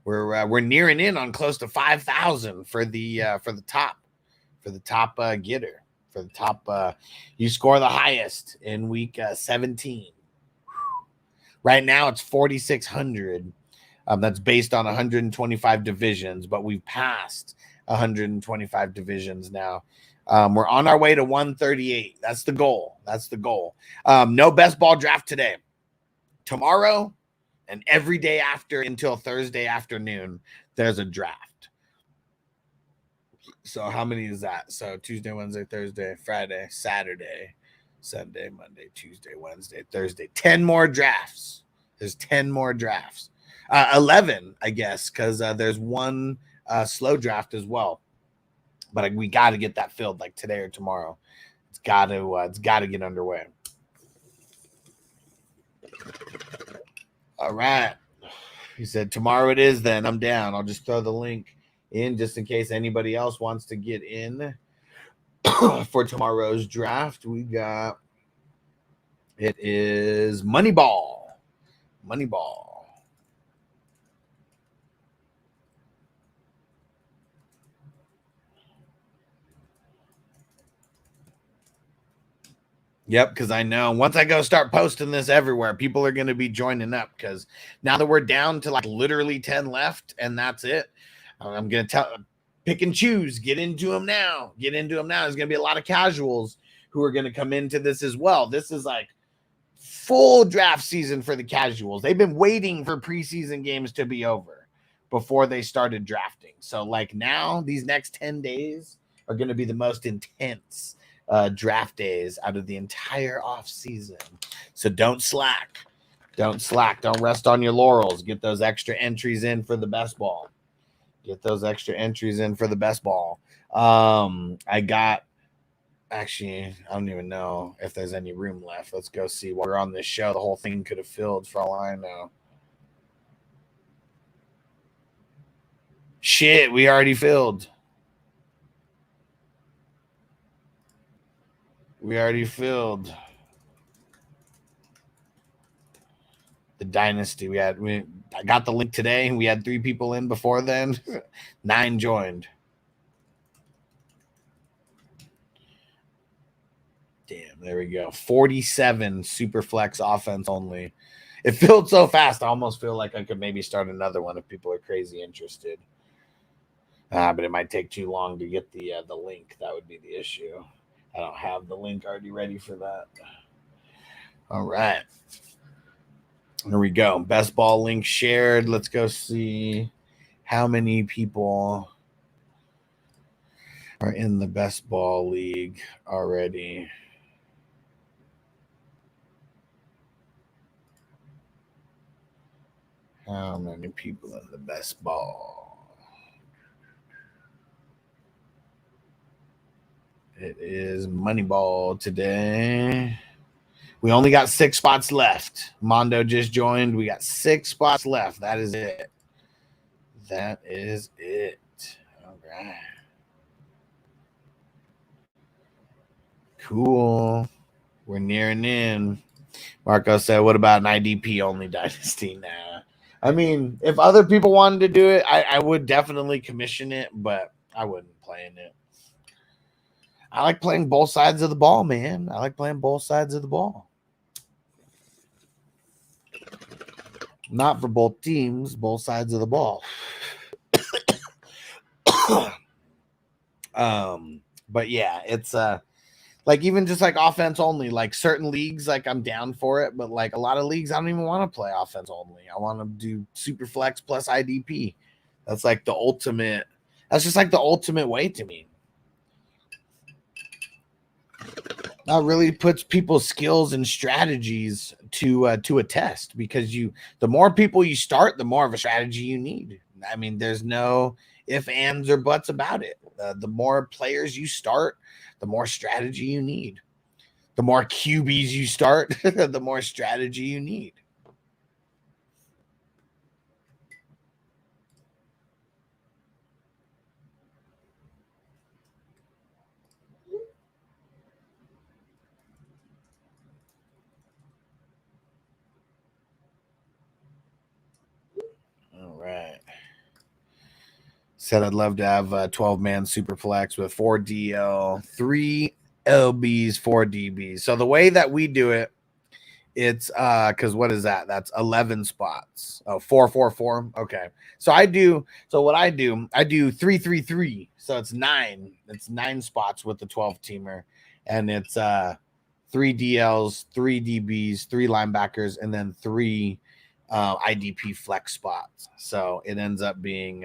We're nearing in on close to 5,000 for the top getter, for the top. You score the highest in week 17. Right now it's 4,600. That's based on 125 divisions, but we've passed 125 divisions now. We're on our way to 138. That's the goal. That's the goal. No best ball draft today. Tomorrow and every day after until Thursday afternoon, there's a draft. So how many is that? So Tuesday, Wednesday, Thursday, Friday, Saturday, Sunday, Monday, Tuesday, Wednesday, Thursday. 10 more drafts. There's 10 more drafts. 11, I guess, because there's one slow draft as well. But we got to get that filled like today or tomorrow. It's got to get underway. All right. He said, tomorrow it is then. I'm down. I'll just throw the link in just in case anybody else wants to get in for tomorrow's draft. It is Moneyball. Moneyball. Yep, because I know once I go start posting this everywhere, people are going to be joining up because now that we're down to like literally 10 left and that's it, I'm going to pick and choose, get into them now. There's going to be a lot of casuals who are going to come into this as well. This is like full draft season for the casuals. They've been waiting for preseason games to be over before they started drafting. So like now these next 10 days are going to be the most intense draft days out of the entire off season. So don't slack. Don't rest on your laurels. Get those extra entries in for the best ball. I don't even know if there's any room left. Let's go see. While we're on this show, the whole thing could have filled for all I know. Shit, we already filled. The Dynasty. I got the link today. We had 3 people in before then. 9 joined. There we go. 47 super flex offense only. It filled so fast. I almost feel like I could maybe start another one if people are crazy interested. But it might take too long to get the link. That would be the issue. I don't have the link already ready for that. All right. Here we go. Best ball link shared. Let's go see how many people are in the best ball league already. How many people in the best ball? It is Moneyball today. We only got 6 spots left. Mondo just joined. We got 6 spots left. That is it. That is it. All right. Cool. We're nearing in. Marco said, what about an IDP only dynasty now? I mean, if other people wanted to do it, I would definitely commission it, but I wouldn't play in it. I like playing both sides of the ball, man. I like playing both sides of the ball. Not for both teams, both sides of the ball. But yeah, it's like even just like offense only, like certain leagues, like I'm down for it, but like a lot of leagues, I don't even want to play offense only. I want to do super flex plus IDP. That's like the ultimate. That's just like the ultimate way to me. That really puts people's skills and strategies to a test, because the more people you start, the more of a strategy you need. I mean, there's no ifs, ands, or buts about it. The more players you start, the more strategy you need. The more QBs you start, the more strategy you need. All right. Said I'd love to have a 12-man super flex with 4 DL, 3 LBs, 4 DBs. So the way that we do it, it's because what is that? That's 11 spots. Oh, 4, 4, 4. Okay. So what I do 3, 3, 3. So it's 9. It's 9 spots with the 12-teamer. And it's 3 DLs, 3 DBs, 3 linebackers, and then 3 IDP flex spots. So it ends up being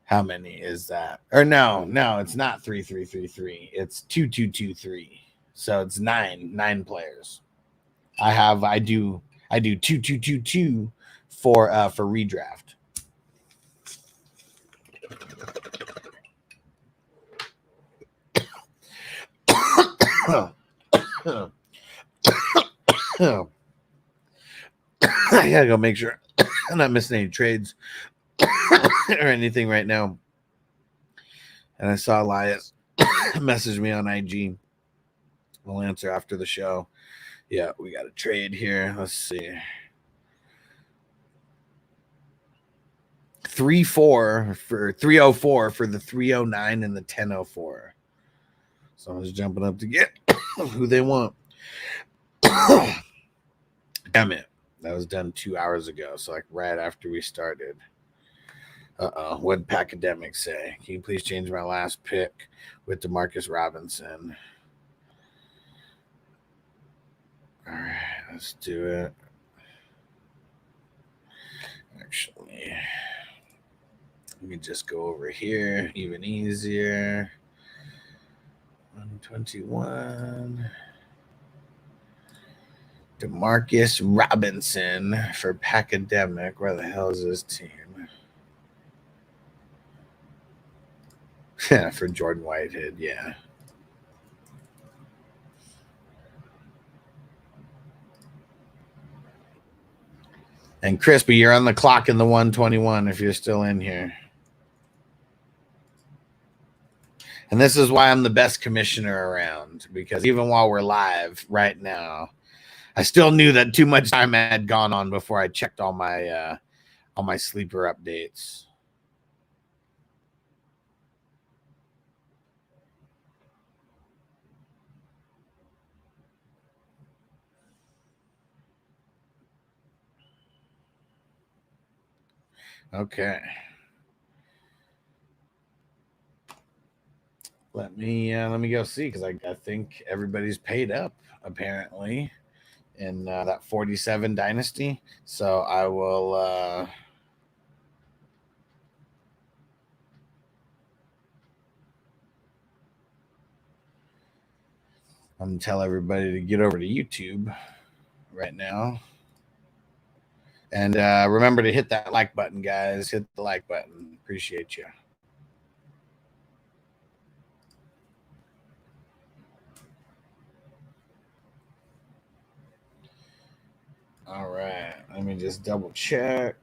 how many is that? Or no, it's not 3, 3, 3, 3. It's 2, 2, 2, 3. So it's 9 players. I do 2, 2, 2, 2 for redraft. I gotta go make sure I'm not missing any trades or anything right now. And I saw Elias message me on IG. We'll answer after the show. Yeah, we got a trade here. Let's see. 3-4 for 304 for the 309 and the 1004. So I was jumping up to get who they want. Damn it. That was done 2 hours ago. So like right after we started. What did Pacademic say? Can you please change my last pick with DeMarcus Robinson? All right, let's do it. Actually, let me just go over here. Even easier. 121. DeMarcus Robinson for Pacademic. Where the hell is his team? Yeah, for Jordan Whitehead, yeah. And Crispy, you're on the clock in the 121 if you're still in here. And this is why I'm the best commissioner around, because even while we're live right now, I still knew that too much time had gone on before I checked all my sleeper updates. Okay. Let me go see, because I think everybody's paid up apparently in that 47 dynasty. So I will I'm gonna tell everybody to get over to YouTube right now. And remember to hit that like button, guys. Hit the like button. Appreciate you. All right. Let me just double check.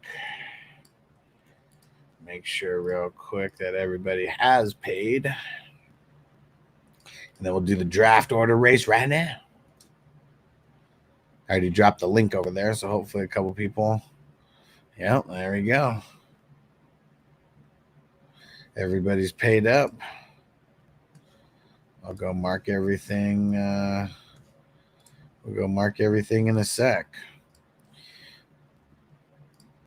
Make sure real quick that everybody has paid. And then we'll do the draft order race right now. I already dropped the link over there, so hopefully a couple people. Yep, there we go. Everybody's paid up. I'll go mark everything. We'll go mark everything in a sec.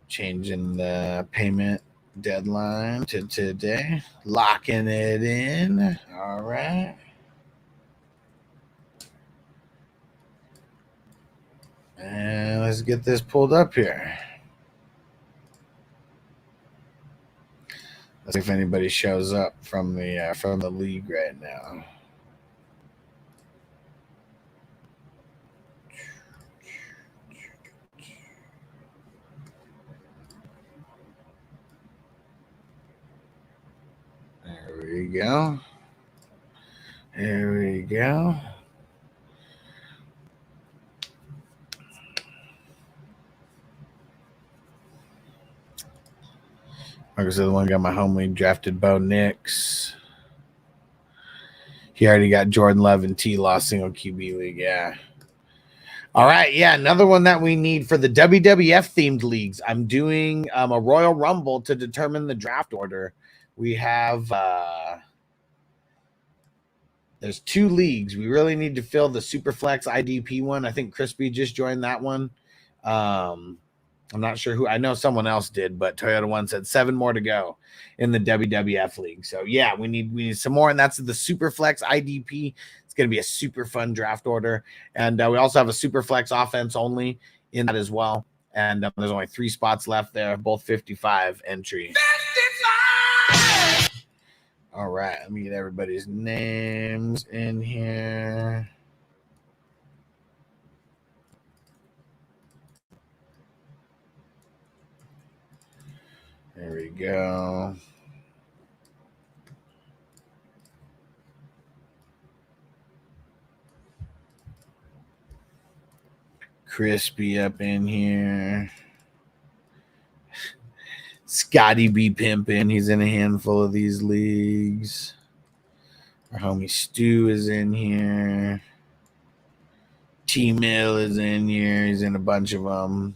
Changing the payment deadline to today. Locking it in. All right. And let's get this pulled up here. Let's see if anybody shows up from the league right now. There we go. There we go. Like I said, the one got my home league drafted Bo Nix. He already got Jordan Love and T-Law single QB league. Yeah. All right. Yeah. Another one that we need for the WWF themed leagues. I'm doing a Royal Rumble to determine the draft order. We have there's 2 leagues. We really need to fill the Superflex IDP one. I think Crispy just joined that one. I'm not sure who. I know someone else did, but Toyota One said 7 more to go in the WWF league. So yeah, we need some more, and that's the Superflex IDP. It's going to be a super fun draft order, and we also have a Superflex offense only in that as well. And there's only 3 spots left there, both 55 entry. 55! All right, let me get everybody's names in here. There we go. Crispy up in here. Scotty B. Pimpin'. He's in a handful of these leagues. Our homie Stu is in here. T-Mill is in here. He's in a bunch of them.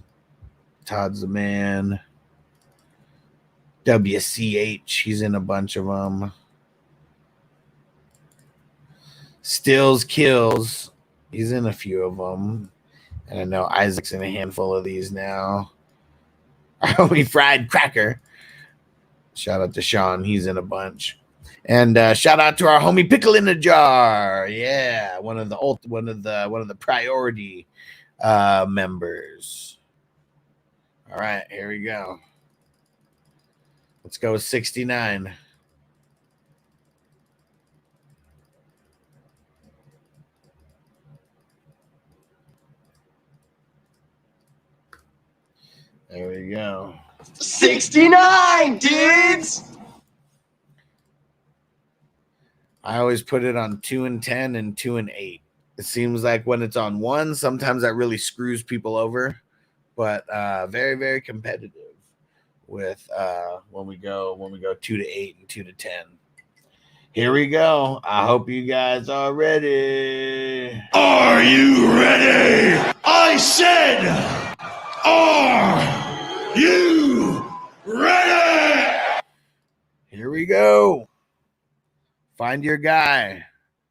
Todd's the man. WCH, he's in a bunch of them. Stills Kills, he's in a few of them. And I know Isaac's in a handful of these now. Our homie Fried Cracker. Shout out to Sean, he's in a bunch. And shout out to our homie Pickle in a Jar. Yeah, one of the priority members. All right, here we go. Let's go with 69. There we go. 69, dudes! I always put it on 2 and 10 and 2 and 8. It seems like when it's on 1, sometimes that really screws people over, but very, very competitive with when we go 2 to 8 and 2 to 10. Here we go. I hope you guys are ready. Are you ready? I said, are you ready? Here we go. Find your guy.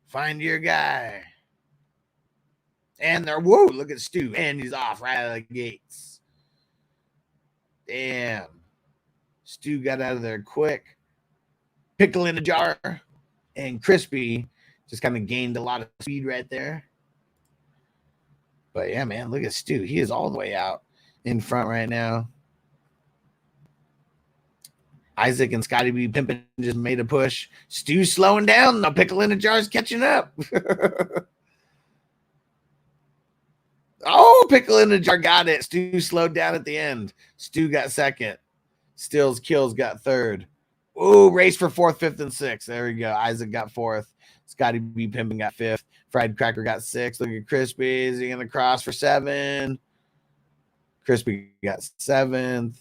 Find your guy. And they're, whoa, look at Stu. And he's off right out of the gates. Damn. Stu got out of there quick. Pickle in a jar. And Crispy just kind of gained a lot of speed right there. But yeah, man, look at Stu. He is all the way out in front right now. Isaac and Scotty B. Pimpin just made a push. Stu's slowing down. Now Pickle in a jar is catching up. Oh, Pickle in a jar got it. Stu slowed down at the end. Stu got second. Stills Kills got third. Ooh, race for fourth, fifth, and sixth. There we go. Isaac got fourth. Scotty B. Pimpin got fifth. Fried Cracker got sixth. Look at Crispy. Is he going to cross for 7? Crispy got 7th.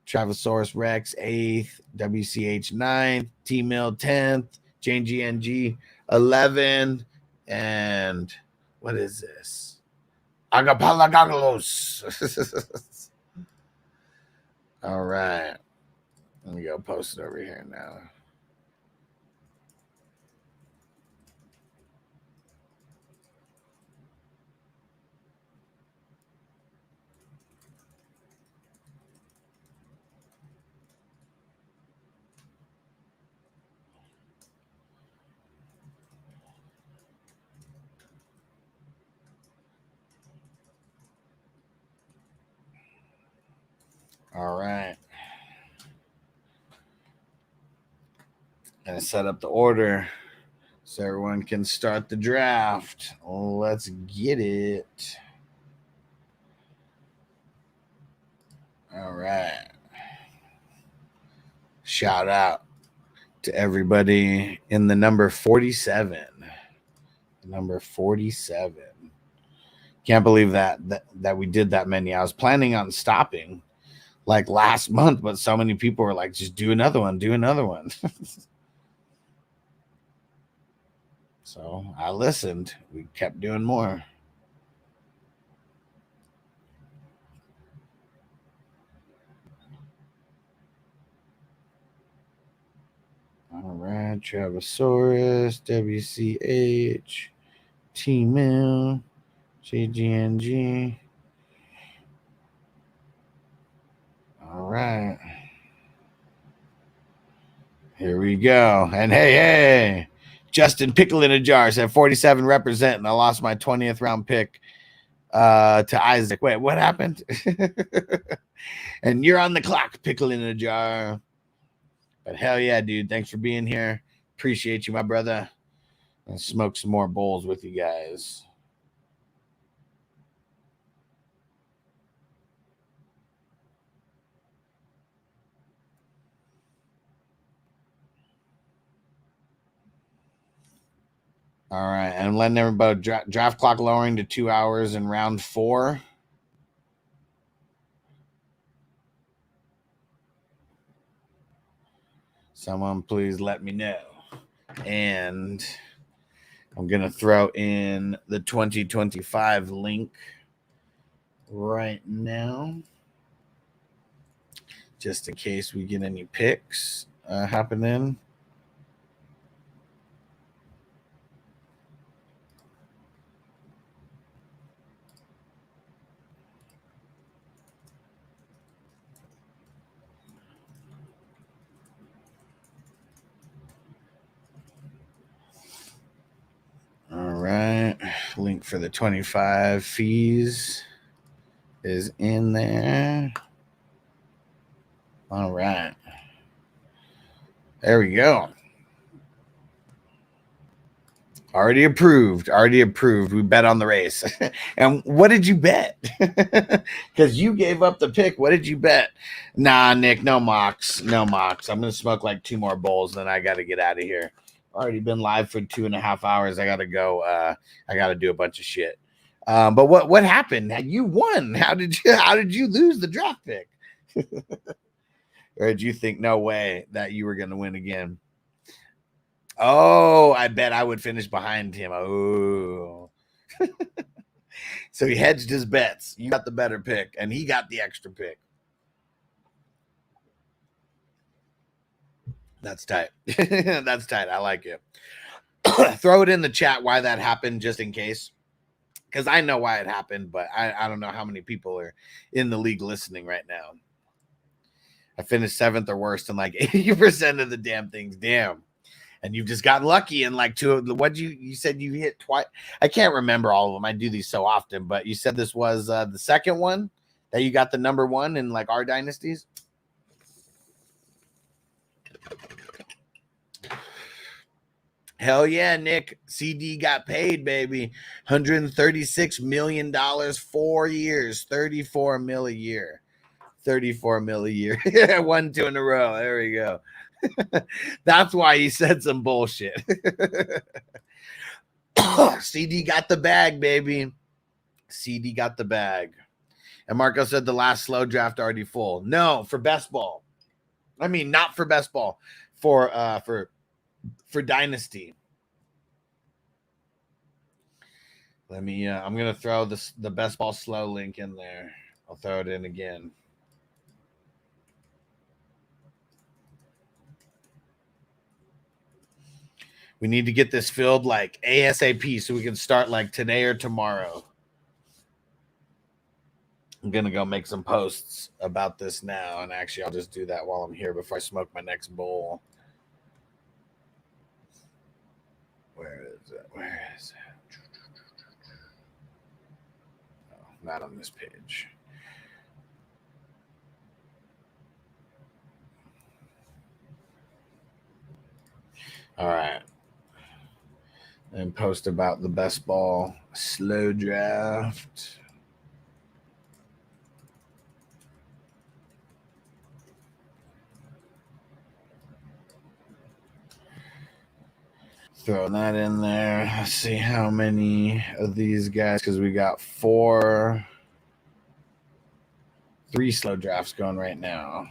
Travasaurus Rex 8th. WCH 9th. T-Mill 10th. Jane GNG 11th. And what is this? Agapalagagalos. All right. Let me go post it over here now. All right. Gonna set up the order so everyone can start the draft. Let's get it. All right. Shout out to everybody in the number 47. Number 47. Can't believe that we did that many. I was planning on stopping like last month, but so many people were like, just do another one, do another one. So I listened. We kept doing more. All right, Travasaurus, WCH, T-Mill, JGNG. All right. Here we go. And hey, Justin Pickle in a jar said 47 representing. I lost my 20th round pick to Isaac. Wait, what happened? And you're on the clock, Pickle in a jar. But hell yeah, dude. Thanks for being here. Appreciate you, my brother. And smoke some more bowls with you guys. All right, and letting everybody draft clock lowering to 2 hours in round 4. Someone please let me know. And I'm going to throw in the 2025 link right now, just in case we get any picks happening. All right, link for the 25 fees is in there. All right, there we go. Already approved. We bet on the race. And what did you bet? Because you gave up the pick. What did you bet? Nah, Nick, no mocks. I'm going to smoke like 2 more bowls, then I got to get out of here. Already been live for 2.5 hours. I got to go. I got to do a bunch of shit. But what happened? You won. How did you lose the draft pick? Or did you think no way that you were going to win again? Oh, I bet I would finish behind him. Oh. So he hedged his bets. You got the better pick, and he got the extra pick. That's tight. That's tight. I like it. Throw it in the chat why that happened, just in case. Because I know why it happened, but I don't know how many people are in the league listening right now. I finished 7th or worse in like 80% of the damn things. Damn. And you've just gotten lucky in like 2 of the, what you said you hit twice. I can't remember all of them. I do these so often, but you said this was the second one that you got the number 1 in like our dynasties. Hell yeah, Nick. CD got paid, baby. $136 million, 4 years, 34 mil a year. 34 mil a year. 1, 2 in a row. There we go. That's why he said some bullshit. CD got the bag, baby. CD got the bag. And Marco said the last slow draft already full. No, for best ball. I mean, not for best ball. For Dynasty. Let me I'm gonna throw the best ball slow link in there. I'll throw it in again. We need to get this filled like ASAP so we can start like today or tomorrow. I'm gonna go make some posts about this now, and actually I'll just do that while I'm here before I smoke my next bowl. Where is it? Where is it? Oh, not on this page. All right. And post about the best ball slow draft. Throw that in there. Let's see how many of these guys, because we got 3 slow drafts going right now.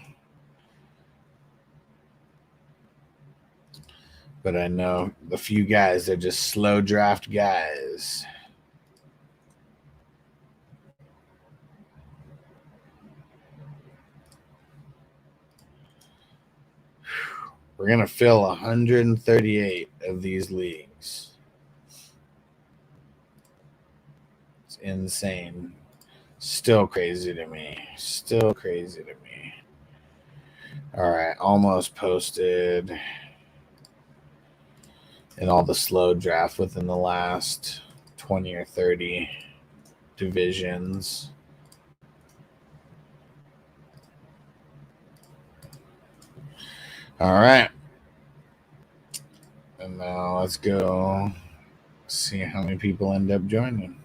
But I know a few guys, they're just slow draft guys. We're going to fill 138 of these leagues. It's insane. Still crazy to me. Still crazy to me. All right, almost posted. And all the slow draft within the last 20 or 30 divisions. All right. And now let's go see how many people end up joining.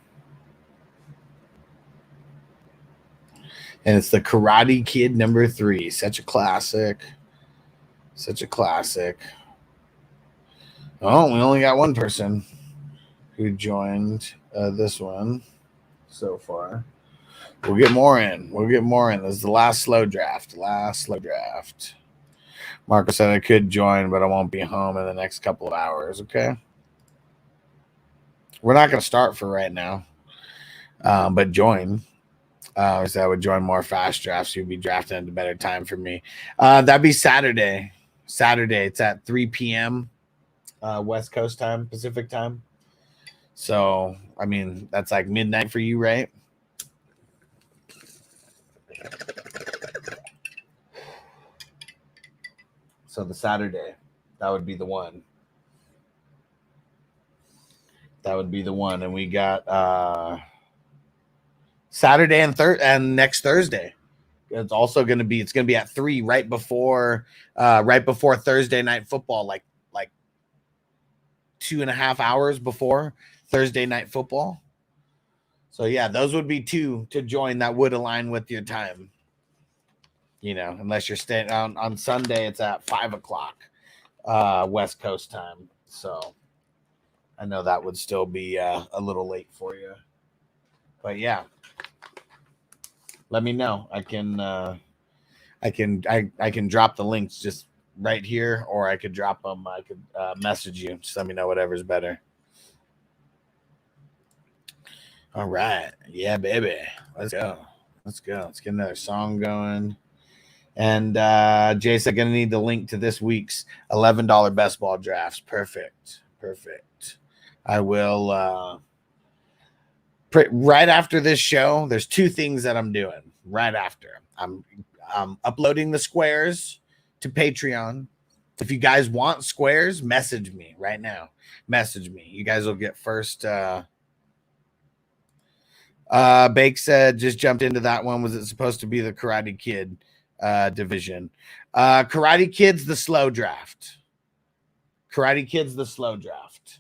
And it's the Karate Kid number 3. Such a classic. Such a classic. Oh, we only got one person who joined this one so far. We'll get more in. We'll get more in. This is the last slow draft. Last slow draft. Marco said I could join, but I won't be home in the next couple of hours, okay? We're not going to start for right now, but join. So I would join more fast drafts. You'd be drafting at a better time for me. That'd be Saturday. Saturday. It's at 3 p.m. West Coast time, Pacific time. So, I mean, that's like midnight for you, right? So the Saturday, that would be the one. That would be the one. And we got Saturday and next Thursday. It's also going to be, it's going to be at 3 right before Thursday night football, like 2.5 hours before Thursday night football. So yeah, those would be 2 to join that would align with your time. You know, unless you're staying on Sunday, it's at 5 o'clock West Coast time. So I know that would still be a little late for you. But yeah, let me know. I can drop the links just right here, or I could drop them. I could message you. Just let me know whatever's better. All right. Yeah, baby. Let's go. Let's go. Let's get another song going. And Jason, going to need the link to this week's $11 best ball drafts. Perfect. Perfect. I will right after this show. There's 2 things that I'm doing right after. uploading the squares to Patreon. If you guys want squares, message me right now. Message me. You guys will get first. Bake said, just jumped into that one. Was it supposed to be the Karate Kid division? Karate Kid's the slow draft. Karate Kid's the slow draft.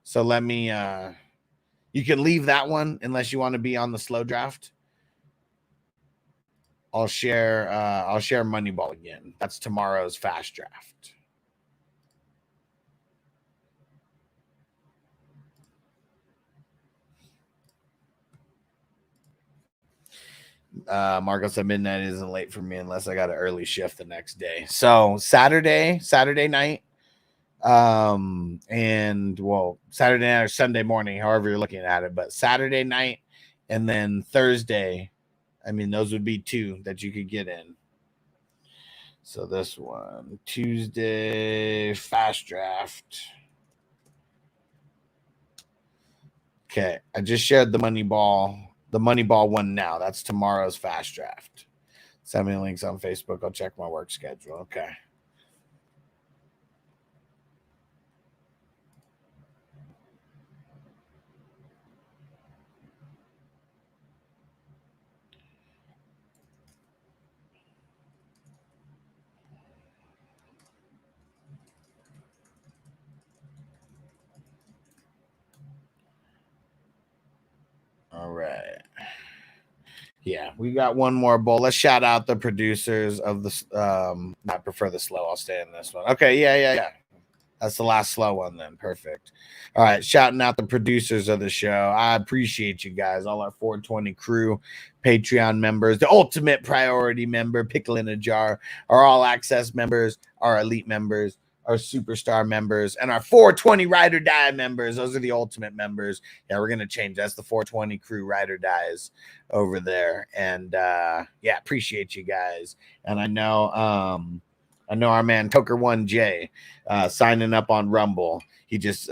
So let me, you can leave that one unless you want to be on the slow draft. I'll share Moneyball again. That's tomorrow's fast draft. Marco said midnight isn't late for me unless I got an early shift the next day. So Saturday night, and well, Saturday night or Sunday morning, however you're looking at it, but Saturday night and then Thursday, I mean, those would be two that you could get in. So this one, Tuesday fast draft. Okay, I just shared the Moneyball one now. That's tomorrow's fast draft. Send me links on Facebook. I'll check my work schedule. Okay. All right. Yeah, we got one more bowl. Let's shout out the producers of the I prefer the slow. I'll stay in this one. Okay, yeah. That's the last slow one then. Perfect. All right, shouting out the producers of the show. I appreciate you guys, all our 420 crew, Patreon members, the ultimate priority member, Pickle in a Jar, our all access members, our elite members, our superstar members, and our 420 Ride or Die members. Those are the ultimate members. Yeah, we're gonna change. That's the 420 crew Ride or Dies over there. And yeah, appreciate you guys. And I know our man Coker1J signing up on Rumble. He just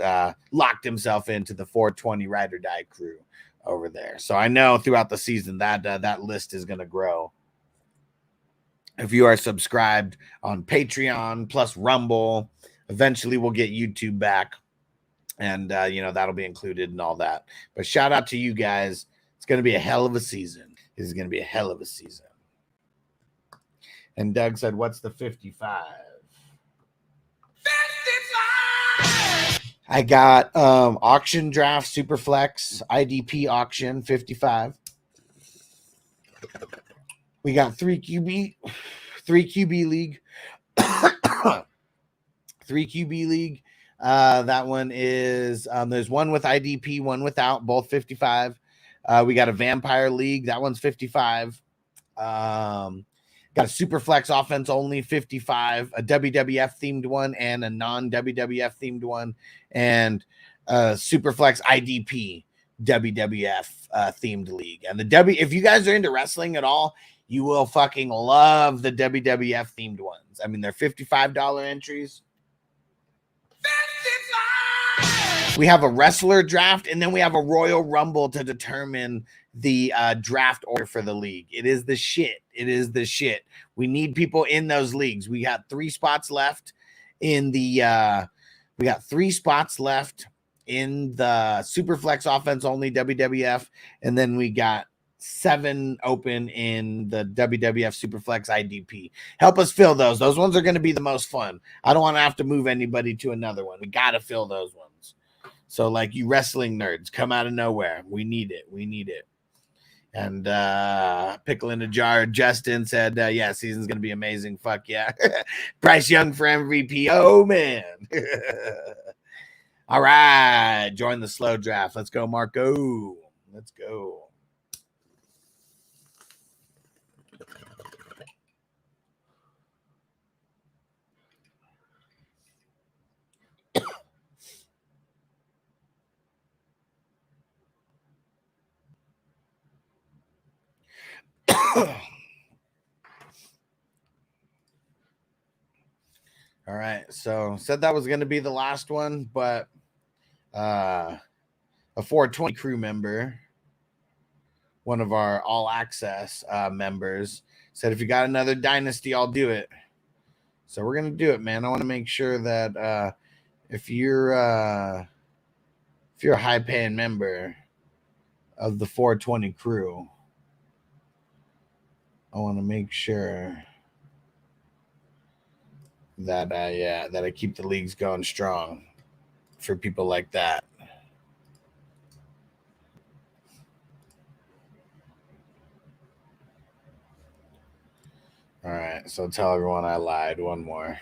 locked himself into the 420 Ride or Die crew over there. So I know throughout the season that list is gonna grow. If you are subscribed on Patreon plus Rumble, eventually we'll get YouTube back. And, that'll be included and all that. But shout out to you guys. It's going to be a hell of a season. This is going to be a hell of a season. And Doug said, what's the 55? 55! I got auction draft, Superflex, IDP auction, 55. We got 3 QB league. 3 QB league. That one is there's one with IDP, one without, both 55. We got a vampire league, that one's 55. Got a Superflex offense only, 55, a WWF themed one and a non-WWF themed one, and Superflex IDP WWF themed league. And if you guys are into wrestling at all, you will fucking love the WWF themed ones. I mean, they're $55 entries. 55! We have a wrestler draft, and then we have a Royal Rumble to determine the draft order for the league. It is the shit. It is the shit. We need people in those leagues. We got 3 spots left in the Superflex offense only WWF, and then we got 7 open in the WWF Superflex IDP. Help us fill those. Those ones are going to be the most fun. I don't want to have to move anybody to another one. We got to fill those ones. So, like, you wrestling nerds, come out of nowhere. We need it. We need it. And Pickle in a Jar, Justin said, yeah, season's going to be amazing. Fuck yeah. Bryce Young for MVP. Oh, man. All right. Join the slow draft. Let's go, Marco. Let's go. All right, so said that was going to be the last one, but a 420 crew member one of our all access members, said, if you got another dynasty, I'll do it. So we're going to do it, man. I want to make sure that if you're a high paying member of the 420 crew, I want to make sure that I keep the leagues going strong for people like that. All right, so tell everyone I lied. One more.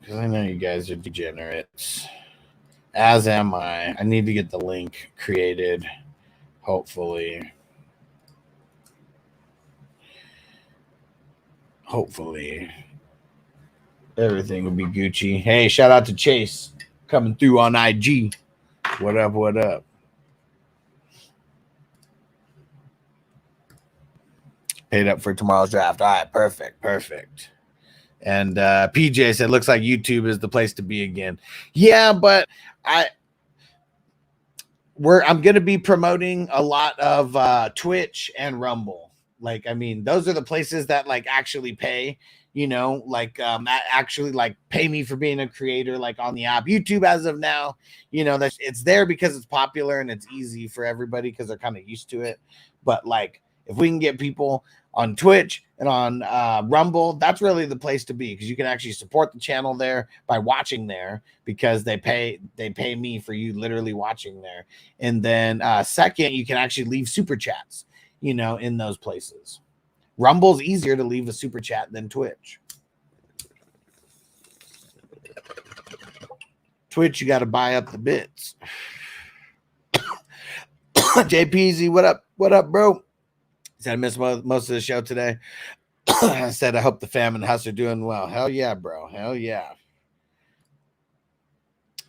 Because I know you guys are degenerates. As am I. I need to get the link created. Hopefully. Everything will be Gucci. Hey, shout out to Chase coming through on IG. What up? What up? Paid up for tomorrow's draft. All right, perfect. And PJ said, looks like YouTube is the place to be again. Yeah, but I'm going to be promoting a lot of Twitch and Rumble. Like, I mean, those are the places that like actually pay, you know, like actually like pay me for being a creator, like on the app. YouTube as of now, you know, it's there because it's popular and it's easy for everybody because they're kind of used to it. But like, if we can get people on Twitch and on Rumble, that's really the place to be, because you can actually support the channel there by watching there, because they pay me for you literally watching there. And then second, you can actually leave super chats, you know, in those places. Rumble's easier to leave a super chat than Twitch. Twitch, you got to buy up the bits. JPZ, what up? What up, bro? Said I missed most of the show today. I said I hope the fam and Huss are doing well. Hell yeah, bro. Hell yeah.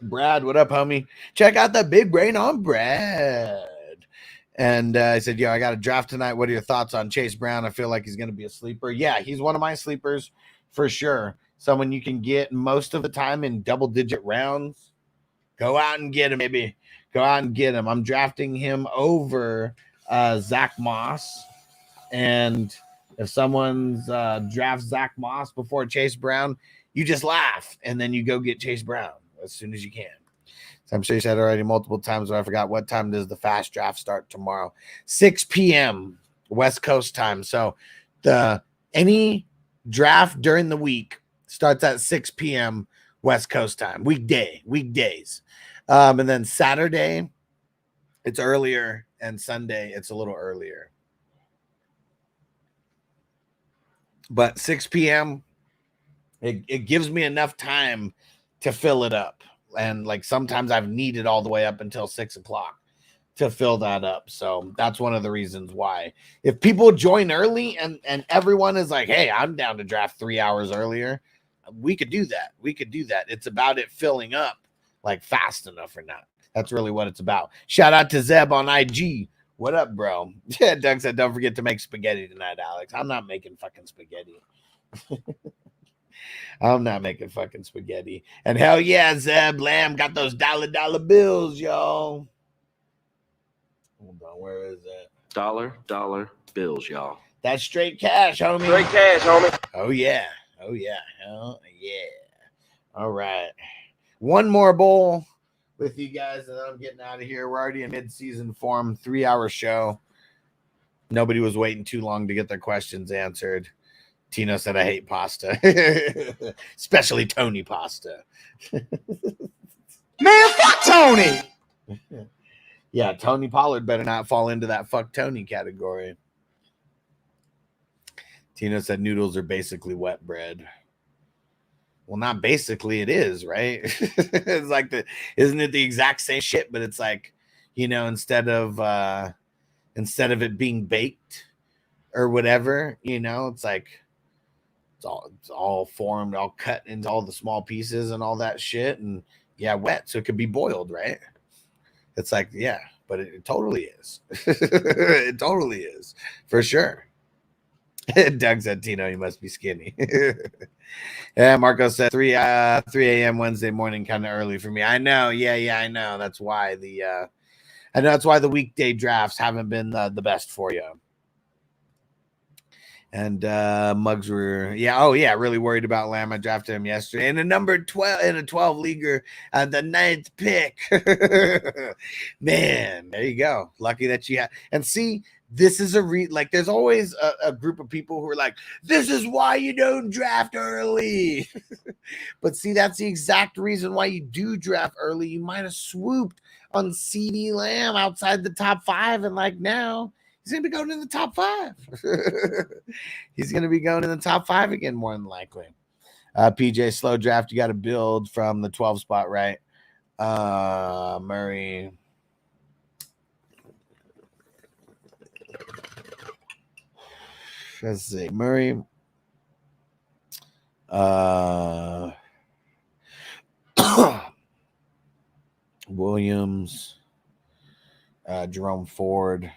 Brad, what up, homie? Check out the big brain on Brad. And I said, yo, I got a draft tonight. What are your thoughts on Chase Brown? I feel like he's going to be a sleeper. Yeah, he's one of my sleepers for sure. Someone you can get most of the time in double-digit rounds. Go out and get him, baby. Go out and get him. I'm drafting him over Zach Moss. And if someone drafts Zach Moss before Chase Brown, you just laugh, and then you go get Chase Brown as soon as you can. So I'm sure you said already multiple times, but I forgot, what time does the fast draft start tomorrow? 6 p.m. West Coast time. So any draft during the week starts at 6 p.m. West Coast time, weekdays. And then Saturday, it's earlier, and Sunday, it's a little earlier. But 6 p.m., it gives me enough time to fill it up. And like sometimes I've needed all the way up until 6 o'clock to fill that up. So that's one of the reasons why. If people join early and everyone is like, hey, I'm down to draft 3 hours earlier, we could do that. It's about it filling up like fast enough or not. That's really what it's about. Shout out to Zeb on IG. What up, bro? Yeah, Doug said, don't forget to make spaghetti tonight, Alex. I'm not making fucking spaghetti. I'm not making fucking spaghetti. And hell yeah, Zeb Lamb got those dollar bills, y'all. Hold on, where is it? Dollar bills, y'all. That's straight cash, homie. Straight cash, homie. Oh, yeah. Hell yeah. All right. One more bowl with you guys, and then I'm getting out of here. We're already in mid-season form, 3-hour show. Nobody was waiting too long to get their questions answered. Tino said, I hate pasta, especially Tony pasta. Man, fuck Tony. Yeah, Tony Pollard better not fall into that fuck Tony category. Tino said noodles are basically wet bread. Well, not basically, it is, right? It's like isn't it the exact same shit? But it's like, you know, instead of it being baked or whatever, you know, it's like it's all formed, all cut into all the small pieces and all that shit, and Yeah, wet, so it could be boiled, right? It's like, yeah, but it totally is. It totally is, for sure. Doug said, Tino, you must be skinny. Yeah, Marco said 3 a.m. Wednesday morning, kind of early for me. I know. Yeah, I know. That's why the weekday drafts haven't been the best for you. And Muggs were, really worried about Lamb. I drafted him yesterday in a number 12 in a 12 leaguer, the 9th pick. Man, there you go. Lucky that you had. And see, this is there's always a group of people who are like, this is why you don't draft early. But see, that's the exact reason why you do draft early. You might have swooped on CeeDee Lamb outside the top 5, and like now he's going to be going in the top 5. He's going to be going in the top 5 again, more than likely. PJ, slow draft. You got to build from the 12 spot, right? Murray. Let's see. Murray. Williams. Jerome Ford.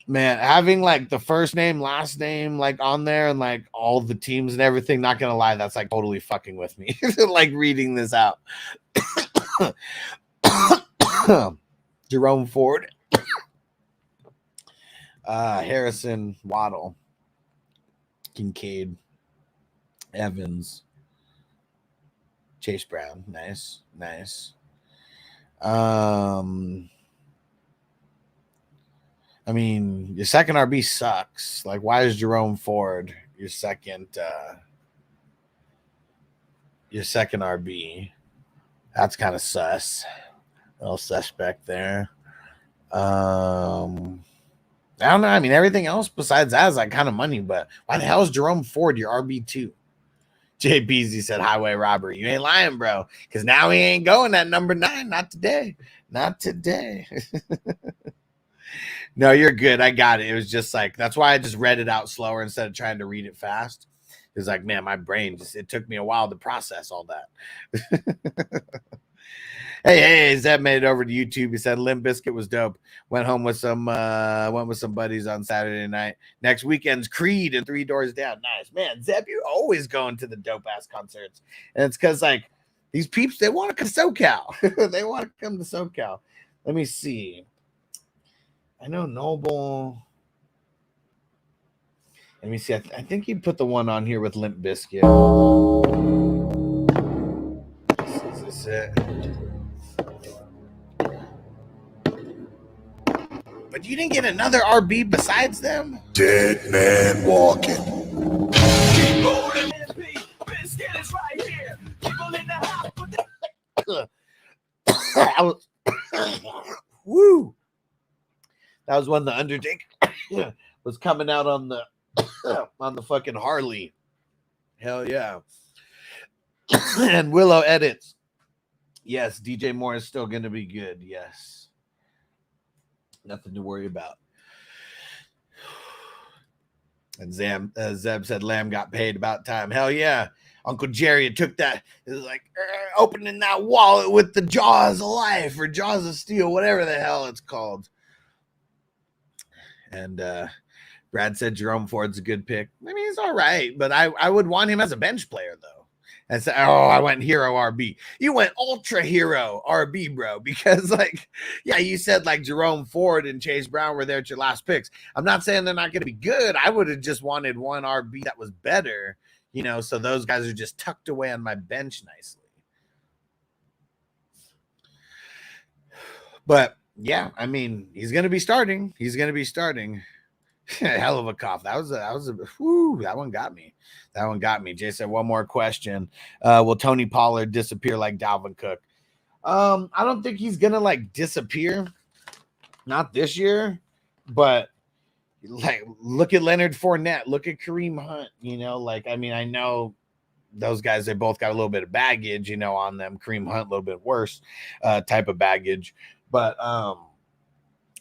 Man, having like the first name, last name, like on there and like all the teams and everything, not gonna lie, that's like totally fucking with me. Like reading this out. Jerome Ford. Harrison, Waddle, Kincaid, Evans, Chase Brown. Nice. I mean, your second RB sucks. Like, why is Jerome Ford your second RB? That's kind of sus. A little suspect there. I don't know. I mean, everything else besides that is like kind of money, but why the hell is Jerome Ford your RB2? Jay Beasley said highway robbery. You ain't lying, bro. Because now he ain't going at number 9. Not today. No, you're good. I got it. It was just like, that's why I just read it out slower instead of trying to read it fast. It was like, man, my brain it took me a while to process all that. Hey, Zeb made it over to YouTube. He said Limp Bizkit was dope. Went with some buddies on Saturday night. Next weekend's Creed and 3 Doors Down. Nice. Man, Zeb, you're always going to the dope ass concerts. And it's because like these peeps, they want to come to SoCal. They want to come to SoCal. Let me see. I know Noble. Let me see. I think he put the one on here with Limp Bizkit. Is this it? But you didn't get another RB besides them? Dead man walking. Woo! That was when the Undertaker was coming out on the fucking Harley. Hell yeah. And Willow edits. Yes, DJ Moore is still going to be good. Yes. Nothing to worry about. And Zeb said Lamb got paid about time. Hell yeah. Uncle Jerry took that. It was like opening that wallet with the jaws of life or jaws of steel, whatever the hell it's called. And Brad said Jerome Ford's a good pick. I mean, he's all right, but I would want him as a bench player, though. And say, I went hero RB. You went ultra hero RB, bro, because like, yeah, you said like Jerome Ford and Chase Brown were there at your last picks. I'm not saying they're not going to be good. I would have just wanted one RB that was better, you know, so those guys are just tucked away on my bench nicely. But yeah, I mean, he's going to be starting. Hell of a cough. That one got me. Jay said, one more question. Will Tony Pollard disappear like Dalvin Cook? I don't think he's gonna like disappear. Not this year, but like look at Leonard Fournette, look at Kareem Hunt, you know, like I mean, I know those guys, they both got a little bit of baggage, you know, on them. Kareem Hunt a little bit worse type of baggage. But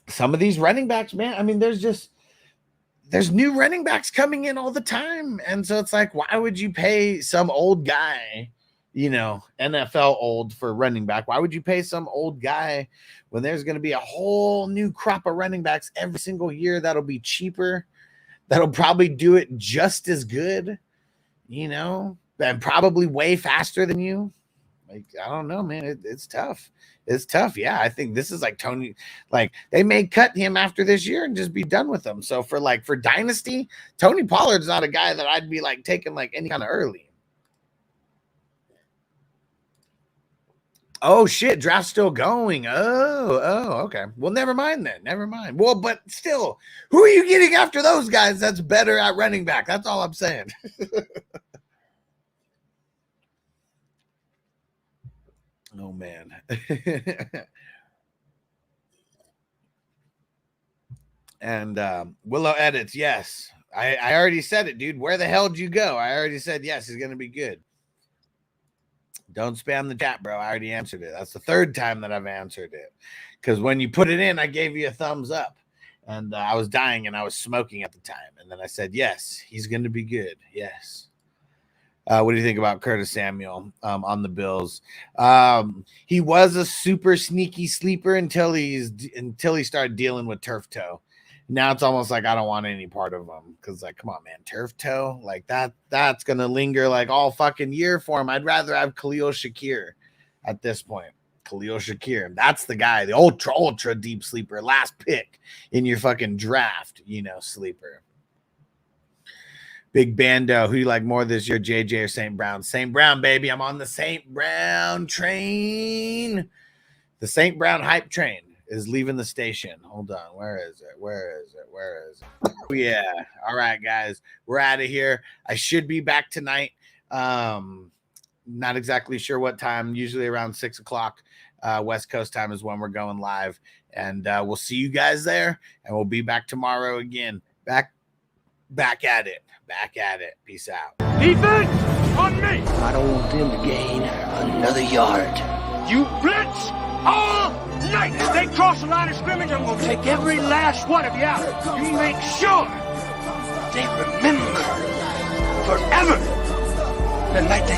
some of these running backs, man, I mean, there's new running backs coming in all the time. And so it's like, why would you pay some old guy NFL old for running back. Why would you pay some old guy when there's going to be a whole new crop of running backs every single year that'll be cheaper, that'll probably do it just as good, and probably way faster than you? Like, I don't know, man. It's tough. It's tough. Yeah, I think this is like Tony. Like, they may cut him after this year and just be done with him. So for Dynasty, Tony Pollard's not a guy that I'd be like taking like any kind of early. Oh shit, draft's still going. Oh, okay. Well, never mind then. Never mind. Well, but still, who are you getting after those guys that's better at running back? That's all I'm saying. Oh man. And Willow edits, yes. I already said it, dude. Where the hell did you go? I already said yes, he's gonna be good. Don't spam the chat, bro. I already answered it. That's the third time that I've answered it. Because when you put it in, I gave you a thumbs up. And I was dying and I was smoking at the time. And then I said, yes, he's going to be good. Yes. What do you think about Curtis Samuel on the Bills? He was a super sneaky sleeper until he started dealing with turf toe. Now it's almost like I don't want any part of him because, like, come on, man, turf toe, like that's gonna linger like all fucking year for him. I'd rather have Khalil Shakir at this point. Khalil Shakir, that's the guy, the ultra deep sleeper, last pick in your fucking draft, sleeper. Big Bando, who you like more this year, JJ or St. Brown? St. Brown, baby. I'm on the St. Brown train. The St. Brown hype train is leaving the station. Hold on. Where is it? Oh, yeah. All right, guys. We're out of here. I should be back tonight. Not exactly sure what time. Usually around 6 o'clock. West Coast time is when we're going live. And we'll see you guys there. And we'll be back tomorrow again. Back at it. Peace out. Defense on me. I don't want them to gain another yard. You blitz all night. If they cross the line of scrimmage, I'm going to take every last one of you out. You make sure they remember forever the night they